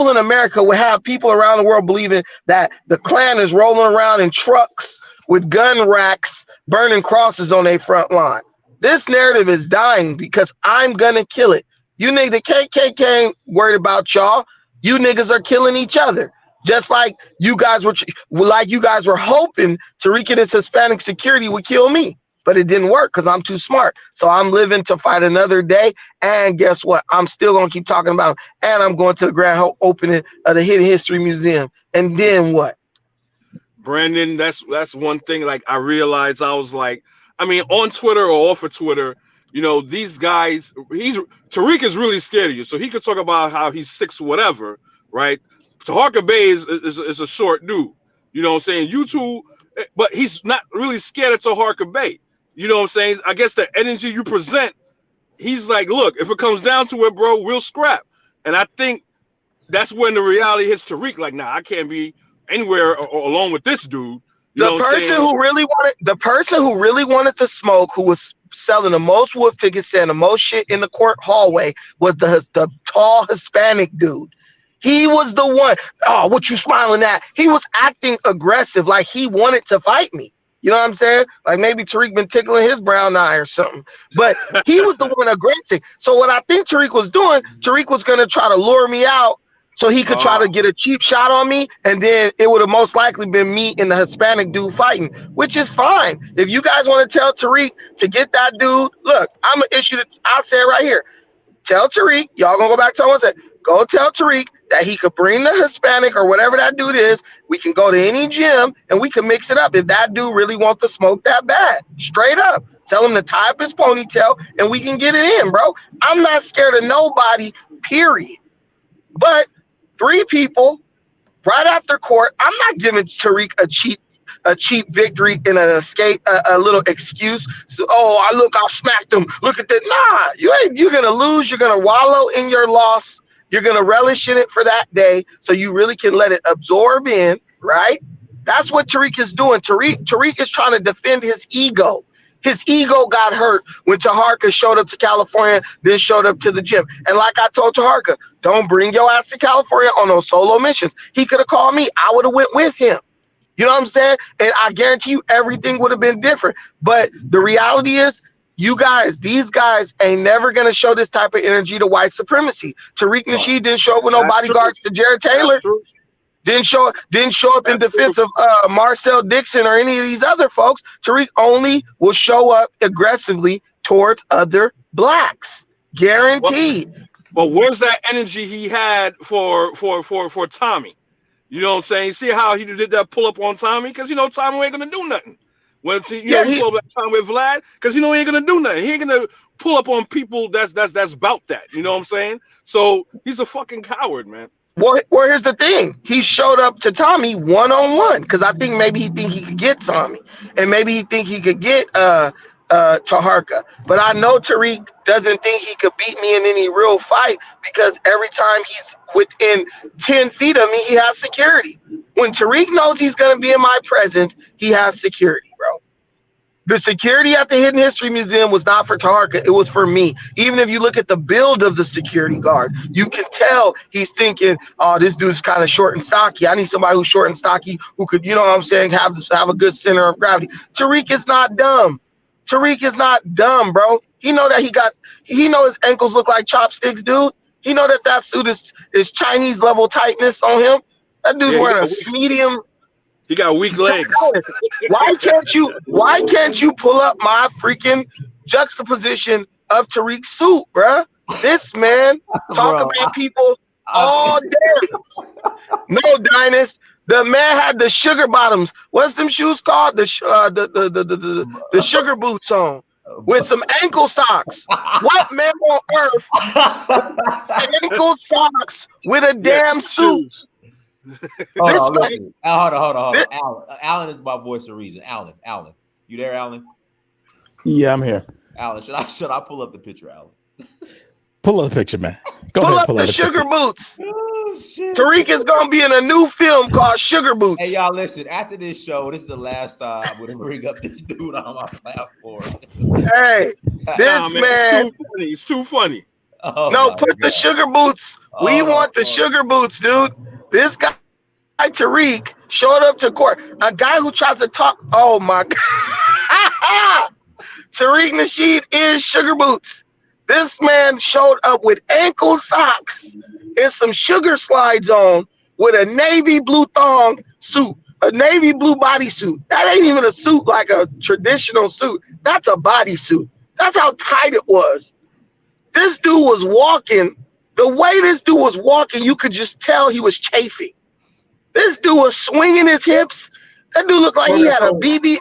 in America will have people around the world believing that the Klan is rolling around in trucks with gun racks, burning crosses on their front line. This narrative is dying because I'm gonna kill it. You niggas, the KKK ain't worried about y'all. You niggas are killing each other. Just like you guys were hoping Tariq and his Hispanic security would kill me, but it didn't work because I'm too smart. So I'm living to fight another day. And guess what? I'm still gonna keep talking about him. And I'm going to the grand opening of the Hidden History Museum. And then what? Brandon, that's one thing. Like I realized, I was like, I mean, on Twitter or off of Twitter, you know, these guys. Tariq is really scared of you, so he could talk about how he's 6 whatever, right? Taharka Bey is a short dude. You know what I'm saying? You two, but he's not really scared of Taharka Bey. You know what I'm saying? I guess the energy you present, he's like, look, if it comes down to it, bro, we'll scrap. And I think that's when the reality hits Tariq. Like, nah, I can't be anywhere or along with this dude. The person who really wanted the smoke, who was selling the most wolf tickets, saying the most shit in the court hallway, was the tall Hispanic dude. He was the one. Oh, what you smiling at? He was acting aggressive, like he wanted to fight me. You know what I'm saying? Like maybe Tariq been tickling his brown eye or something. But he was the one aggressive. So what I think Tariq was doing, Tariq was going to try to lure me out so he could try to get a cheap shot on me. And then it would have most likely been me and the Hispanic dude fighting, which is fine. If you guys want to tell Tariq to get that dude, look, I'm going to issue it. I'll say it right here. Tell Tariq, y'all going to go back to him and say, go tell Tariq that he could bring the Hispanic or whatever that dude is. We can go to any gym and we can mix it up. If that dude really wants to smoke that bad, straight up, tell him to tie up his ponytail and we can get it in, bro. I'm not scared of nobody, period. But 3 people right after court, I'm not giving Tariq a cheap victory in an escape, a little excuse. So, I smacked him. Look at that. Nah, you're gonna lose. You're gonna wallow in your loss. You're gonna relish in it for that day, so you really can let it absorb in, right? That's what Tariq is doing. Tariq is trying to defend his ego. His ego got hurt when Taharka showed up to California, then showed up to the gym. And like I told Taharka, don't bring your ass to California on those solo missions. He could have called me. I would have went with him. You know what I'm saying? And I guarantee you everything would have been different. But the reality is, these guys ain't never going to show this type of energy to white supremacy. Tariq Nasheed didn't show up with no bodyguards to Jared Taylor. Didn't show up in defense of Marcel Dixon or any of these other folks. Tariq only will show up aggressively towards other blacks. Guaranteed. But where's that energy he had for Tommy? You know what I'm saying? See how he did that pull up on Tommy? Because you know Tommy ain't gonna do nothing. Well, he pull up that time with Vlad because he ain't gonna do nothing. He ain't gonna pull up on people that's about that. You know what I'm saying? So he's a fucking coward, man. Well, here's the thing. He showed up to Tommy one-on-one because I think maybe he think he could get Tommy, and maybe he think he could get Taharka. But I know Tariq doesn't think he could beat me in any real fight because every time he's within 10 feet of me, he has security. When Tariq knows he's going to be in my presence, he has security, bro. The security at the Hidden History Museum was not for Taharka. It was for me. Even if you look at the build of the security guard, you can tell he's thinking, oh, this dude's kind of short and stocky. I need somebody who's short and stocky who could, you know what I'm saying, have a good center of gravity. Tariq is not dumb. Tariq is not dumb, bro. He know that he know his ankles look like chopsticks, dude. He know that suit is Chinese level tightness on him. That dude's wearing a medium. He got weak legs. Why can't you pull up my freaking juxtaposition of Tariq's suit, bruh? This man talk about people all day. No, Dynast. The man had the sugar bottoms. What's them shoes called? The sugar boots on with some ankle socks. What man on earth ankle socks with a damn suit? Hold on. Alan is my voice of reason. Alan, you there, Alan? Yeah, I'm here. Alan, should I pull up the picture, Alan? Pull up the picture, man. Pull up the sugar boots. Oh, shit. Tariq is gonna be in a new film called Sugar Boots. Hey, y'all, listen. After this show, this is the last time I'm gonna bring up this dude on my platform. Hey, this man, it's too funny. Oh, no, put the sugar boots. We want the sugar boots, dude. This guy Tariq showed up to court. A guy who tries to talk. Oh my God. Tariq Nasheed is sugar boots. This man showed up with ankle socks and some sugar slides on with a navy blue thong suit, a navy blue bodysuit. That ain't even a suit like a traditional suit. That's a bodysuit. That's how tight it was. This dude was walking. The way this dude was walking, you could just tell he was chafing. This dude was swinging his hips. That dude looked like he had a BB.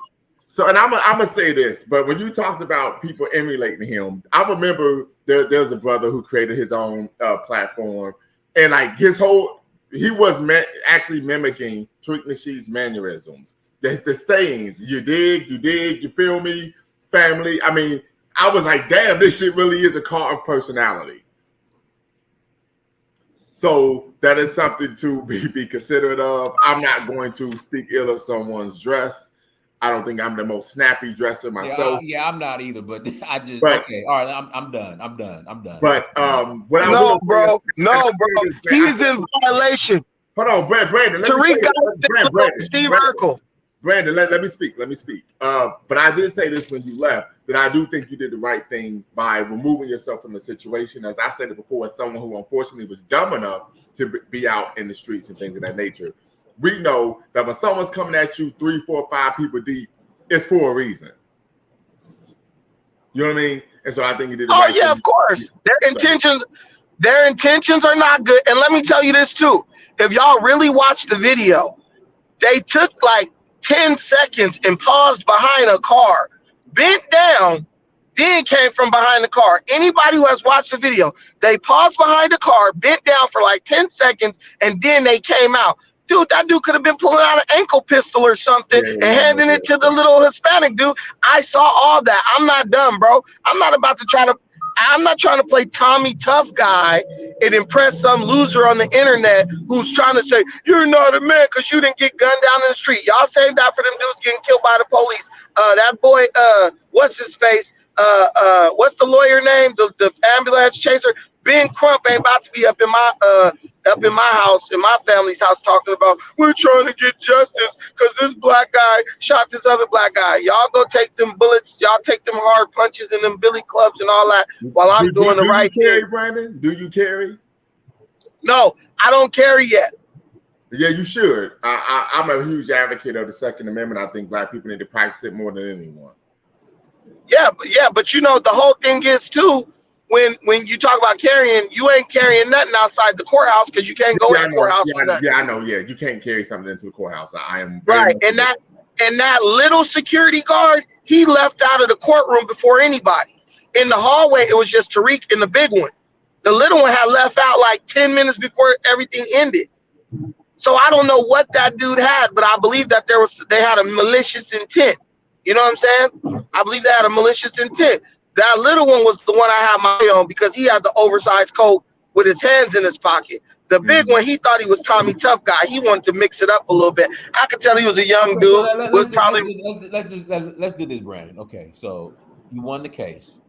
So, and I'm gonna say this, but when you talked about people emulating him, I remember there's a brother who created his own platform, and like he was actually mimicking Tariq Nasheed's mannerisms. That's the sayings. You dig, you feel me, family. I mean, I was like, damn, this shit really is a car of personality. So that is something to be considerate of. I'm not going to speak ill of someone's dress. I don't think I'm the most snappy dresser myself. Yeah, I'm not either. But okay. All right, I'm done. But no, bro, he's in violation. Hold on, Brandon. Tariq got Steve Urkel. Brandon, let me speak. But I did say this when you left, that I do think you did the right thing by removing yourself from the situation. As I said it before, as someone who unfortunately was dumb enough to be out in the streets and things of that nature, we know that when someone's coming at you 3, 4, 5 people deep, it's for a reason. You know what I mean? And so I think you did the right thing. Of course. Their intentions are not good. And let me tell you this too. If y'all really watch the video, they took like 10 seconds and paused behind a car, bent down, then came from behind the car. Anybody who has watched the video, they paused behind the car, bent down for like 10 seconds, and then they came out. Dude, that dude could have been pulling out an ankle pistol or something and handing it to the little Hispanic dude. I saw all that. I'm not dumb, bro. I'm not trying to play Tommy Tough guy and impress some loser on the internet who's trying to say, you're not a man because you didn't get gunned down in the street. Y'all saved that for them dudes getting killed by the police. That boy, what's his face? What's the lawyer name? The ambulance chaser? Ben Crump ain't about to be up in my house, in my family's house, talking about we're trying to get justice because this black guy shot this other black guy. Y'all go take them bullets. Y'all take them hard punches and them billy clubs and all that while I'm doing the right thing. Do you carry, Brandon? Do you carry? No, I don't carry yet. Yeah, you should. I'm a huge advocate of the Second Amendment. I think black people need to practice it more than anyone. Yeah, but you know, the whole thing is too, when you talk about carrying, you ain't carrying nothing outside the courthouse because you can't go in the courthouse. I know. Yeah, you can't carry something into the courthouse. I am right, and that little security guard, he left out of the courtroom before anybody. In the hallway, it was just Tariq and the big one. The little one had left out like 10 minutes before everything ended. So I don't know what that dude had, but I believe that they had a malicious intent. You know what I'm saying? I believe they had a malicious intent. That little one was the one I had my eye on because he had the oversized coat with his hands in his pocket. The big one, he thought he was Tommy Tough guy. He wanted to mix it up a little bit. I could tell he was a young dude. Let's do this, Brandon. Okay, so you won the case.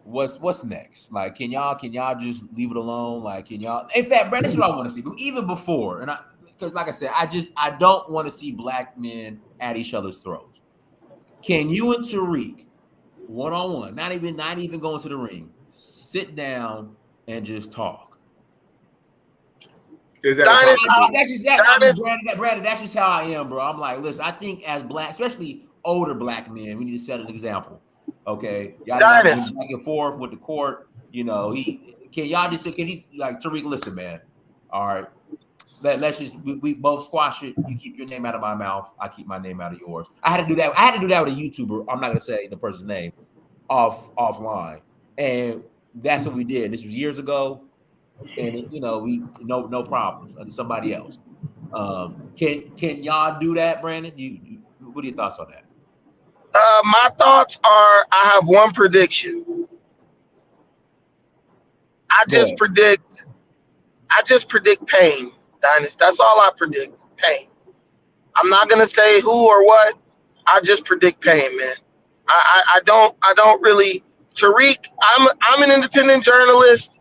What's next? Like, can y'all just leave it alone? Like, can y'all? In fact, Brandon, this is what I want to see. But even before, because like I said, I don't want to see black men at each other's throats. Can you and Tariq, one-on-one, not even going to the ring, sit down and just talk? Brandon, that's just how I am, bro. I'm like, listen, I think as black, especially older black men, we need to set an example. Okay, y'all got to go back and forth with the court. You know, can he like Tariq? Listen, man. All right, let's just we both squash it. You keep your name out of my mouth. I keep my name out of yours. I had to do that. I had to do that with a YouTuber. I'm not gonna say the person's name offline, and that's what we did. This was years ago, and we no problems. And somebody else. Can y'all do that, Brandon? What are your thoughts on that? My thoughts are, I have one prediction. I just predict pain, Dynasty. That's all I predict. Pain. I'm not gonna say who or what. I just predict pain, man. I don't really. Tariq, I'm an independent journalist.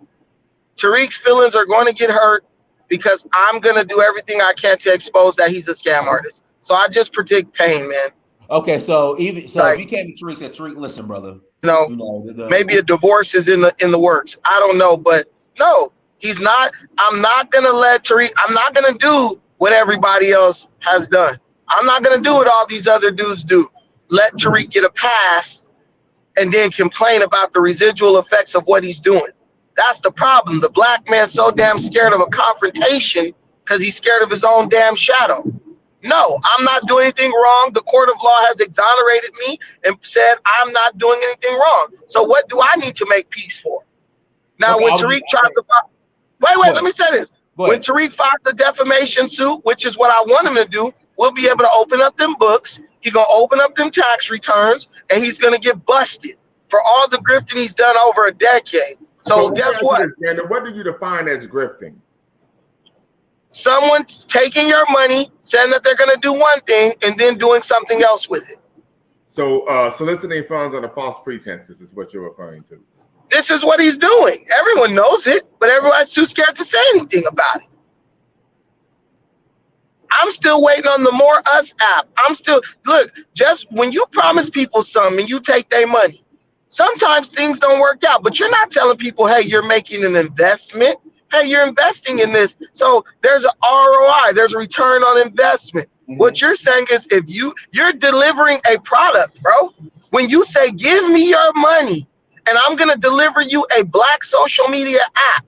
Tariq's feelings are going to get hurt because I'm gonna do everything I can to expose that he's a scam artist. So I just predict pain, man. Okay, so if you came to Tariq and said, Tariq, listen, brother. Maybe a divorce is in the works. I don't know, but no, He's not. I'm not gonna let Tariq. I'm not gonna do what everybody else has done. I'm not gonna do what all these other dudes do. Let Tariq get a pass and then complain about the residual effects of what he's doing. That's the problem. The black man's so damn scared of a confrontation because he's scared of his own damn shadow. No, I'm not doing anything wrong. The court of law has exonerated me and said I'm not doing anything wrong. So what do I need to make peace for? Now, Okay, when Tariq tries to wait, let me say this. When Tariq files a defamation suit, which is what I want him to do, we'll be able to open up them books. He's gonna open up them tax returns, and he's gonna get busted for all the grifting he's done over a decade. So guess what? What do you define as grifting? Someone's taking your money, saying that they're going to do one thing, and then doing something else with it. So soliciting funds under false pretenses is what you're referring to. This is what he's doing. Everyone knows it, but everyone's too scared to say anything about it. I'm still waiting on the More Us app. Look, just when you promise people something and you take their money, sometimes things don't work out, but you're not telling people, hey, you're making an investment. Hey, you're investing in this. So there's an ROI, there's a return on investment. Mm-hmm. What you're saying is if you're delivering a product, bro, when you say, give me your money and I'm going to deliver you a black social media app,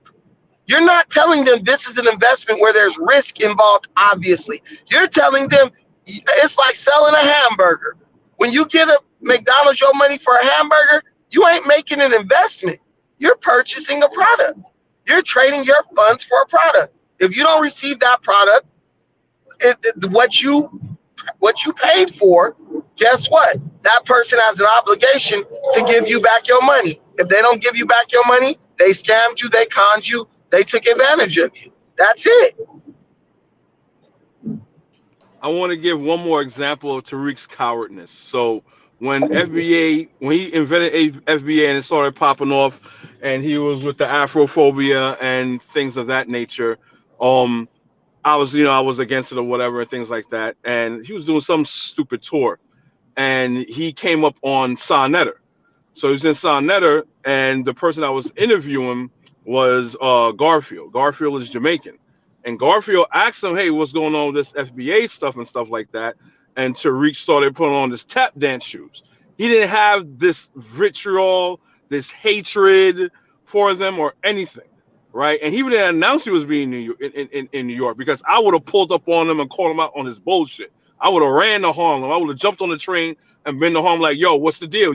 you're not telling them this is an investment where there's risk involved, obviously. You're telling them it's like selling a hamburger. When you give a McDonald's your money for a hamburger, you ain't making an investment. You're purchasing a product. You're trading your funds for a product. If you don't receive that product, what you paid for, guess what? That person has an obligation to give you back your money. If they don't give you back your money, they scammed you, they conned you, they took advantage of you. That's it. I want to give one more example of Tariq's cowardness. So when he invented FBA and it started popping off, and he was with the Afrophobia and things of that nature, I was against it or whatever and things like that. And he was doing some stupid tour, and he came up on Sonnetter. So he was in Sonnetter, and the person I was interviewing was Garfield. Garfield is Jamaican. And Garfield asked him, hey, what's going on with this FBA stuff and stuff like that? And Tariq started putting on his tap dance shoes. He didn't have this vitriol, this hatred for them or anything, right? And he even didn't announce he was being in New York, because I would have pulled up on him and called him out on his bullshit. I would have ran to Harlem. I would have jumped on the train and been to Harlem like, yo, what's the deal?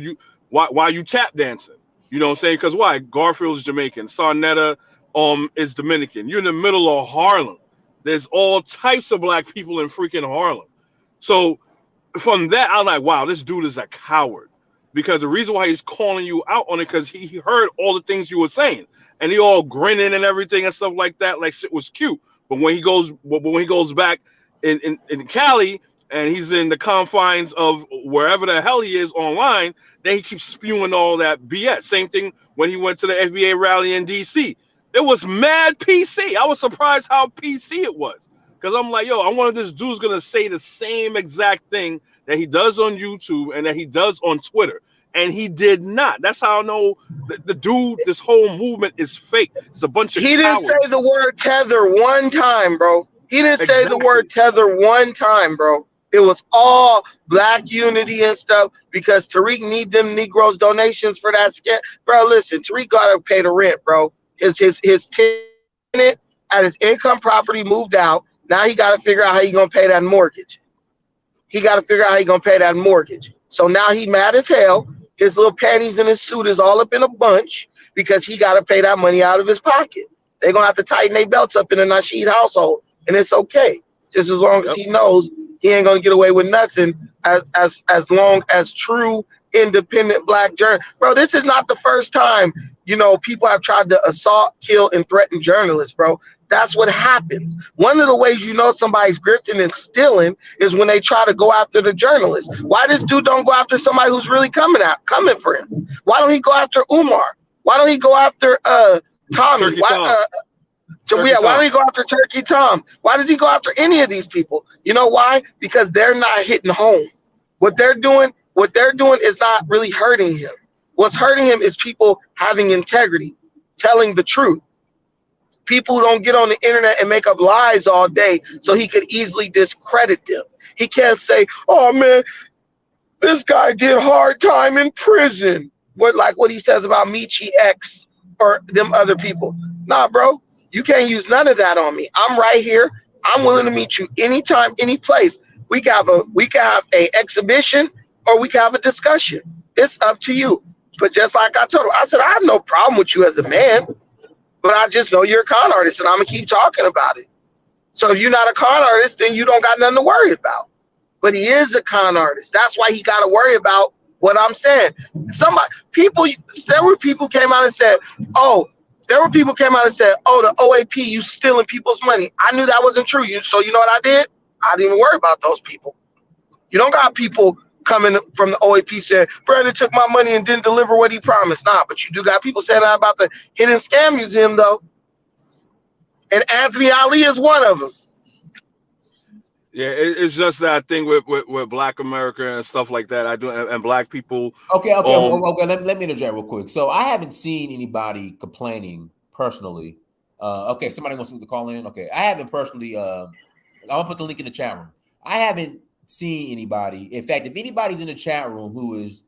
Why are you tap dancing? You know what I'm saying? Because why? Garfield is Jamaican. Sonetta is Dominican. You're in the middle of Harlem. There's all types of black people in freaking Harlem. So from that, I'm like, wow, this dude is a coward. Because the reason why he's calling you out on it, because he heard all the things you were saying, and he all grinning and everything and stuff like that, like shit was cute. But when he goes back in Cali and he's in the confines of wherever the hell he is online, then he keeps spewing all that BS. Same thing when he went to the FBA rally in DC. It was mad PC. I was surprised how PC it was. Because I'm like, yo, I wonder if this dude's going to say the same exact thing that he does on YouTube and that he does on Twitter. And he did not. That's how I know the dude, this whole movement is fake. It's a bunch of He didn't say the word tether one time, bro. He didn't say the word tether one time, bro. It was all black unity and stuff, because Tariq need them Negroes donations for that scam. Bro, listen, Tariq got to pay the rent, bro. His tenant at his income property moved out. Now he got to figure out how he going to pay that mortgage. So now he mad as hell. His little panties and his suit is all up in a bunch because he got to pay that money out of his pocket. They're going to have to tighten their belts up in the Nasheed household, and it's okay. Just as long as he knows he ain't going to get away with nothing as long as true independent black journalists. Bro, this is not the first time, people have tried to assault, kill, and threaten journalists, bro. That's what happens. One of the ways somebody's grifting and stealing is when they try to go after the journalist. Why this dude don't go after somebody who's really coming for him? Why don't he go after Umar? Why don't he go after Tommy? Why don't he go after Turkey Tom? Why does he go after any of these people? You know why? Because they're not hitting home. What they're doing is not really hurting him. What's hurting him is people having integrity, telling the truth. people who don't get on the internet and make up lies all day so he could easily discredit them. He can't say, oh man, this guy did hard time in prison. What he says about Michi X or them other people. Nah, bro, you can't use none of that on me. I'm right here. I'm willing to meet you anytime, any place. We can have a exhibition or we can have a discussion. It's up to you. But just like I told him, I said, I have no problem with you as a man, but I just know you're a con artist and I'm gonna keep talking about it. So if you're not a con artist, then you don't got nothing to worry about. But he is a con artist. That's why he got to worry about what I'm saying. There were people came out and said, oh, the OAP, you stealing people's money. I knew that wasn't true. So you know what I did? I didn't even worry about those people. You don't got people coming from the OAP saying, Brandon took my money and didn't deliver what he promised. Nah, but you do got people saying that about the Hidden Scam Museum, though. And Anthony Ali is one of them. Yeah, it's just that thing with Black America and stuff like that. I do, and Black people. Okay. Let me interject real quick. So I haven't seen anybody complaining personally. Okay, somebody wants to call in. Okay, I haven't personally. I'm gonna put the link in the chat room. I haven't seen anybody. In fact, if anybody's in the chat room who is,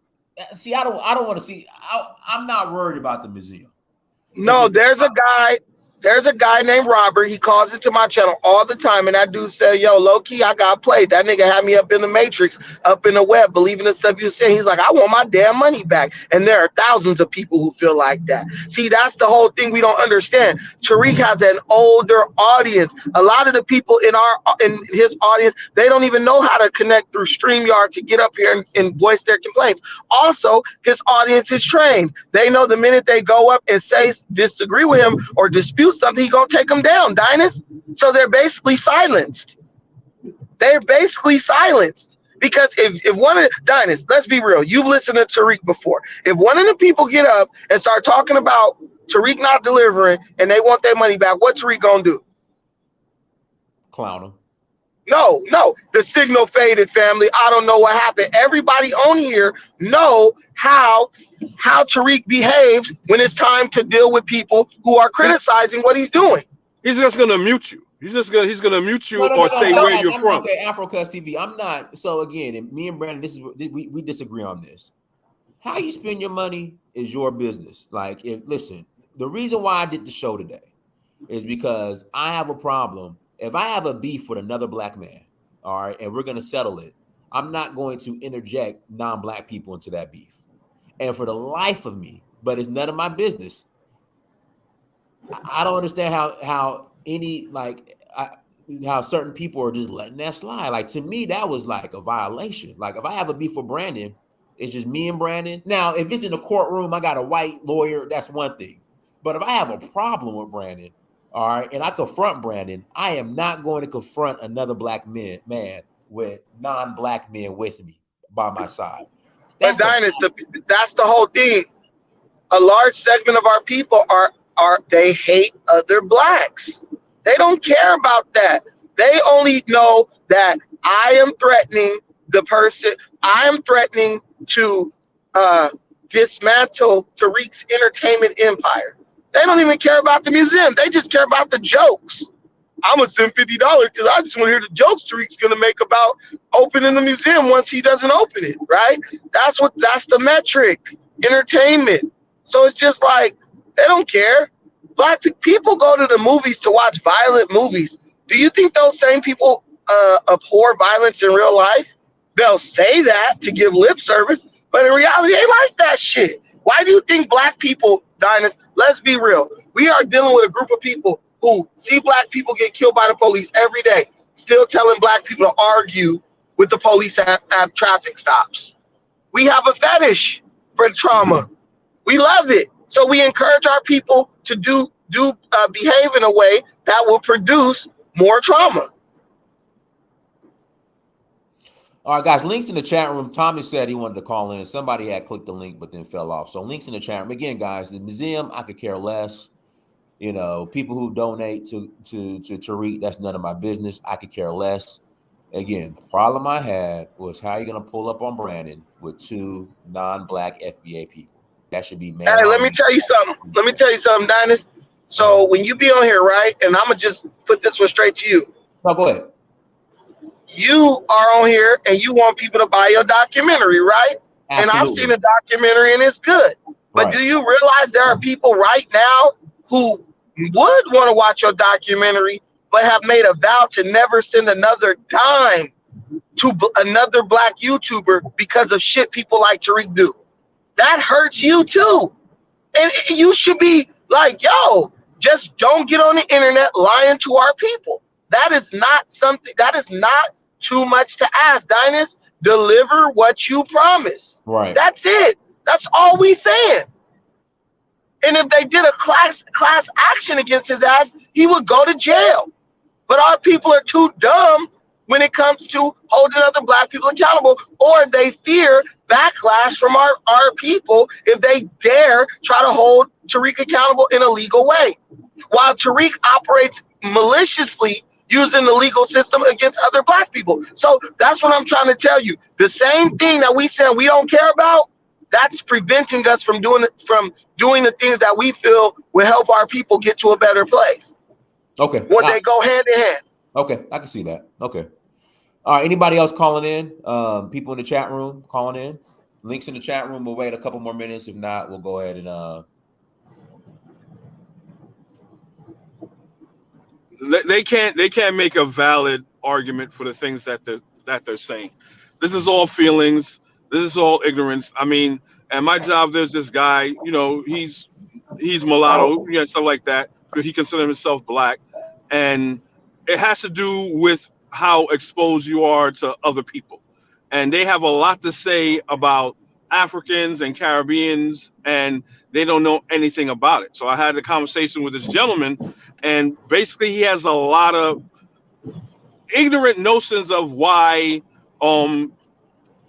see, I don't want to see. I'm not worried about the museum. No, there's a guy named Robert. He calls into my channel all the time, and that dude said, yo, low-key, I got played. That nigga had me up in the matrix, up in the web, believing the stuff you were saying. He's like, I want my damn money back. And there are thousands of people who feel like that. See, that's the whole thing we don't understand. Tariq has an older audience. A lot of the people in his audience, they don't even know how to connect through StreamYard to get up here and voice their complaints. Also, his audience is trained. They know the minute they go up and say disagree with him or dispute something, he gonna take them down, Dynast. So they're basically silenced. Because if one of the Dynast, let's be real, you've listened to Tariq before. If one of the people get up and start talking about Tariq not delivering and they want their money back, what Tariq gonna do? Clown him. No, the signal faded, family. I don't know what happened. Everybody on here know how Tariq behaves when it's time to deal with people who are criticizing what he's doing. He's just gonna mute you. He's gonna mute you or say where you're from. Okay, Africa TV. I'm not. So again, me and Brandon, we disagree on this. How you spend your money is your business. Like, listen, the reason why I did the show today is because I have a problem. If I have a beef with another Black man, all right, and we're going to settle it, I'm not going to interject non-Black people into that beef. And for the life of me, but it's none of my business, I don't understand how certain people are just letting that slide. Like, to me, that was like a violation. Like, if I have a beef with Brandon, it's just me and Brandon. Now, if it's in the courtroom, I got a white lawyer, that's one thing. But if I have a problem with Brandon, all right, and I confront Brandon, I am not going to confront another Black man with non-Black men with me by my side. But Dynast, that's the whole thing. A large segment of our people they hate other Blacks. They don't care about that. They only know that I am threatening the person. I am threatening to dismantle Tariq's entertainment empire. They don't even care about the museum. They just care about the jokes. I'm gonna send $50 because I just want to hear the jokes Tariq's gonna make about opening the museum once he doesn't open it, right? That's the metric, entertainment. So it's just like they don't care. Black people go to the movies to watch violent movies. Do you think those same people abhor violence in real life? They'll say that to give lip service, but in reality, they like that shit. Why do you think Black people, Dynast, let's be real, we are dealing with a group of people who see Black people get killed by the police every day, still telling Black people to argue with the police at traffic stops. We have a fetish for trauma. We love it. So we encourage our people to behave in a way that will produce more trauma. All right, guys, links in the chat room. Tommy said he wanted to call in. Somebody had clicked the link but then fell off. So links in the chat room. Again, guys, the museum, I could care less. You know, people who donate to Tariq, that's none of my business. I could care less. Again, the problem I had was how you're going to pull up on Brandon with two non-Black FBA people. That should be man. Hey, let me tell you something. Dynast. So when you be on here, right, and I'm gonna just put this one straight to you. No, go ahead. You are on here and you want people to buy your documentary, right? Absolutely. And I've seen the documentary and it's good. But Right. do you realize there are people right now who would want to watch your documentary but have made a vow to never send another dime to another black YouTuber because of shit people like Tariq do? That hurts you too. And you should be like, yo, just don't get on the internet lying to our people. That is not something, that is not too much to ask. Dynast, deliver what you promise. Right. That's it. That's all we saying. And if they did a class action against his ass, he would go to jail. But our people are too dumb when it comes to holding other black people accountable, or they fear backlash from our people if they dare try to hold Tariq accountable in a legal way. While Tariq operates maliciously using the legal system against other black people. So that's what I'm trying to tell you. The same thing that we said we don't care about, that's preventing us from doing the things that we feel will help our people get to a better place. Okay. When they go hand in hand. Okay, I can see that. Okay. All right. Anybody else calling in? People in the chat room calling in. Links in the chat room. We'll wait a couple more minutes. If not, we'll go ahead and They can't make a valid argument for the things that they're saying. This is all feelings. This is all ignorance. I mean, at my job, there's this guy. You know, he's mulatto, stuff like that. He considers himself black, and it has to do with how exposed you are to other people, and they have a lot to say about Africans and Caribbeans, and they don't know anything about it. So I had a conversation with this gentleman, and basically he has a lot of ignorant notions of why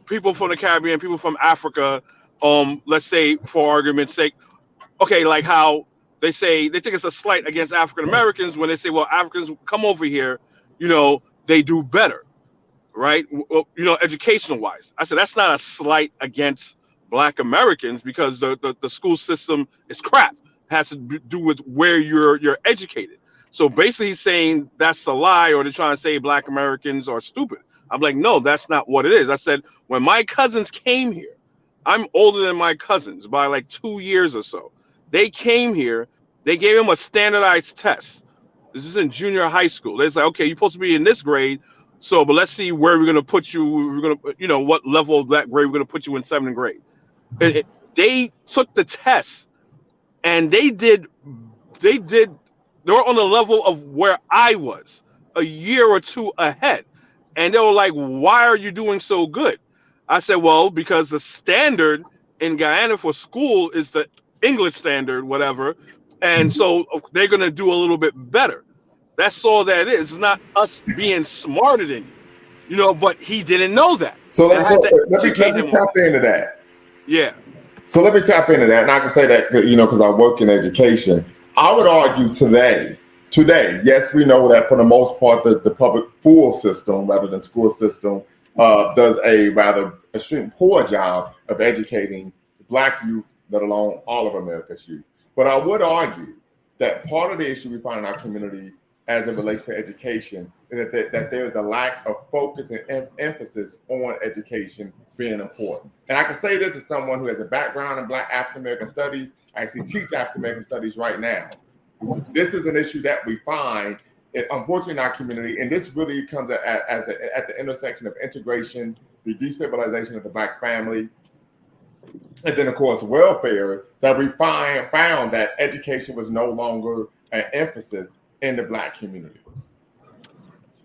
people from the Caribbean, people from Africa, let's say for argument's sake, okay, like how they say they think it's a slight against African Americans when they say, well, Africans come over here, they do better, right? Well, educational wise. I said that's not a slight against Black Americans because the school system is crap. It has to do with where you're educated. So basically he's saying that's a lie, or they're trying to say Black Americans are stupid. I'm like, no, that's not what it is. I said, when my cousins came here, I'm older than my cousins by like 2 years or so. They came here, they gave them a standardized test. This is in junior high school. They're like, okay, you're supposed to be in this grade. So, but let's see where we're going to put you. We're going to, what level of that grade we're going to put you in 7th grade. And they took the test and they were on the level of where I was a year or two ahead. And they were like, why are you doing so good? I said, well, because the standard in Guyana for school is the English standard, whatever. And so they're going to do a little bit better. That's all that is. It's not us being smarter than you, but he didn't know that. So let me tap into that. Yeah. So let me tap into that. And I can say that, because I work in education. I would argue today, yes, we know that for the most part, the public school system rather than school system does a rather extreme poor job of educating Black youth, let alone all of America's youth. But I would argue that part of the issue we find in our community as it relates to education is that there is a lack of focus and emphasis on education being important. And I can say this as someone who has a background in Black African American studies. I actually teach African American studies right now. This is an issue that we find, unfortunately, in our community, and this really comes at the intersection of integration, the destabilization of the Black family, and then, of course, welfare, that we found that education was no longer an emphasis in the Black community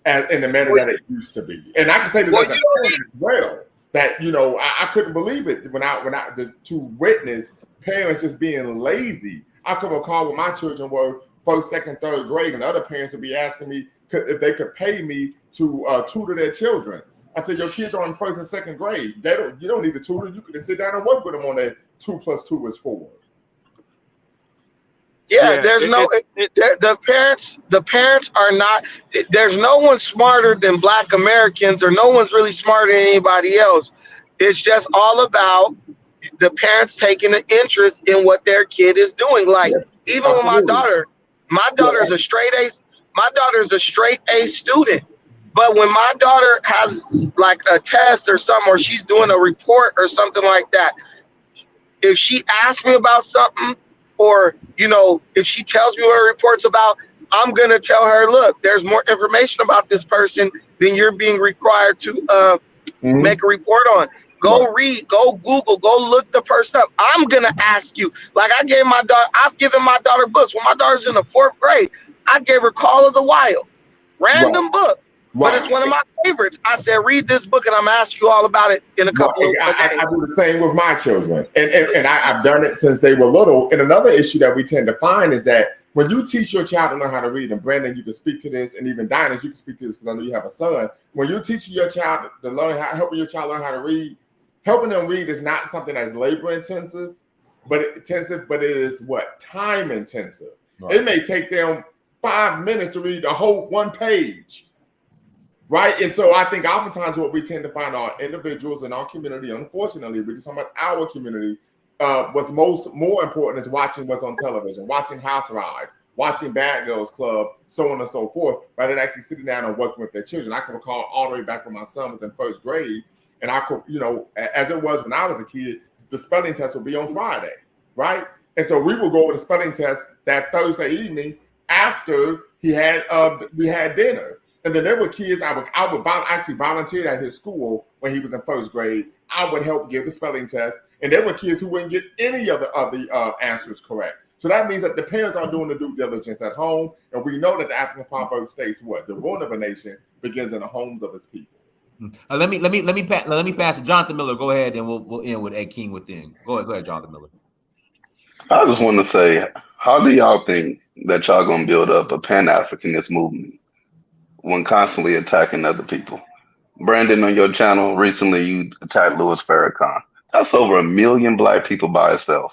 as in the manner that it used to be. And I can say this as a parent as well, that, I couldn't believe it when I to witness parents just being lazy. I could recall when my children were 1st, 2nd, 3rd grade, and other parents would be asking me if they could pay me to tutor their children. I said, your kids are in 1st and 2nd grade. You don't need a tutor. You can just sit down and work with them on that 2 + 2 is 4. Yeah, the parents are not, there's no one smarter than Black Americans, or no one's really smarter than anybody else. It's just all about the parents taking an interest in what their kid is doing. Like, even with my daughter, My daughter is a straight A. My daughter is a straight A student. But when my daughter has like a test or something, or she's doing a report or something like that, if she asks me about something, or if she tells me what her report's about, I'm gonna tell her, look, there's more information about this person than you're being required to make a report on. Go read, go Google, go look the person up. I'm gonna ask you. Like I've given my daughter books. When my daughter's in the 4th grade, I gave her Call of the Wild, random book. But it's one of my favorites. I said, read this book, and I'm gonna ask you all about it in a couple of days. I do the same with my children, and I've done it since they were little. And another issue that we tend to find is that when you teach your child to learn how to read, and Brandon, you can speak to this, and even Dinah, you can speak to this because I know you have a son. When you're teaching your child to helping your child learn how to read, helping them read is not something that's labor intensive, but it is what? Time intensive. Right. It may take them 5 minutes to read the whole 1 page. Right. And so I think oftentimes what we tend to find are individuals in our community, unfortunately, we're just talking about our community, what's more important is watching what's on television, watching Housewives, watching Bad Girls Club, so on and so forth, rather than actually sitting down and working with their children. I can recall all the way back when my son was in 1st grade, and I could, as it was when I was a kid, the spelling test would be on Friday, right? And so we would go over the spelling test that Thursday evening after we had dinner. And then there were kids I would actually volunteer at his school when he was in 1st grade. I would help give the spelling test, and there were kids who wouldn't get any of the answers correct. So that means that the parents are doing the due diligence at home, and we know that the African proverb states what the ruin of a nation begins in the homes of its people. Let me pass it. Jonathan Miller, go ahead, and we'll end with Ed King within. Go ahead, Jonathan Miller. I just want to say, how do y'all think that y'all gonna build up a Pan-Africanist movement when constantly attacking other people? Brandon, on your channel recently, you attacked Louis Farrakhan. That's over 1 million Black people by itself.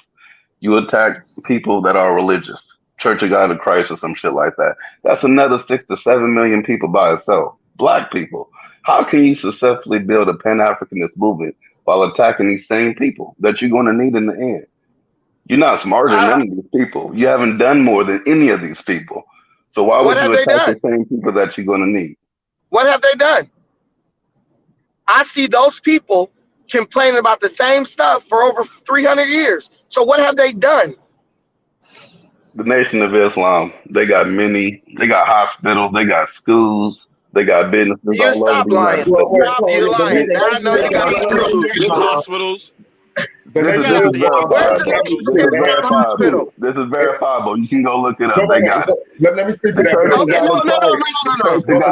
You attack people that are religious, Church of God in Christ or some shit like that. That's another 6 to 7 million people by itself. Black people. How can you successfully build a Pan-Africanist movement while attacking these same people that you're going to need in the end? You're not smarter than any of these people. You haven't done more than any of these people. So why would you attack the same people that you're going to need? What have they done? I see those people complaining about the same stuff for over 300 years. So what have they done? The Nation of Islam, they got hospitals, they got schools, they got businesses all over the lying. Stop you lying. I know you got hospitals. This is verifiable. You can go look it up. They got it. Let me speak to that. No.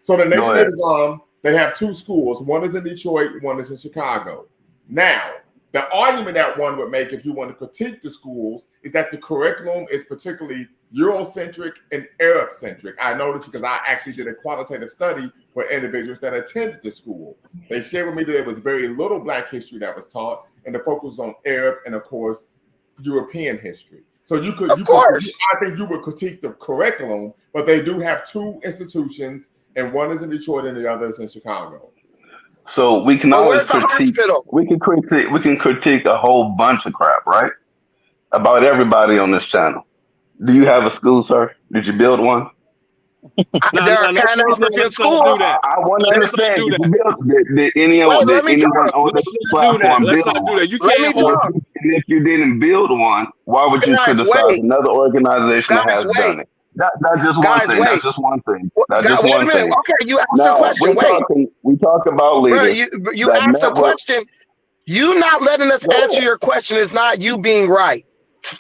So the Nation of Islam, they have 2 schools. One is in Detroit, one is in Chicago. Now, the argument that one would make if you want to critique the schools is that the curriculum is particularly Eurocentric and Arab-centric. I noticed because I actually did a qualitative study with individuals that attended the school. They shared with me that there was very little Black history that was taught, and the focus was on Arab and, of course, European history. So I think you would critique the curriculum, but they do have 2 institutions, and one is in Detroit and the other is in Chicago. So we can always critique. We can critique a whole bunch of crap, right? About everybody on this channel. Do you have a school, sir? Did you build one? There are Pan-African schools. I want to understand. Did anyone on this platform build one? You can't. And if you didn't build one, why would you criticize another organization that has done it? That's just one thing. That's just one thing. That's just one thing. Okay, you asked a question. We talk about leaders. Bro, you asked a question. You not letting us answer your question is not you being right.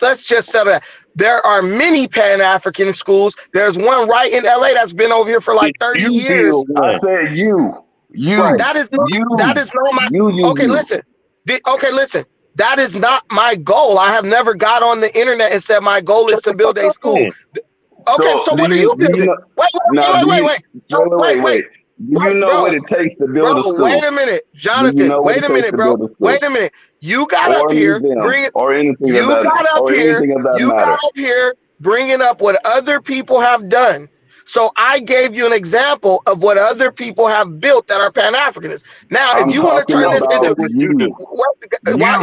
Let's just settle that. There are many Pan-African schools. There's one right in LA that's been over here for like 30 years. I said you. That is not my. Okay, listen. That is not my goal. I have never got on the internet and said my goal is to build a school. Okay, so what are you building? Wait. Wait. You know what it takes to build a school. Wait a minute, Jonathan. Wait a minute, bro. Wait a minute. You got up here, bringing up what other people have done. So I gave you an example of what other people have built that are Pan-Africanists. Now, if I'm you want to talking turn this into about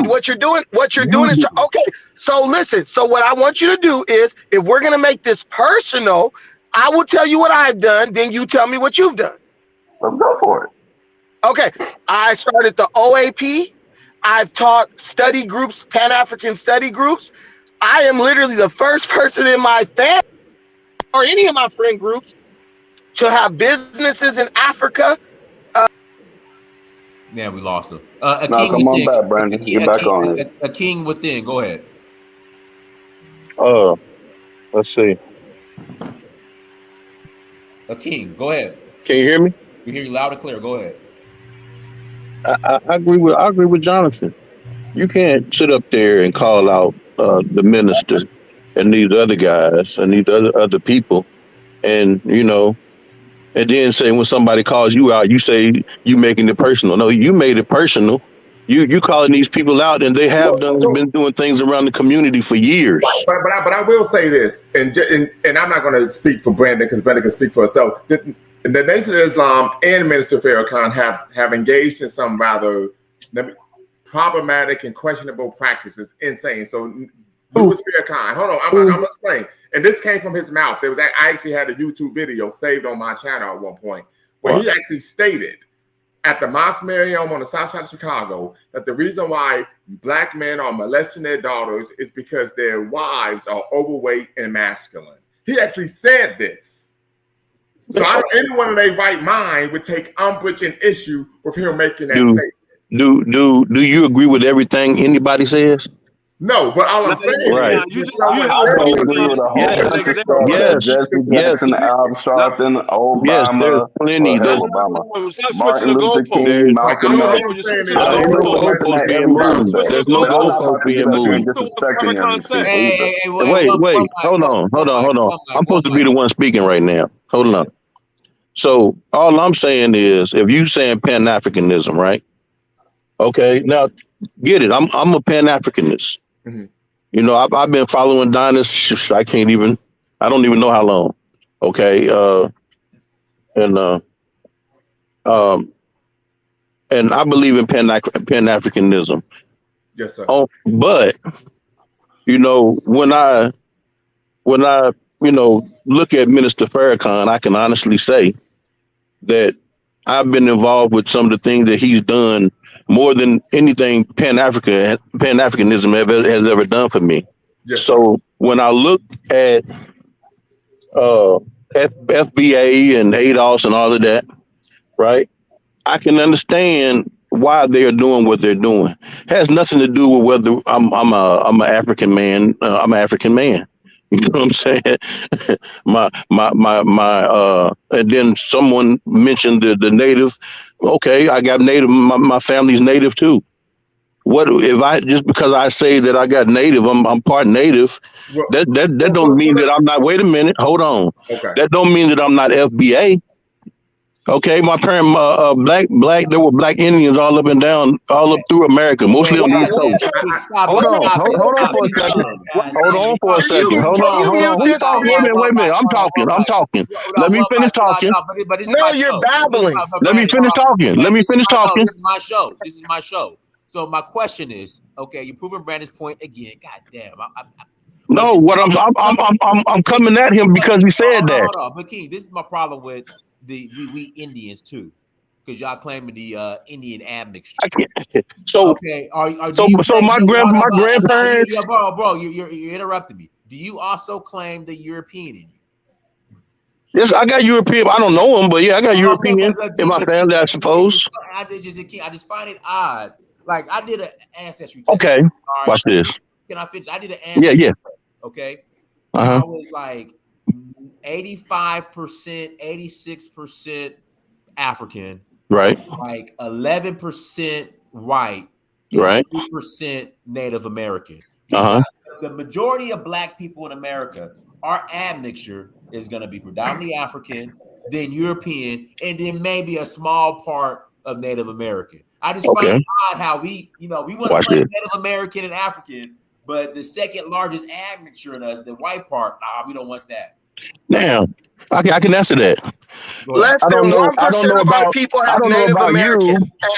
you. what you're doing, You is do. okay. So listen. So what I want you to do is, if we're gonna make this personal, I will tell you what I've done. Then you tell me what you've done. Let's go for it. Okay. I started the OAP. I've taught study groups, Pan-African study groups. I am literally the first person in my family or any of my friend groups to have businesses in Africa. Yeah, we lost him. Now come on back, Brandon. Get back on it. A king within. Go ahead. Let's see. A king. Go ahead. Can you hear me? We hear you loud and clear. Go ahead. I agree with Jonathan. You can't sit up there and call out the minister and these other guys and these other people, and and then say when somebody calls you out, you say you making it personal. No, you made it personal. You calling these people out, and they have been doing things around the community for years. But I will say this, and I'm not going to speak for Brandon because Brandon can speak for herself. The Nation of Islam and Minister Farrakhan have engaged in some rather problematic and questionable practices. Insane. So, Louis Farrakhan, hold on, I'm going to explain. And this came from his mouth. I actually had a YouTube video saved on my channel at one point where he actually stated at the Mosque Mariam on the south side of Chicago that the reason why black men are molesting their daughters is because their wives are overweight and masculine. He actually said this. So I don't anyone in their right mind would take umbrage and issue with him making that statement. Do you agree with everything anybody says? No, but all I'm saying right. is I don't agree with a whole bunch of stuff that Jesse Jackson, Al Sharpton, Obama, yes, there's plenty. Martin Luther King, Malcolm X. There's no goalpost being moved. Wait, hold on. I'm supposed to be the one speaking right now. Hold on. So all I'm saying is, if you saying Pan-Africanism, right? Okay, now get it. I'm a Pan-Africanist. Mm-hmm. I've been following dynasts. I don't even know how long. Okay, and I believe in Pan-Africanism. Yes, sir. But when I look at Minister Farrakhan, I can honestly say that I've been involved with some of the things that he's done more than anything Pan-Africanism has ever done for me. Yes. So when I look at FBA and ADOS and all of that, right, I can understand why they are doing what they're doing. It has nothing to do with whether I'm an African man. I'm an African man. You know what I'm saying? And then someone mentioned the native. Okay, I got native. My family's native too. What if just because I say that I got native, I'm part native. Well, that don't mean that I'm not. Wait a minute, hold on. Okay. That don't mean that I'm not FBA. Okay, my parents, black. There were black Indians all up and down, all up through America, mostly on the East Coast. Hold on for a second. Hold on. Wait a minute. I'm talking. Let me finish talking. No, you're babbling. Let me finish talking. This is my show. So my question is, okay, you're proving Brandon's point again. God damn. No, what I'm coming at him because he said that. Hold on. But King, this is my problem with we Indians too, because y'all claiming the Indian admixture. So okay, so my grandparents. Bro, you're interrupting me. Do you also claim the European in you? Yes, I got European. I don't know them, but yeah, I got European in my family, I suppose. I just find it odd. Like I did an ancestry test. Okay, watch this. Can I finish? I did an ancestry test. Okay. I was like 85%, 86% African. Right. Like 11% white. Right. 2% Native American. The majority of black people in America, our admixture is going to be predominantly African, then European, and then maybe a small part of Native American. I just find it odd how we want to play Native American and African, but the second largest admixture in us, the white part, we don't want that. Now, I can answer that. Less I than don't know. 1% of our people I have don't know Native about American you.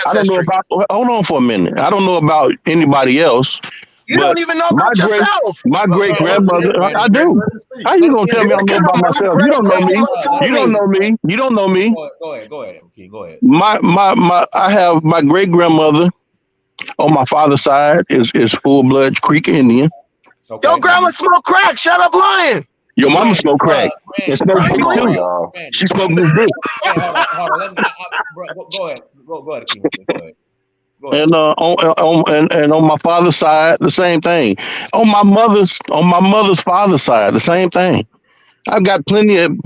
I don't know ancestry. about. Hold on for a minute. I don't know about anybody else, You but don't even know my about yourself. great grandmother. I Brandon, do. let him speak. How you gonna tell me I don't know Come about on, myself? You great don't know me. grandma told You don't me. know me. You don't know me. Go ahead, King. Go ahead. My. I have my great grandmother on my father's side is full blood Creek Indian. Okay. Your grandma smoked crack. Shut up lying. Your mama smoked crack and smoked Brandon, dick believe too. me. y'all. She smoked this dick. Hey, hold on. Let me, bro, go ahead. Go ahead, King. Go ahead. Go ahead. And on my father's side, the same thing. On my mother's father's side, the same thing. I've got plenty of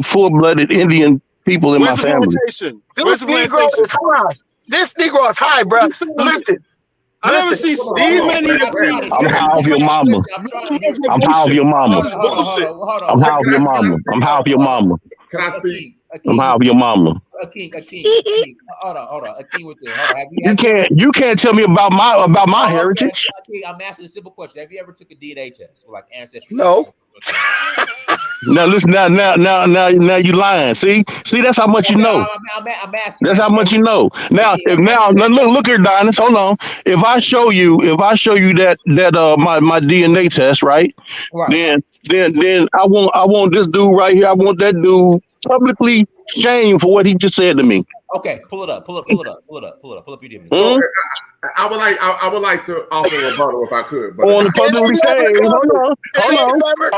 full blooded Indian people in my Where's the family. plantation? Where's This the Negro plantation? is high. This Negro is high, bro. Listen. I never Listen. see these many I'm trying to degrees. I'm hear. high off your mama. Listen, I'm trying to hear. I'm high off your mama. Hold on. I'm high off your Can I mama. speak? I'm high off your mama. Can I speak? I'm high off your mama. A king. Hold on. A king with this. Hold on. You can't tell me about my heritage. Okay. I'm asking a simple question. Have you ever took a DNA test or like ancestry? No. Now listen. Now you lying. See, that's how much you know. I'm asking. That's how much you know. Now, look here, Dinus. Hold on. If I show you that my DNA test, right? Then I want this dude right here. I want that dude publicly shamed for what he just said to me. Okay, pull it up. Pull up your DVD. So, I would like to offer a rebuttal if I could. But On the publicly shamed. Hold on.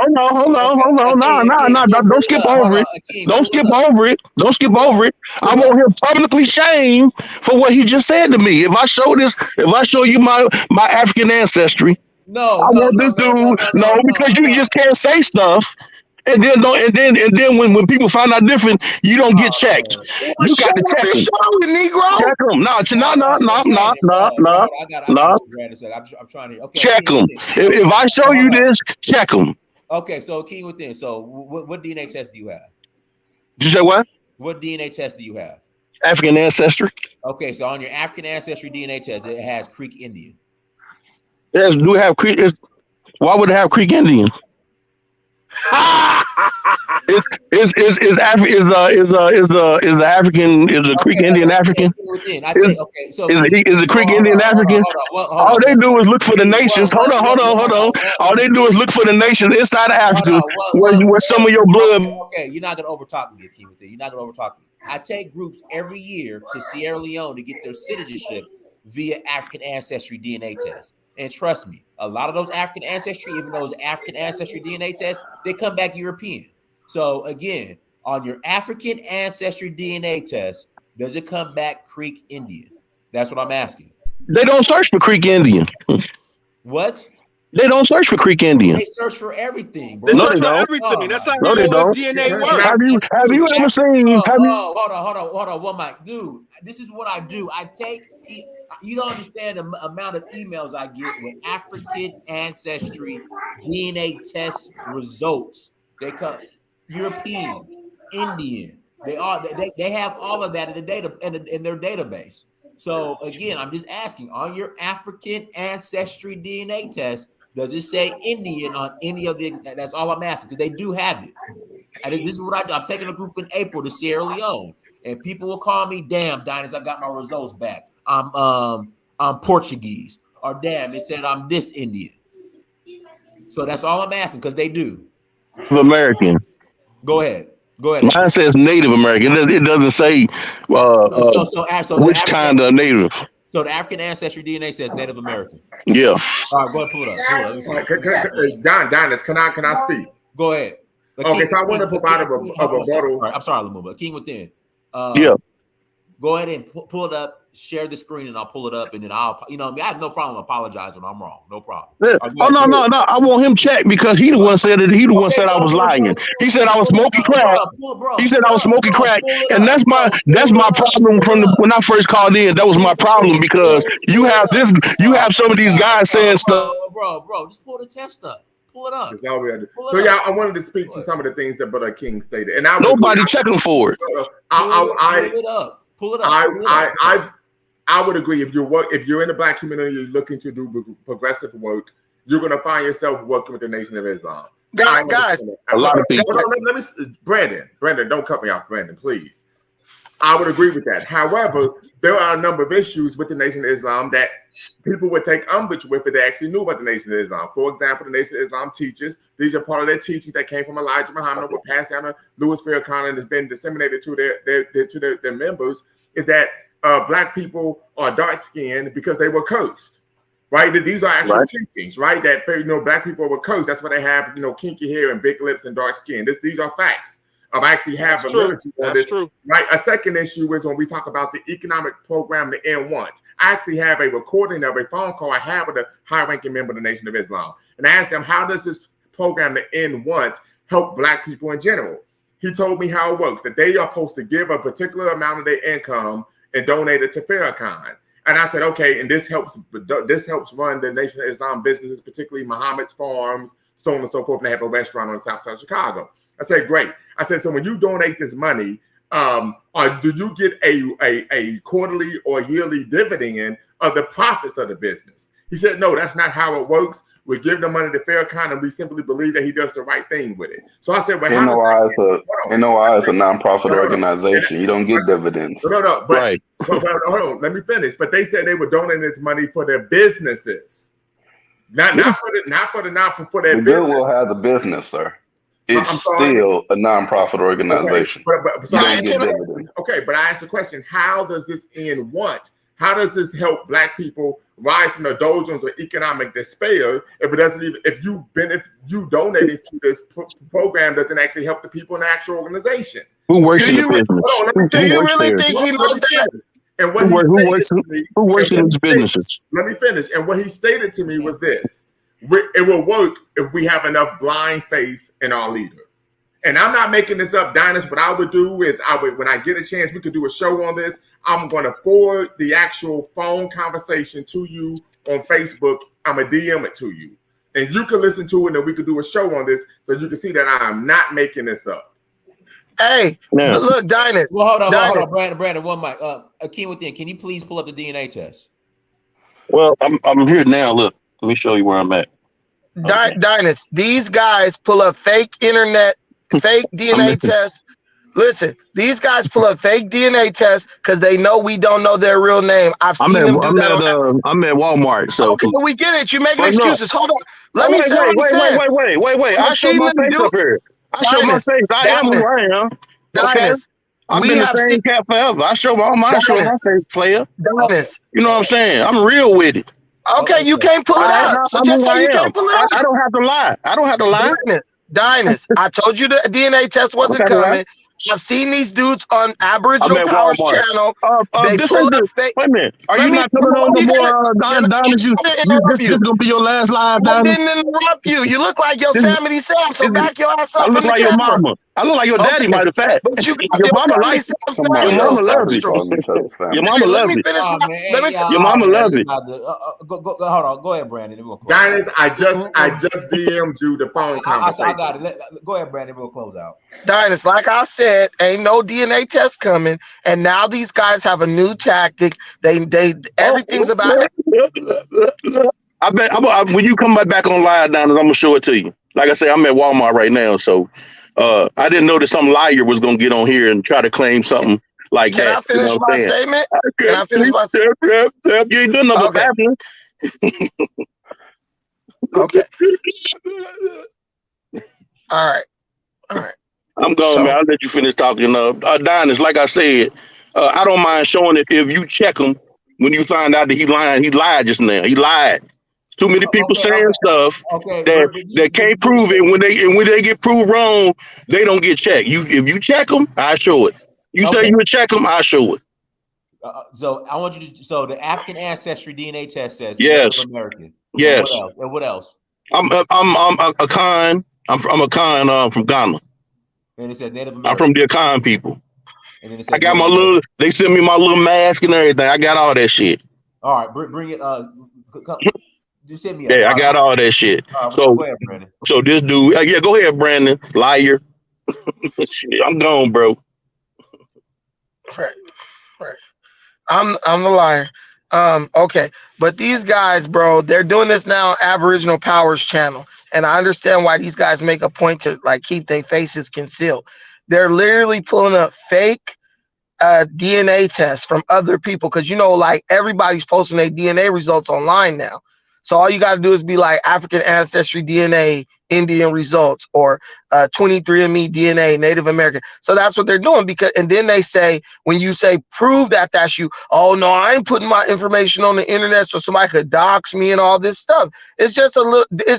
No. Don't skip over it. Don't skip over it. I want him publicly shamed for what he just said to me. If I show you my African ancestry, I want this dude. Because you just can't say stuff. And then when people find out different, you don't get checked. You got to check them. Check them. No. I'm trying to. Okay. Check them. If I show you this, check them. Okay, so King within. So what DNA test do you have? Did you say what? What DNA test do you have? African ancestry. Okay, so on your African ancestry DNA test, it has Creek Indian. Yes, do we have Creek? Why would it have Creek Indian? Is a Creek Indian African? Is the Creek Indian African? All they do is look for the nations. Hold on. All they do is look for the nations inside of Africa where some of your blood. Okay, you're not gonna overtalk me, Akeem. You're not gonna overtalk me. I take groups every year to Sierra Leone to get their citizenship via African ancestry DNA test. And trust me, a lot of those African ancestry, even those African ancestry DNA tests, they come back European. So again, on your African ancestry DNA test, does it come back Creek Indian? That's what I'm asking. They don't search for Creek Indian. What? They don't search for Creek Indian. They search for everything, bro. They search for everything. That's not how DNA works. Have you ever seen? Hold on, one mic, dude. This is what I do. I take. You don't understand the amount of emails I get with African ancestry DNA test results. They come European, Indian. They have all of that in the data in their database. So again, I'm just asking: on your African ancestry DNA test, does it say Indian on any of the? That's all I'm asking because they do have it. And this is what I do. I'm taking a group in April to Sierra Leone, and people will call me, "Damn, Dinus, I got my results back. I'm Portuguese," or "Damn, it said I'm this Indian." So that's all I'm asking because they do. American. Go ahead. Mine says Native American. It doesn't say which kind of Native. So the African ancestry DNA says Native American. Yeah. All right, go ahead, pull it up. Dinus, can I speak? Go ahead. Okay, so I want to provide a rebuttal. I'm sorry, Lumumba. King within. Yeah. Go ahead and pull it up. Share the screen, and I'll pull it up, and then I have no problem apologizing when I'm wrong. No problem. Yeah. No. I want him checked because he the one said it. He the one said I was lying. He said I was smoking crack. He said I was smoking crack, and that's my problem from when I first called in. That was my problem because you have some of these guys saying stuff. Bro, just pull the test up. Pull it up. That's all we had to do. So yeah, I wanted to speak to some of the things that Brother King stated, and nobody checking for it. Pull it up. I would agree if you're in the Black community, you're looking to do progressive work, you're going to find yourself working with the Nation of Islam. Guys, A lot of people. Let me, Brandon, don't cut me off, Brandon, please. I would agree with that. However, there are a number of issues with the Nation of Islam that people would take umbrage with if they actually knew about the Nation of Islam. For example, the Nation of Islam teaches, these are part of their teachings that came from Elijah Muhammad, were passed down to Louis Farrakhan, and has been disseminated to their members, is that black people are dark-skinned because they were cursed. Right, these are actual teachings, right? That black people were cursed. That's why they have kinky hair and big lips and dark skin. These are facts. I actually have a literature on this. True. Right. A second issue is when we talk about the economic program, the N1. I actually have a recording of a phone call I had with a high-ranking member of the Nation of Islam, and I asked them, how does this program, the N1, help black people in general? He told me how it works. That they are supposed to give a particular amount of their income and donate it to Farrakhan. And I said, okay, and this helps run the Nation of Islam businesses, particularly Muhammad's Farms, so on and so forth. And they have a restaurant on the south side of Chicago. I said, great. I said, so when you donate this money, do you get a quarterly or yearly dividend of the profits of the business? He said, no, that's not how it works. We give the money to Farrakhan, and we simply believe that he does the right thing with it. So I said, well, NOI is a nonprofit organization. You don't get dividends. But hold on, let me finish. But they said they were donating this money for their businesses, not for their business. Goodwill has a business, sir. It's still a nonprofit organization. Okay, but I asked the question: how does this end want? How does this help black people rise from the doldrums of economic despair if you donating to this program doesn't actually help the people in the actual organization? Who works in the business? Do you really think he knows that? And who works in these businesses? Let me finish. And what he stated to me was this: it will work if we have enough blind faith in our leader. And I'm not making this up, Dynast. What I would do is when I get a chance, we could do a show on this. I'm going to forward the actual phone conversation to you on Facebook. I'm going to DM it to you. And you can listen to it, and we could do a show on this so you can see that I am not making this up. Hey, look, Dynast. Well, hold on, Brandon, one mic. Akeem within, can you please pull up the DNA test? Well, I'm here now. Look, let me show you where I'm at. Dynast, these guys pull up fake DNA tests. Listen, these guys pull up fake DNA tests because they know we don't know their real name. I've seen them do that. I'm at Walmart, so okay, we get it. You're making excuses. Hold on. Let me say wait. I show my face up here. I show my face. I am who I am. Dynast, I've been the same cat forever. I show my face, player. Dynast, you know what I'm saying? I'm real with it. Okay, you can't pull it out. So just say you can't pull it out. I don't have to lie. Dynast, I told you the DNA test wasn't coming. I've seen these dudes on Aboriginal Power's channel. Wait a minute. Are you not coming on no more? This is gonna be your last live. I didn't interrupt you. You look like Yosemite Sam, so back your ass up. I look like your mama. I look like your daddy, matter of fact. But your mama likes it. Your mama loves it. Your mama loves it. Your mama loves it. Hold on. Go ahead, Brandon. Dynast, I just DM'd you the phone conversation. I got it. Go ahead, Brandon. We'll close out. Dynast, like I said, ain't no DNA test coming, and now these guys have a new tactic. They everything's about. I bet when you come back on live, Dynast, I'm gonna show it to you. Like I say, I'm at Walmart right now, so I didn't know that some liar was gonna get on here and try to claim something like that. Can I finish my statement? Can I finish my statement? You ain't doing nothing but babbling. Okay. All right. I'm going, man. I'll let you finish talking. Dynast, like I said, I don't mind showing it if you check him when you find out that he lying. He lied just now. He lied. Too many people saying stuff that can't prove it. When they get proved wrong, they don't get checked. If you check them, I show it. You say you would check them, I show it. So I want you to. So the African ancestry DNA test says yes, American. Yes. And what else? I'm a Khan. I'm a Khan from Ghana. And it says Native American. I'm from the Akan people. And then it says I got my little. They sent me my little mask and everything. I got all that shit. All right, bring it. Just send me. Yeah, I got all that shit. So go ahead, Brandon. So this dude, yeah, go ahead, Brandon. Liar. Shit, I'm gone, bro. Right. I'm the liar. Okay, but these guys, bro, they're doing this now on Aboriginal Powers channel, and I understand why these guys make a point to like keep their faces concealed. They're literally pulling up fake DNA tests from other people because like everybody's posting their DNA results online now. So all you got to do is be like African ancestry DNA Indian results or 23andMe DNA Native American. So that's what they're doing and then they say when you say prove that that's you, oh no, I ain't putting my information on the internet so somebody could dox me and all this stuff. It's just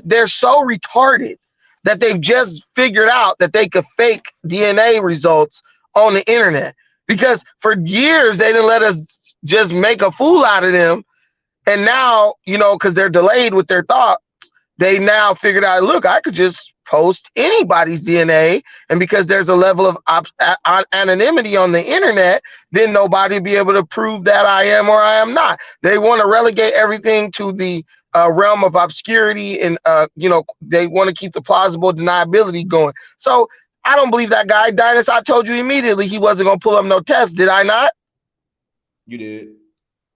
they're so retarded that they've just figured out that they could fake DNA results on the internet. Because for years they didn't let us just make a fool out of them. And now, because they're delayed with their thoughts, they now figured out, look, I could just post anybody's DNA. And because there's a level of anonymity on the internet, then nobody will be able to prove that I am or I am not. They want to relegate everything to the realm of obscurity. And, they want to keep the plausible deniability going. So I don't believe that guy. Dynast, I told you immediately he wasn't going to pull up no test. Did I not? You did.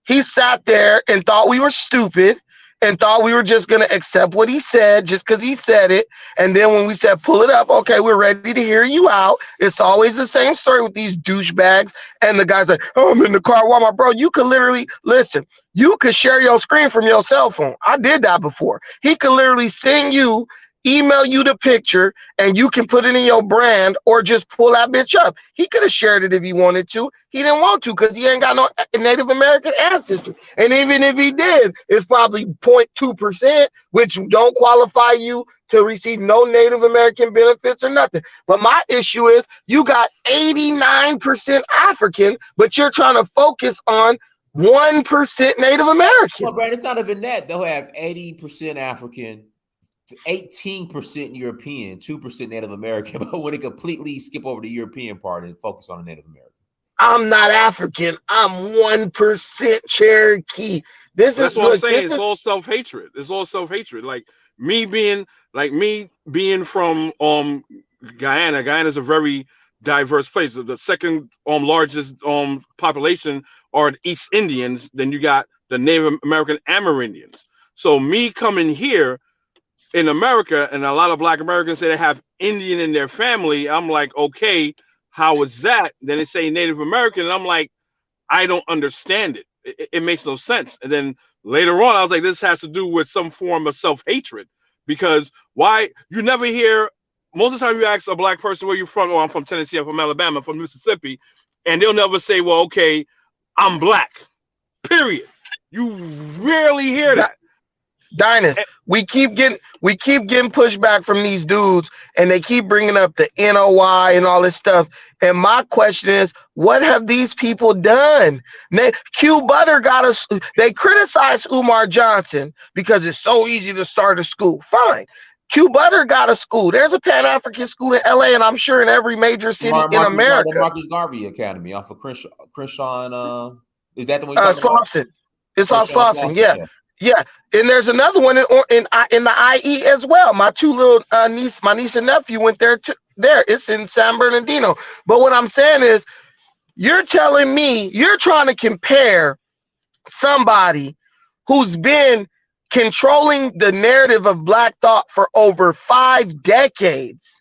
He sat there and thought we were stupid and thought we were just going to accept what he said just because he said it. And then when we said, pull it up, okay, we're ready to hear you out. It's always the same story with these douchebags. And the guy's like, oh, I'm in the car. Walmart. Bro, you could literally, listen, you could share your screen from your cell phone. I did that before. He could literally send you, email you the picture, and you can put it in your brand or just pull that bitch up. He could have shared it if he wanted to. He didn't want to because he ain't got no Native American ancestry. And even if he did, it's probably 0.2%, which don't qualify you to receive no Native American benefits or nothing. But my issue is you got 89% African, but you're trying to focus on 1% Native American. Well, Brad, it's not even that. They'll have 80% African, 18% European, 2% Native American, but would it completely skip over the European part and focus on the Native American? I'm not African. I'm 1% Cherokee. That's what I'm saying. It's all self-hatred. It's all self-hatred. Like me being from Guyana. Guyana is a very diverse place. The second largest population are the East Indians. Then you got the Native American Amerindians. So me coming here in America, and a lot of Black Americans say they have Indian in their family. I'm like, okay, how is that? Then they say Native American, and I'm like, I don't understand it. It makes no sense. And then later on, I was like, this has to do with some form of self-hatred, because why you never hear, most of the time you ask a Black person where you're from, oh, I'm from Tennessee, I'm from Alabama, I'm from Mississippi, and they'll never say, well, okay, I'm Black, period. You rarely hear that. Dynast, we keep getting pushback from these dudes, and they keep bringing up the NOI and all this stuff. And my question is, what have these people done? Q Butter got us. They criticize Umar Johnson because it's so easy to start a school. Fine. Q Butter got a school. There's a Pan-African school in LA, and I'm sure in every major city in America. The Marcus Garvey Academy off of Crenshaw. Is that the one you're talking Slauson. It's on Slauson, yeah. Yeah, and there's another one in the IE as well. My two little my niece and nephew went there. It's in San Bernardino. But what I'm saying is, you're telling me you're trying to compare somebody who's been controlling the narrative of Black thought for over 5 decades.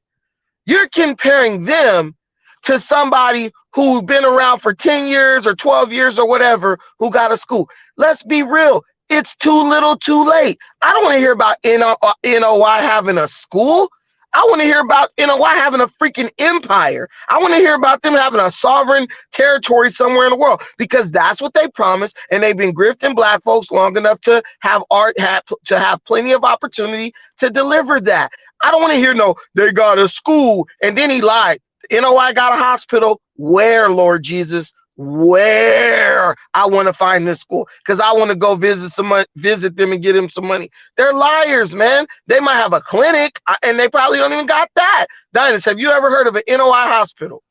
You're comparing them to somebody who's been around for 10 years or 12 years or whatever, who got a school. Let's be real. It's too little too late. I don't want to hear about NOI having a school. I want to hear about NOI having a freaking empire. I want to hear about them having a sovereign territory somewhere in the world, because that's what they promised, and they've been grifting Black folks long enough to have to have plenty of opportunity to deliver that. I don't want to hear they got a school, and then he lied. NOI got a hospital. Where, Lord Jesus? Where? I want to find this school because I want to go visit them and get them some money. They're liars, man. They might have a clinic, and they probably don't even got that. Dynast, have you ever heard of an NOI hospital?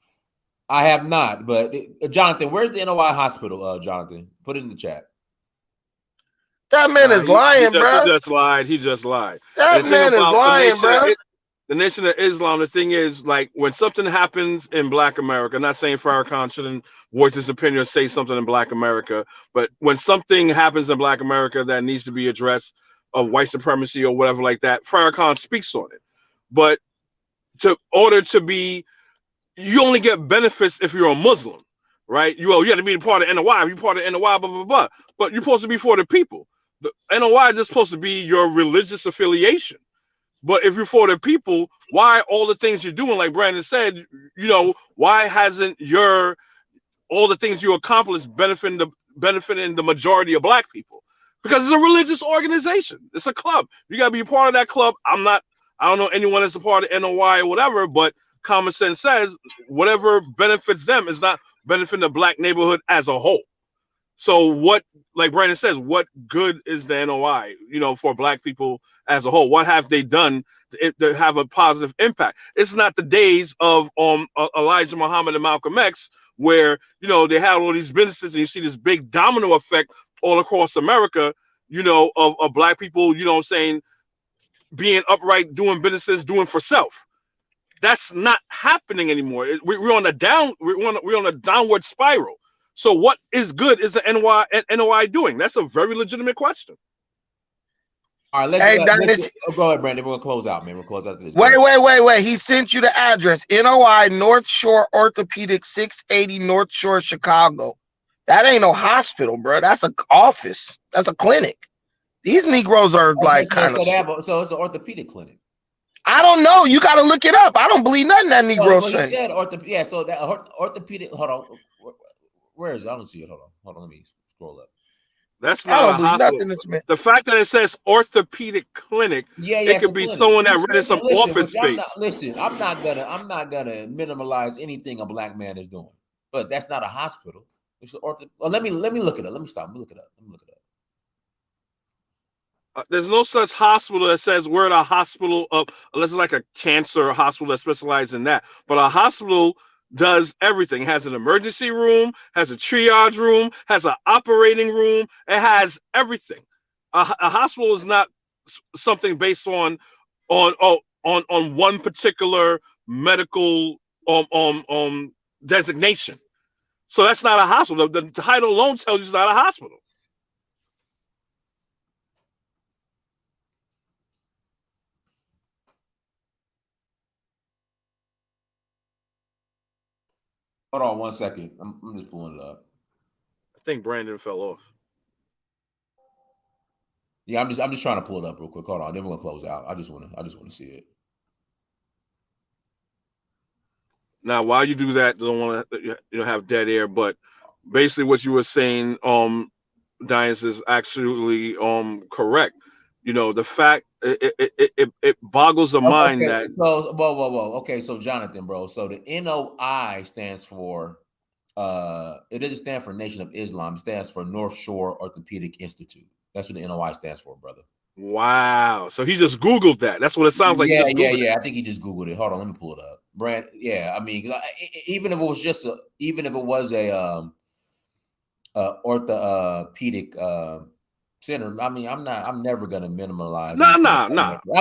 I have not, but Jonathan, where's the NOI hospital? Jonathan, put it in the chat. That man is lying, bro. He just lied. That man is lying, bro. the Nation of Islam, the thing is, like, when something happens in Black America, not saying Farrakhan shouldn't voice his opinion or say something in Black America, but when something happens in Black America that needs to be addressed, of white supremacy or whatever like that, Farrakhan speaks on it. But to order to be, you only get benefits if you're a Muslim, right? You have to be part of NOI. You're part of NOI, blah, blah, blah. But you're supposed to be for the people. The NOI is just supposed to be your religious affiliation. But if you're for the people, why all the things you're doing, like Brandon said, why hasn't all the things you accomplished benefiting the majority of Black people? Because it's a religious organization. It's a club. You gotta be a part of that club. I don't know anyone that's a part of NOI or whatever, but common sense says whatever benefits them is not benefiting the Black neighborhood as a whole. So what, like Brandon says, what good is the NOI, for Black people as a whole? What have they done to have a positive impact? It's not the days of Elijah Muhammad and Malcolm X, where, they had all these businesses and you see this big domino effect all across America, of Black people, saying, being upright, doing businesses, doing for self. That's not happening anymore. We're on a downward spiral. So what is good is the NOI doing? That's a very legitimate question. All right, let's go ahead, Brandon. We're gonna close out, man. We'll close out this. Wait. He sent you the address. NOI North Shore Orthopedic, 680 North Shore, Chicago. That ain't no hospital, bro. That's an office. That's a clinic. These Negroes are so it's an orthopedic clinic. I don't know. You got to look it up. I don't believe nothing that Negro said. He said so that orthopedic. Hold on. Where is it? I don't see it. Hold on. Let me scroll up. That's not a hospital. The fact that it says orthopedic clinic, it could be someone that rented some office space. I'm not gonna minimize anything a Black man is doing, but that's not a hospital. It's an let me look it up. Let me look it up. There's no such hospital that says we're at a hospital unless it's like a cancer hospital that specializes in that. But a hospital does everything. It has an emergency room, has a triage room, has an operating room. It has everything. A hospital is not something based on one particular medical designation. So that's not a hospital. The title alone tells you it's not a hospital. Hold on 1 second. I'm just pulling it up. I think Brandon fell off. Yeah, I'm just trying to pull it up real quick. Hold on, then we're gonna close out. I just want to see it. Now, while you do that, don't want to have dead air. But basically, what you were saying, Dias, is actually correct. The fact it boggles the mind that. So, whoa. Okay, so Jonathan, bro. So the NOI stands for it doesn't stand for Nation of Islam. It stands for North Shore Orthopedic Institute. That's what the NOI stands for, brother. Wow. So he just Googled that. That's what it sounds like. Yeah. I think he just Googled it. Hold on, let me pull it up. Brand. Yeah, I mean, even if it was a orthopedic center. I mean, I'm never gonna minimize. No. I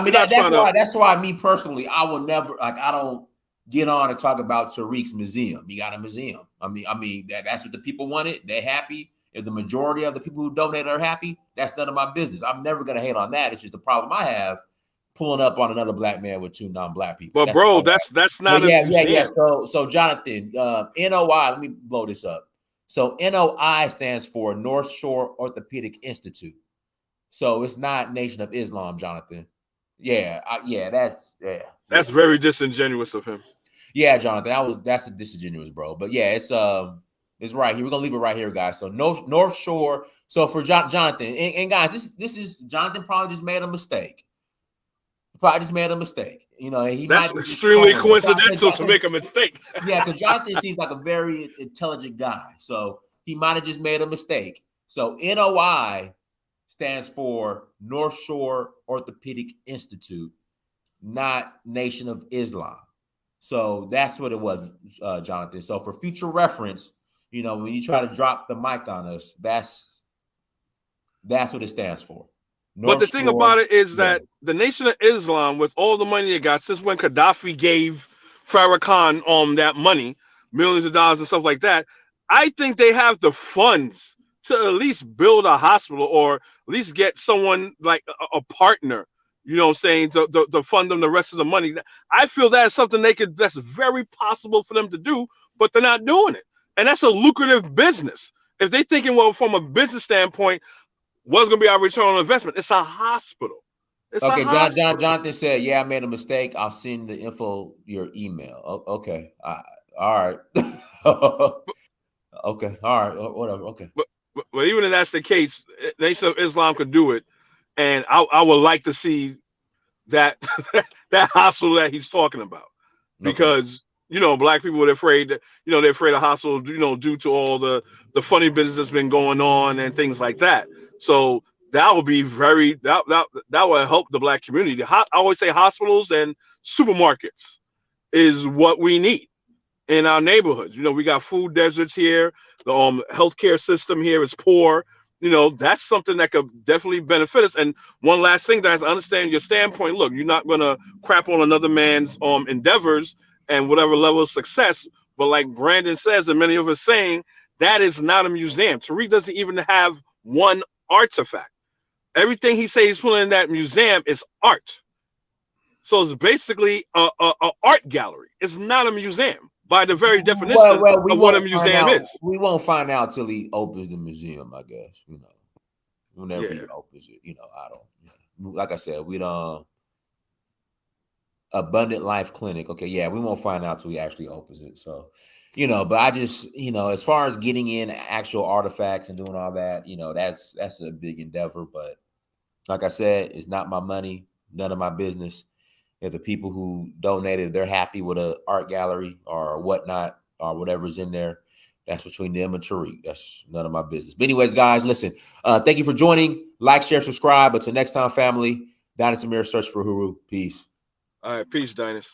mean, that's why me personally, I will never I don't get on to talk about Tariq's museum. You got a museum. I mean that's what the people wanted. They're happy. If the majority of the people who donate are happy, that's none of my business. I'm never gonna hate on that. It's just the problem I have pulling up on another Black man with two non-Black people. But bro, that's not yeah. So Jonathan, NOI. Let me blow this up. So NOI stands for North Shore Orthopedic Institute. So it's not Nation of Islam, Jonathan. That's very disingenuous of him. Yeah, Jonathan, that's a disingenuous, bro. But yeah, it's right here. We're gonna leave it right here, guys. So North Shore. So for Jonathan and guys, this is Jonathan probably just made a mistake. He that's might extremely coincidental to make a mistake. Yeah, because Jonathan seems like a very intelligent guy, so he might have just made a mistake. So NOI stands for North Shore Orthopedic Institute, not Nation of Islam. So that's what it was, Jonathan. So for future reference, when you try to drop the mic on us, that's what it stands for. But the thing about it is that the Nation of Islam, with all the money it got since when Gaddafi gave Farrakhan that money, millions of dollars and stuff like that, I think they have the funds to at least build a hospital or at least get someone like a partner, you know what I'm saying, to fund them the rest of the money. I feel that is something that's very possible for them to do, but they're not doing it. And that's a lucrative business. If they're thinking, well, from a business standpoint, what's going to be our return on investment? It's a hospital. Jonathan said, yeah, I made a mistake. I'll send the info your email. Okay. All right. Okay. All right. Whatever. Okay. But even if that's the case, Nation of Islam could do it. And I would like to see that that hospital that he's talking about. Because, you know, black people are afraid that, you know, they're afraid of hospital, you know, due to all the funny business that's been going on and things like that. So that would be that will help the black community. I always say hospitals and supermarkets is what we need in our neighborhoods. You know, we got food deserts here. The healthcare system here is poor. You know, that's something that could definitely benefit us. And one last thing, guys, I understand your standpoint. Look, you're not going to crap on another man's endeavors and whatever level of success. But like Brandon says, and many of us saying, that is not a museum. Tariq doesn't even have one artifact. Everything he says he's putting in that museum is art. So it's basically a art gallery. It's not a museum by the very definition of what a museum is. We won't find out till he opens the museum, I guess. You know, whenever he opens it. You know, I don't. You know, like I said, we don't. Abundant Life Clinic. Okay, yeah, we won't find out till he actually opens it. So, you know, but I just, you know, as far as getting in actual artifacts and doing all that, you know, that's a big endeavor. But like I said, it's not my money, none of my business. If the people who donated, they're happy with an art gallery or whatnot or whatever's in there, that's between them and Tariq. That's none of my business. But anyways, guys, listen, thank you for joining. Like, share, subscribe. Until next time, family, Dynast Amir, search for Uhuru. Peace. All right, peace, Dynast.